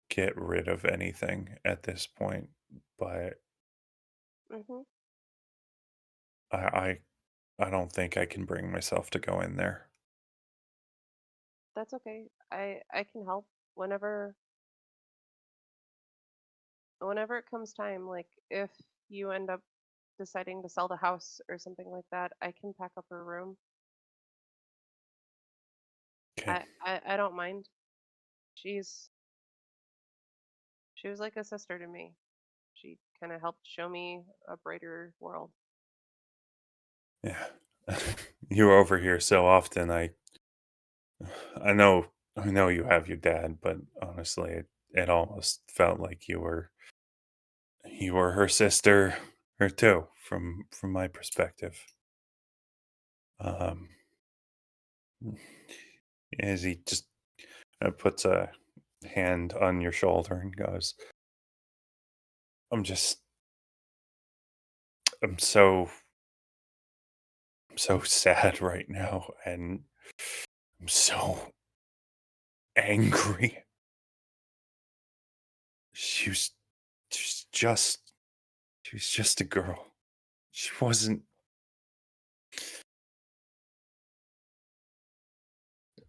get rid of anything at this point, but hmm I I, I don't think I can bring myself to go in there. that's okay. I can help whenever whenever it comes time. Like if you end up deciding to sell the house or something like that, I can pack up her room. Okay. I don't mind. She's she was like a sister to me. She kind of helped show me a brighter world. Yeah. You're over here so often. I know you have your dad, but honestly, it almost felt like you were her sister or two from my perspective. Um, as he just puts a hand on your shoulder and goes, "I'm just, I'm so sad right now, and I'm so angry. She was, she's just, she was just a girl. She wasn't."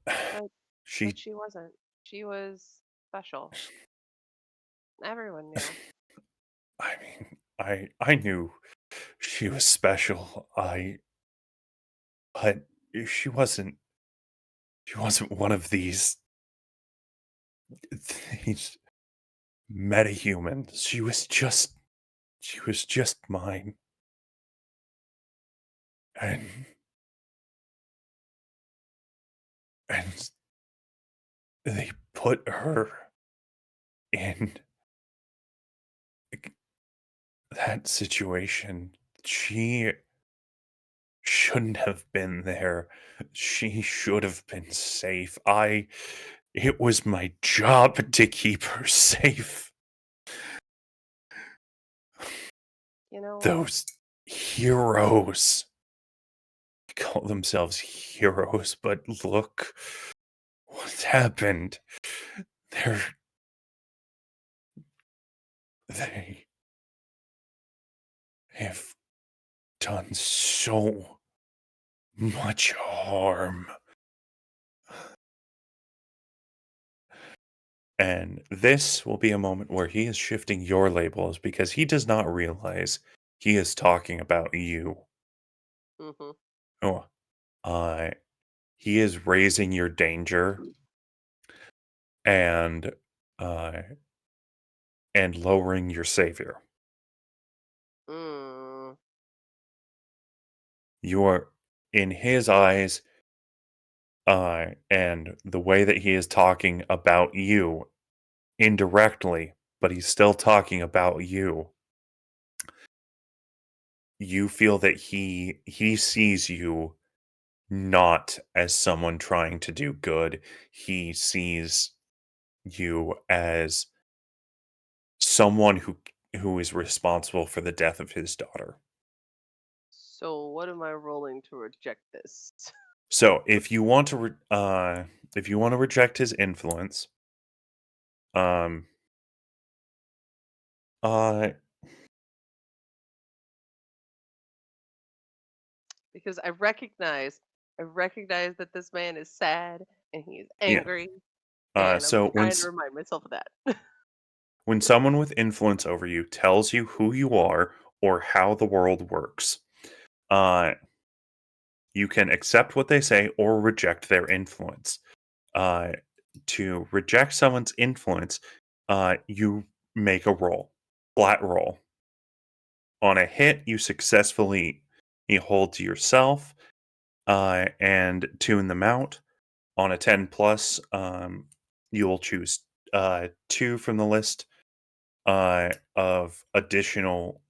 But She, she wasn't. She was special. Everyone knew. I mean, I knew she was special. But she wasn't she wasn't one of these metahumans. She was just mine. And and they put her in that situation. She shouldn't have been there. She should have been safe. It was my job to keep her safe. You know what? Those heroes call themselves heroes, but look what's happened. They have done so much harm. And this will be a moment where he is shifting your labels because he does not realize he is talking about you. Mhm. Oh, uh, he is raising your danger and uh, and lowering your savior. Mm. You are in his eyes, and the way that he is talking about you indirectly, but he's still talking about you. You feel that he sees you not as someone trying to do good. He sees you as someone who is responsible for the death of his daughter. So what am I rolling to reject this? So if you want to reject his influence, um, uh, Because I recognize that this man is sad and he's yeah. angry, and I'm So trying to remind myself of that. when someone with influence over you tells you who you are or how the world works, uh, you can accept what they say or reject their influence. Uh, to reject someone's influence, you make a roll, flat roll. On a hit, you hold to yourself and tune them out. On a 10 plus, you will choose two from the list of additional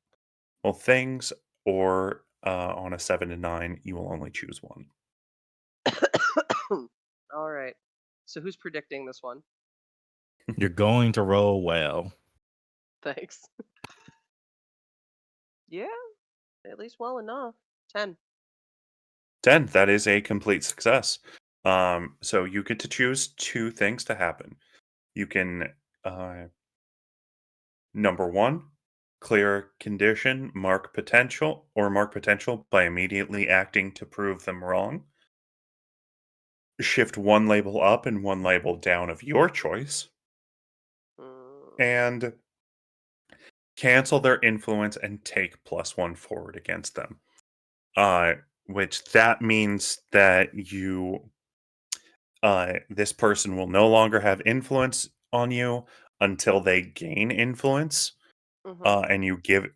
things, or on a 7 to 9, you will only choose one. All right. So who's predicting this one? You're going to roll well. Thanks. Yeah, at least well enough. 10. 10, that is a complete success. So you get to choose two things to happen. You can, number one, clear a condition, mark potential by immediately acting to prove them wrong. Shift one label up and one label down of your choice, Mm, and cancel their influence and take +1 forward against them. Which that means that this person will no longer have influence on you until they gain influence, mhm. and you give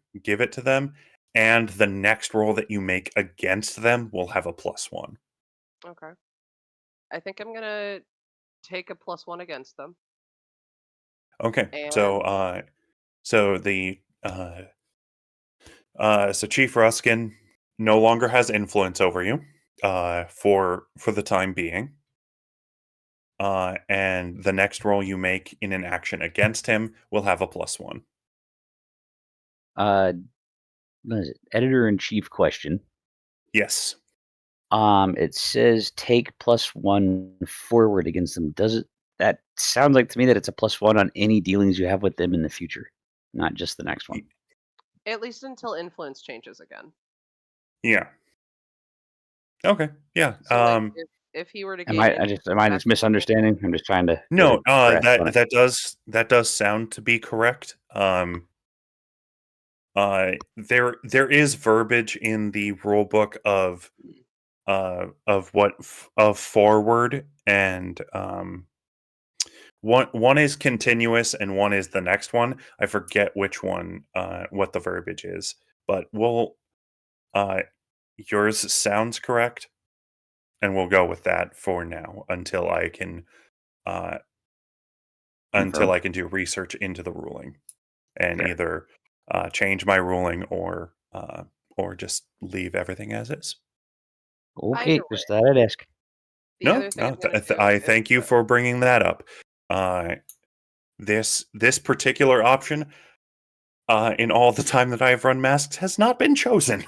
it to them, and the next roll that you make against them will have a +1. Okay. I think I'm gonna take a +1 against them. Okay, so And so the so Chief Ruskin no longer has influence over you, for the time being. And the next roll you make in an action against him will have a +1. Uh, what is it? Editor in chief question. Yes. It says take +1 forward against them. Does it? That sounds like to me that it's a +1 on any dealings you have with them in the future, not just the next one. Y- at least until influence changes again. Yeah. Okay. Yeah. So like if he were to Am gain I? Am I back just to full, misunderstanding? I'm just trying to get No, a grasp on it. that does sound to be correct. There is verbiage in the rule book of of forward, and one is continuous and one is the next one. I forget which one what the verbiage is, but uh yours sounds correct, and we'll go with that for now uh until Confirm. I can do research into the ruling and Fair. either change my ruling or just leave everything as is. either Okay, way. just thought I'd ask. The No, other thing no, I'm gonna do I is thank you for bringing that up. Uh, this particular option, in all the time that I have run masks, has not been chosen.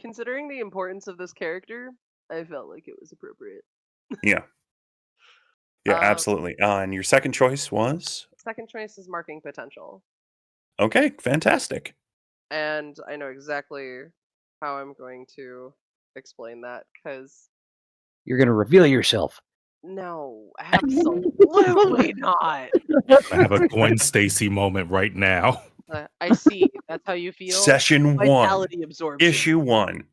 considering the importance of this character, I felt like it was appropriate. Yeah. Yeah, Um, absolutely. And your second choice was? Second choice is marking potential. Okay, fantastic. And I know exactly how I'm going to explain that because You're going to reveal yourself. no, absolutely not. I have a Gwen Stacy moment right now. I see. That's how you feel. Session 1. Vitality absorption. Issue 1.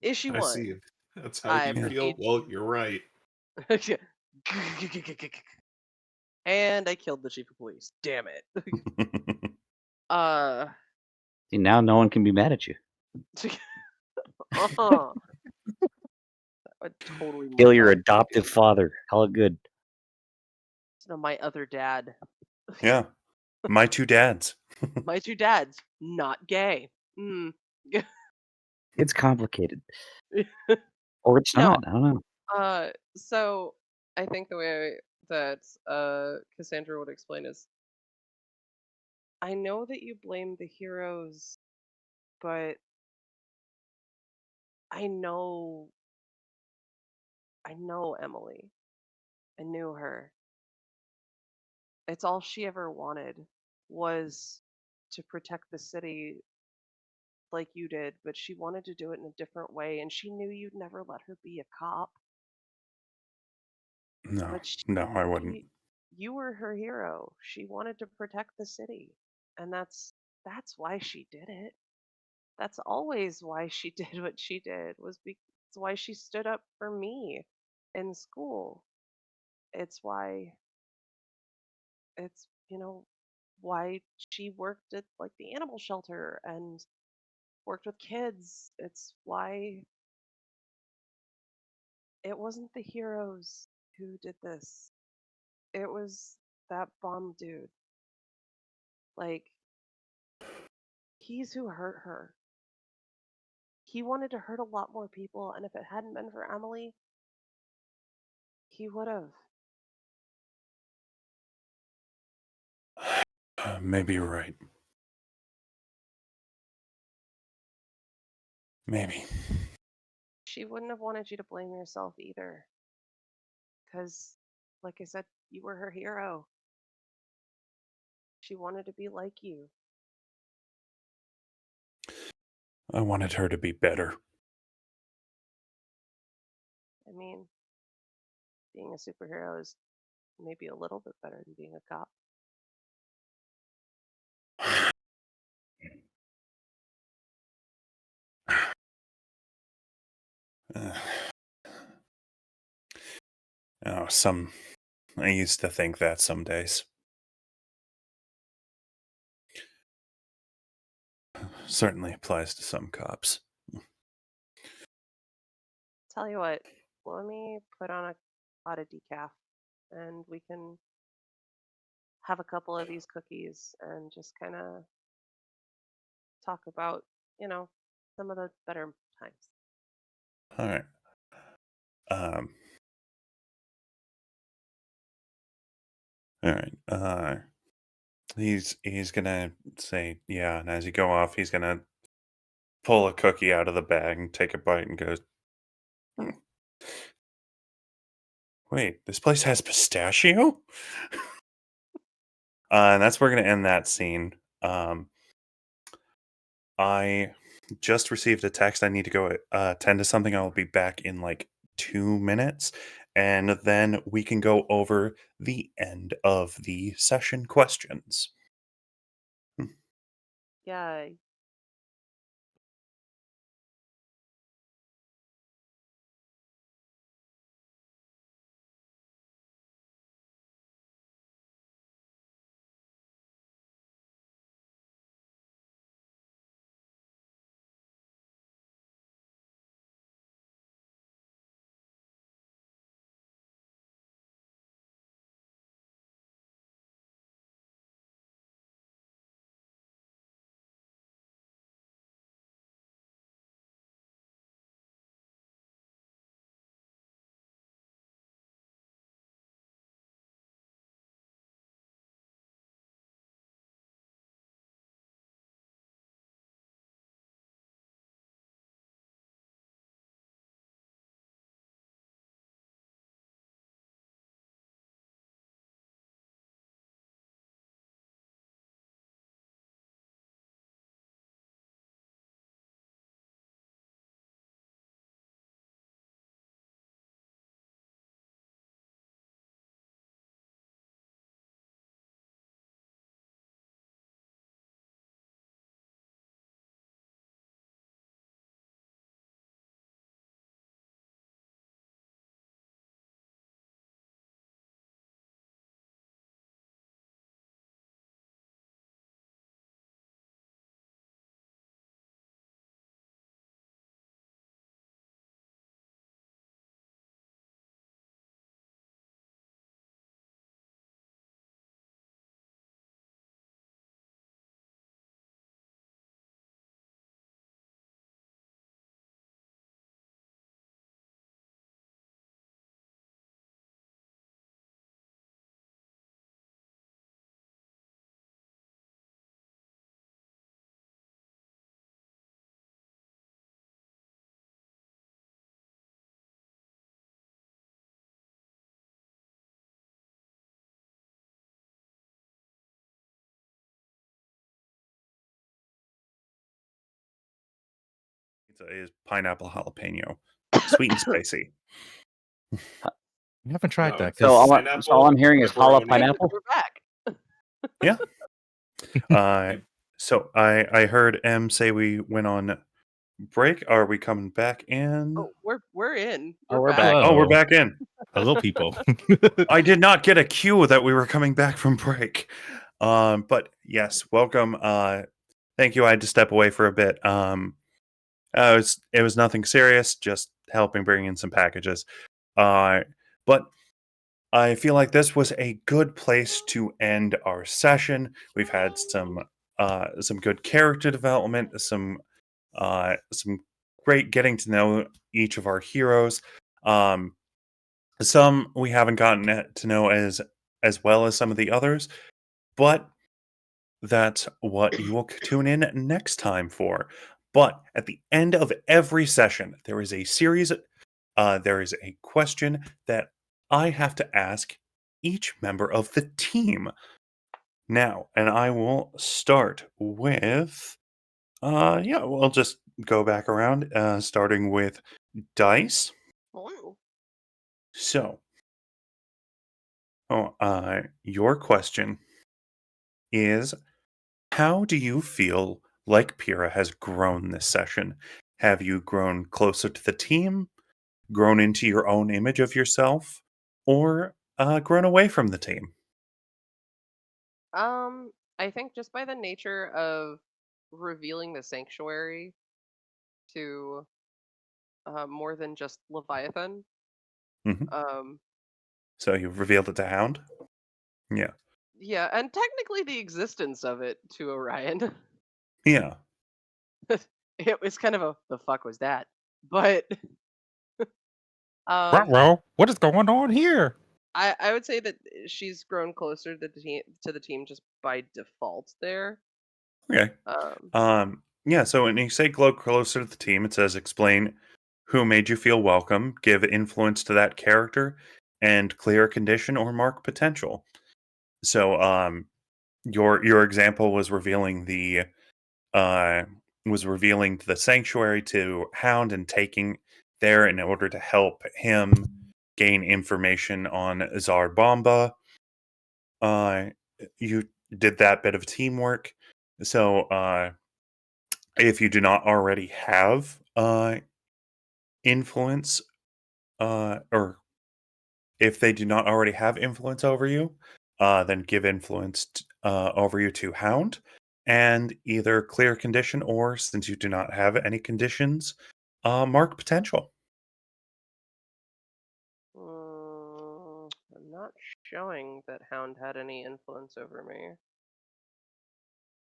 Issue I 1. see. That's how I you feel. proceed. Well, you're right. And I killed the chief of police. Damn it. uh. See, now no one can be mad at you. uh-huh. That would totally Kill your mortify me. adoptive father. Call it good. No, my other dad. Yeah. My two dads. My two dads, not gay. Mm. It's complicated. Or it's No. not. I don't know. So I think the way that Cassandra would explain is, I know that you blame the heroes, but I know Emily. I knew her. It's all she ever wanted was to protect the city like you did, but she wanted to do it in a different way, and she knew you'd never let her be a cop. No, But no, I wouldn't. you were her hero. She wanted to protect the city, and that's why she did it. That's always why she did what she did. It's why she stood up for me in school. It's why it's why she worked at like the animal shelter and worked with kids. It's why it wasn't the heroes who did this. It was that bomb dude. Like, he's who hurt her. He wanted to hurt a lot more people, and if it hadn't been for Emily, he would have. Maybe you're right. Maybe. She wouldn't have wanted you to blame yourself either. Because, like I said, you were her hero. She wanted to be like you. I wanted her to be better. I mean, being a superhero is maybe a little bit better than being a cop. Oh, I used to think that some days. Certainly applies to some cops. Tell you what, let me put on a pot of decaf and we can have a couple of these cookies and just kind of talk about, some of the better times. All right. All right. He's gonna say yeah, and as you go off, he's gonna pull a cookie out of the bag and take a bite and goes, "Hmm, wait, this place has pistachio?" And that's where we're gonna end that scene. I just received a text. I need to go attend to something. I'll be back in like 2 minutes, and then we can go over the end of the session questions. Yeah, pizza is pineapple jalapeno, sweet and spicy. I haven't tried that So all, because so all I'm hearing is jalapeno pepperoni. pineapple. We're back. Yeah. So I heard M say we went on break. Are we coming back in? Oh, we're in. Oh, we're back. Oh, we're Hello. back in. hello, people. I did not get a cue that we were coming back from break. But yes, welcome. Thank you. I had to step away for a bit. It was nothing serious, just helping bring in some packages. But I feel like this was a good place to end our session. We've had some good character development, some great getting to know each of our heroes. Some we haven't gotten to know as well as some of the others, but that's what you will tune in next time for. But at the end of every session, there is a series. There is a question that I have to ask each member of the team. Now, and I will start with. Yeah, we'll just go back around, starting with Dice. Oh, So, your question is: how do you feel like Pyrrha has grown this session? Have you grown closer to the team, grown into your own image of yourself, or grown away from the team? I think just by the nature of revealing the sanctuary to more than just Leviathan. hmm Um, So you've revealed it to Hound? Yeah. yeah, and technically the existence of it to Orion. Yeah. It was kind of a the fuck was that? But um, Well, what is going on here? I would say that she's grown closer to the team just by default there. Okay. Yeah, so when you say glow closer to the team, it says explain who made you feel welcome, give influence to that character, and clear a condition or mark potential. So your example was revealing uh the sanctuary to Hound and taking there in order to help him gain information on Zarbomba. Uh you did that bit of teamwork. So if you do not already have influence, or if they do not already have influence over you, then give influence over you to Hound, and either clear condition, or since you do not have any conditions, mark potential. I'm not showing that Hound had any influence over me.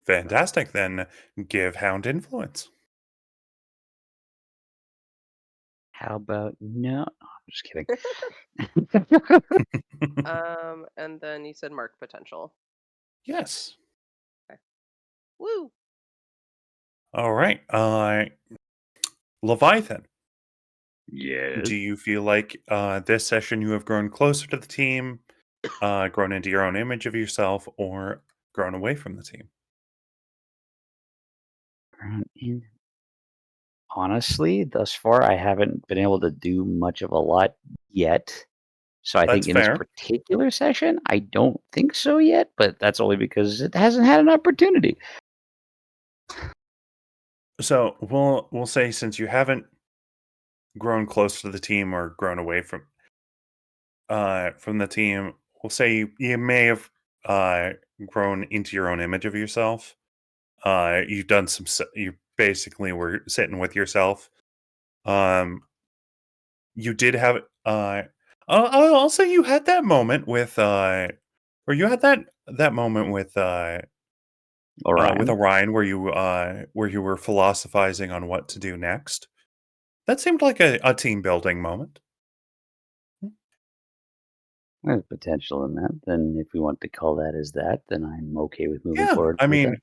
Fantastic. Then give Hound influence. How about no? I'm just kidding. And then you said mark potential. Yes. Woo! All right. Leviathan. Yes. Do you feel like this session you have grown closer to the team, grown into your own image of yourself, or grown away from the team? Honestly, thus far, I haven't been able to do much of a lot yet. So I That's think in this fair. particular session, I don't think so yet, but that's only because it hasn't had an opportunity. So we'll say since you haven't grown close to the team or grown away from the team, we'll say you may have uh grown into your own image of yourself. You've done you basically were sitting with yourself. Um you did have I'll say you had that moment with or you had that moment with Orion. Orion where you were philosophizing on what to do next. That seemed like a team building moment. There's potential in that. Then, if we want to call that as that, then I'm okay with moving Yeah, forward I with mean, that.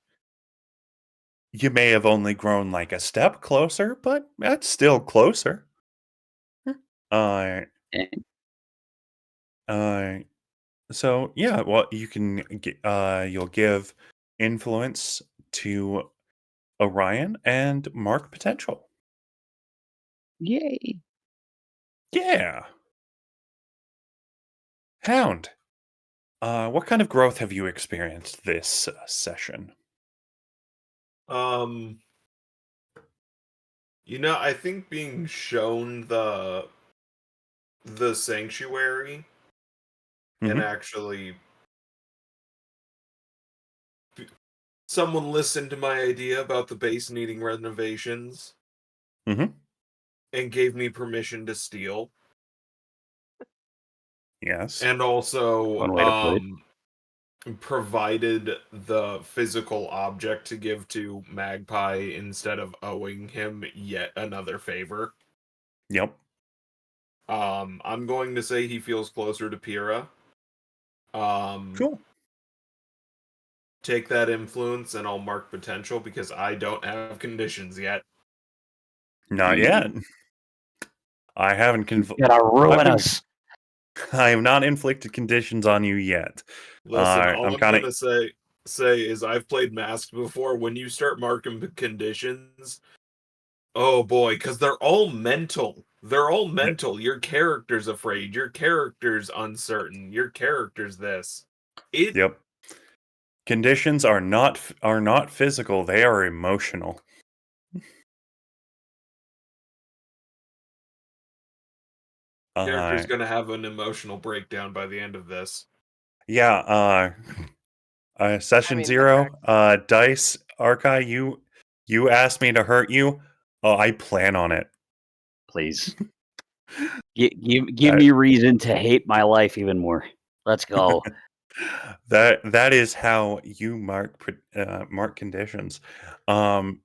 you may have only grown like a step closer, but that's still closer. Uh, And uh, so yeah, well, you'll give influence to Orion and mark potential. Yay! Yeah. Hound, what kind of growth have you experienced this session? Um, I think being shown the sanctuary and Hmm. actually someone listened to my idea about the base needing renovations Hmm. and gave me permission to steal, Yes. and also One way to put it. provided the physical object to give to Magpie instead of owing him yet another favor. Yep. I'm going to say he feels closer to Pyrrha. Um, Cool. take that influence and I'll mark potential because I don't have conditions yet. Not yet. I haven't. You gotta I've ruin been. us. I have not inflicted conditions on you yet. Listen, all I'm I'm kind of. gonna say is I've played Masked before. When you start marking conditions, oh boy, because they're all mental. They're all mental. Your character's afraid. Your character's uncertain. Your character's this. It Yep. Conditions are not physical. They are emotional. character's Uh, gonna have an emotional breakdown by the end of this. yeah. I Session mean, that zero. tracks. Dice Arkai. You asked me to hurt you. Oh, I plan on it. Please. Give That me reason to hate my life even more. Let's go. that is how you mark conditions. Um,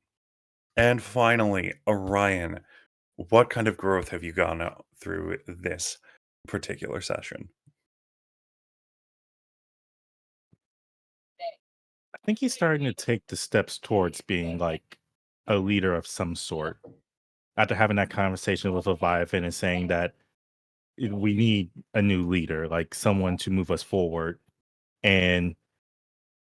and finally, Orion. What kind of growth have you gone out through this particular session? I think he's starting to take the steps towards being like a leader of some sort. After having that conversation with Leviathan and saying that we need a new leader, like someone to move us forward. And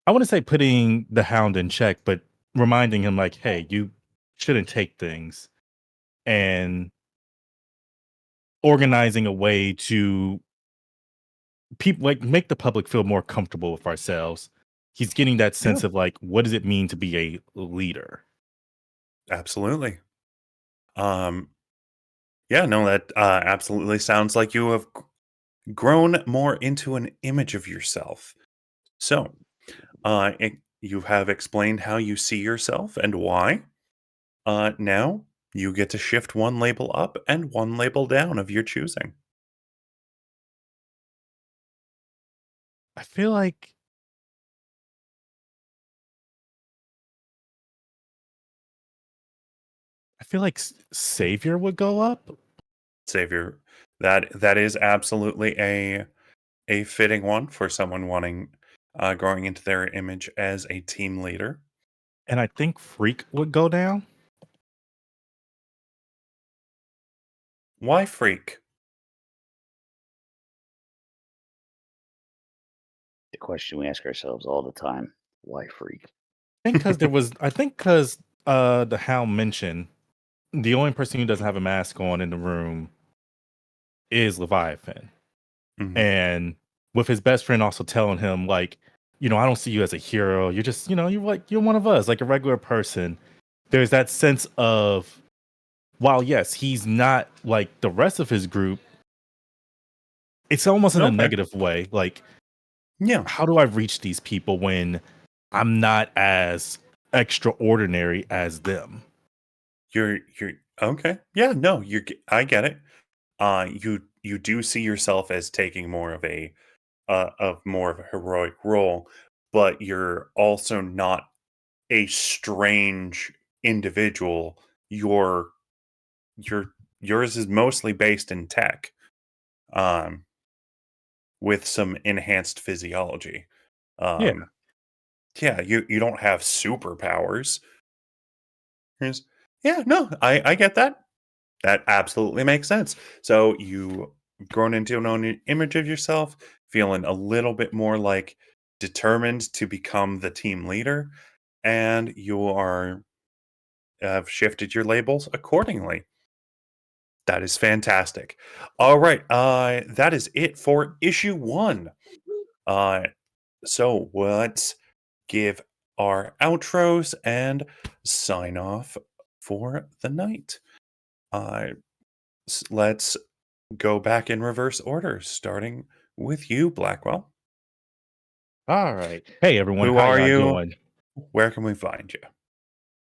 I want to say putting the Hound in check, but reminding him, like, hey, you shouldn't take things, and organizing a way to people like make the public feel more comfortable with ourselves. He's getting that Yeah, sense of like, what does it mean to be a leader? absolutely. Um, yeah, no, that absolutely sounds like you have grown more into an image of yourself. So, you have explained how you see yourself and why. Now you get to shift one label up and one label down of your choosing. I feel like Savior would go up. Savior, that is absolutely a fitting one for someone wanting growing into their image as a team leader. And I think Freak would go down. Why freak? The question we ask ourselves all the time. Why freak? I think because the Hound mentioned the only person who doesn't have a mask on in the room is Leviathan. Mhm. And with his best friend also telling him, like, I don't see you as a hero. You're just, you're one of us, like a regular person. There's that sense of, while yes, he's not like the rest of his group, it's almost in a Okay. negative way. Like, Yeah. how do I reach these people when I'm not as extraordinary as them? You're okay. Yeah, no, I get it. You do see yourself as taking more of more of a heroic role, but you're also not a strange individual. Your your yours is mostly based in tech, um, with some enhanced physiology. Yeah. Um, yeah, you don't have superpowers. Yes. Yeah, no, I get that. That absolutely makes sense. So you grown into an own image of yourself, feeling a little bit more like determined to become the team leader, and you are have shifted your labels accordingly. That is fantastic. All right, that is it for issue 1. So let's give our outros and sign off for the night. Let's go back in reverse order, starting with you, Blackwell. All right. Hey everyone, Who how are y'all you? doing? Where can we find you?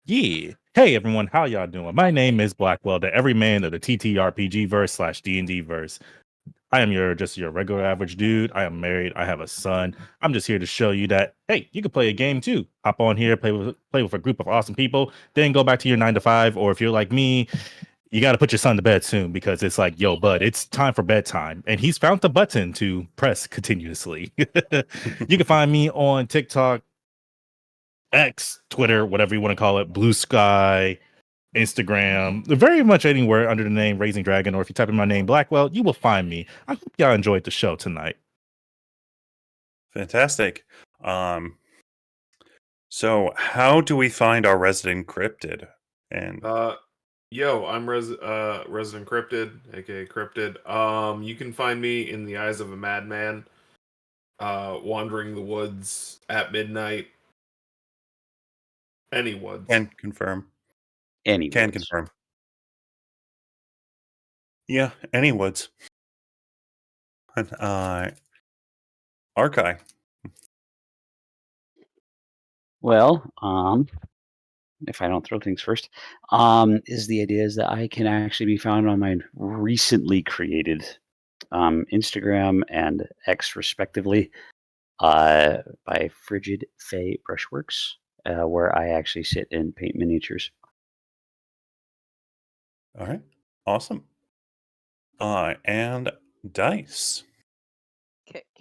Yeah. Hey everyone, how y'all doing? My name is Blackwell, the everyman of the TTRPG verse / D&D verse. I am your regular average dude. I am married. I have a son. I'm just here to show you that hey, you can play a game too. Hop on here, play with a group of awesome people, then go back to your 9 to 5. Or if you're like me, you got to put your son to bed soon because it's like, yo, bud, it's time for bedtime. And he's found the button to press continuously. You can find me on TikTok, X, Twitter, whatever you want to call it, Blue Sky, Instagram, very much anywhere under the name Raising Dragon, or if you type in my name Blackwell, you will find me. I hope y'all enjoyed the show tonight. Fantastic. So how do we find our resident cryptid? And Yo, I'm Resident Cryptid, aka Cryptid. You can find me in the eyes of a madman, wandering the woods at midnight. Any woods. can confirm. Any Can woods. confirm. Yeah, any woods. Arkai. Well, if I don't throw things first, is the idea is that I can actually be found on my recently created Instagram and X respectively by Frigid Fey Brushworks, where I actually sit and paint miniatures. All right. Awesome. And Dice.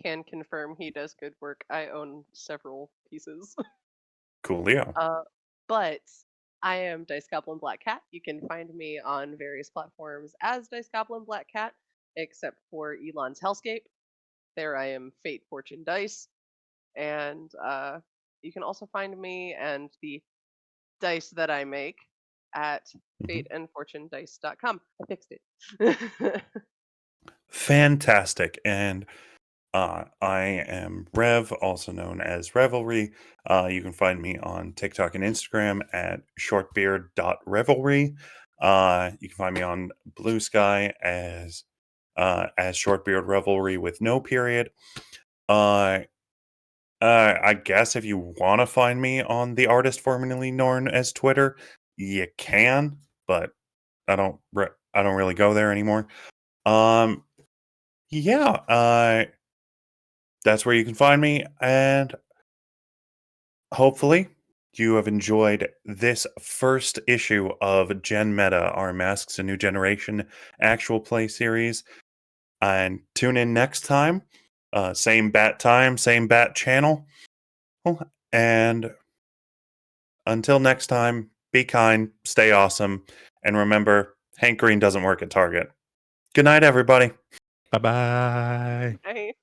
Can confirm he does good work. I own several pieces. Coolio. But I am Dice Goblin Black Cat. You can find me on various platforms as Dice Goblin Black Cat, except for Elon's Hellscape. There I am Fate Fortune Dice. And you can also find me and the dice that I make at fateandfortunedice.com. I fixed it. Fantastic. And I am Rev, also known as Revelry. You can find me on TikTok and Instagram at shortbeard.revelry. You can find me on Blue Sky as Shortbeard Revelry with no period. I guess if you want to find me on the artist formerly known as Twitter, you can, but I don't really go there anymore. Yeah, that's where you can find me, and hopefully you have enjoyed this first issue of GenMeta, Our Masks, a New Generation actual play series. And tune in next time. Same bat time, same bat channel. And until next time, be kind, stay awesome, and remember, Hank Green doesn't work at Target. Good night, everybody. Bye-bye. Right?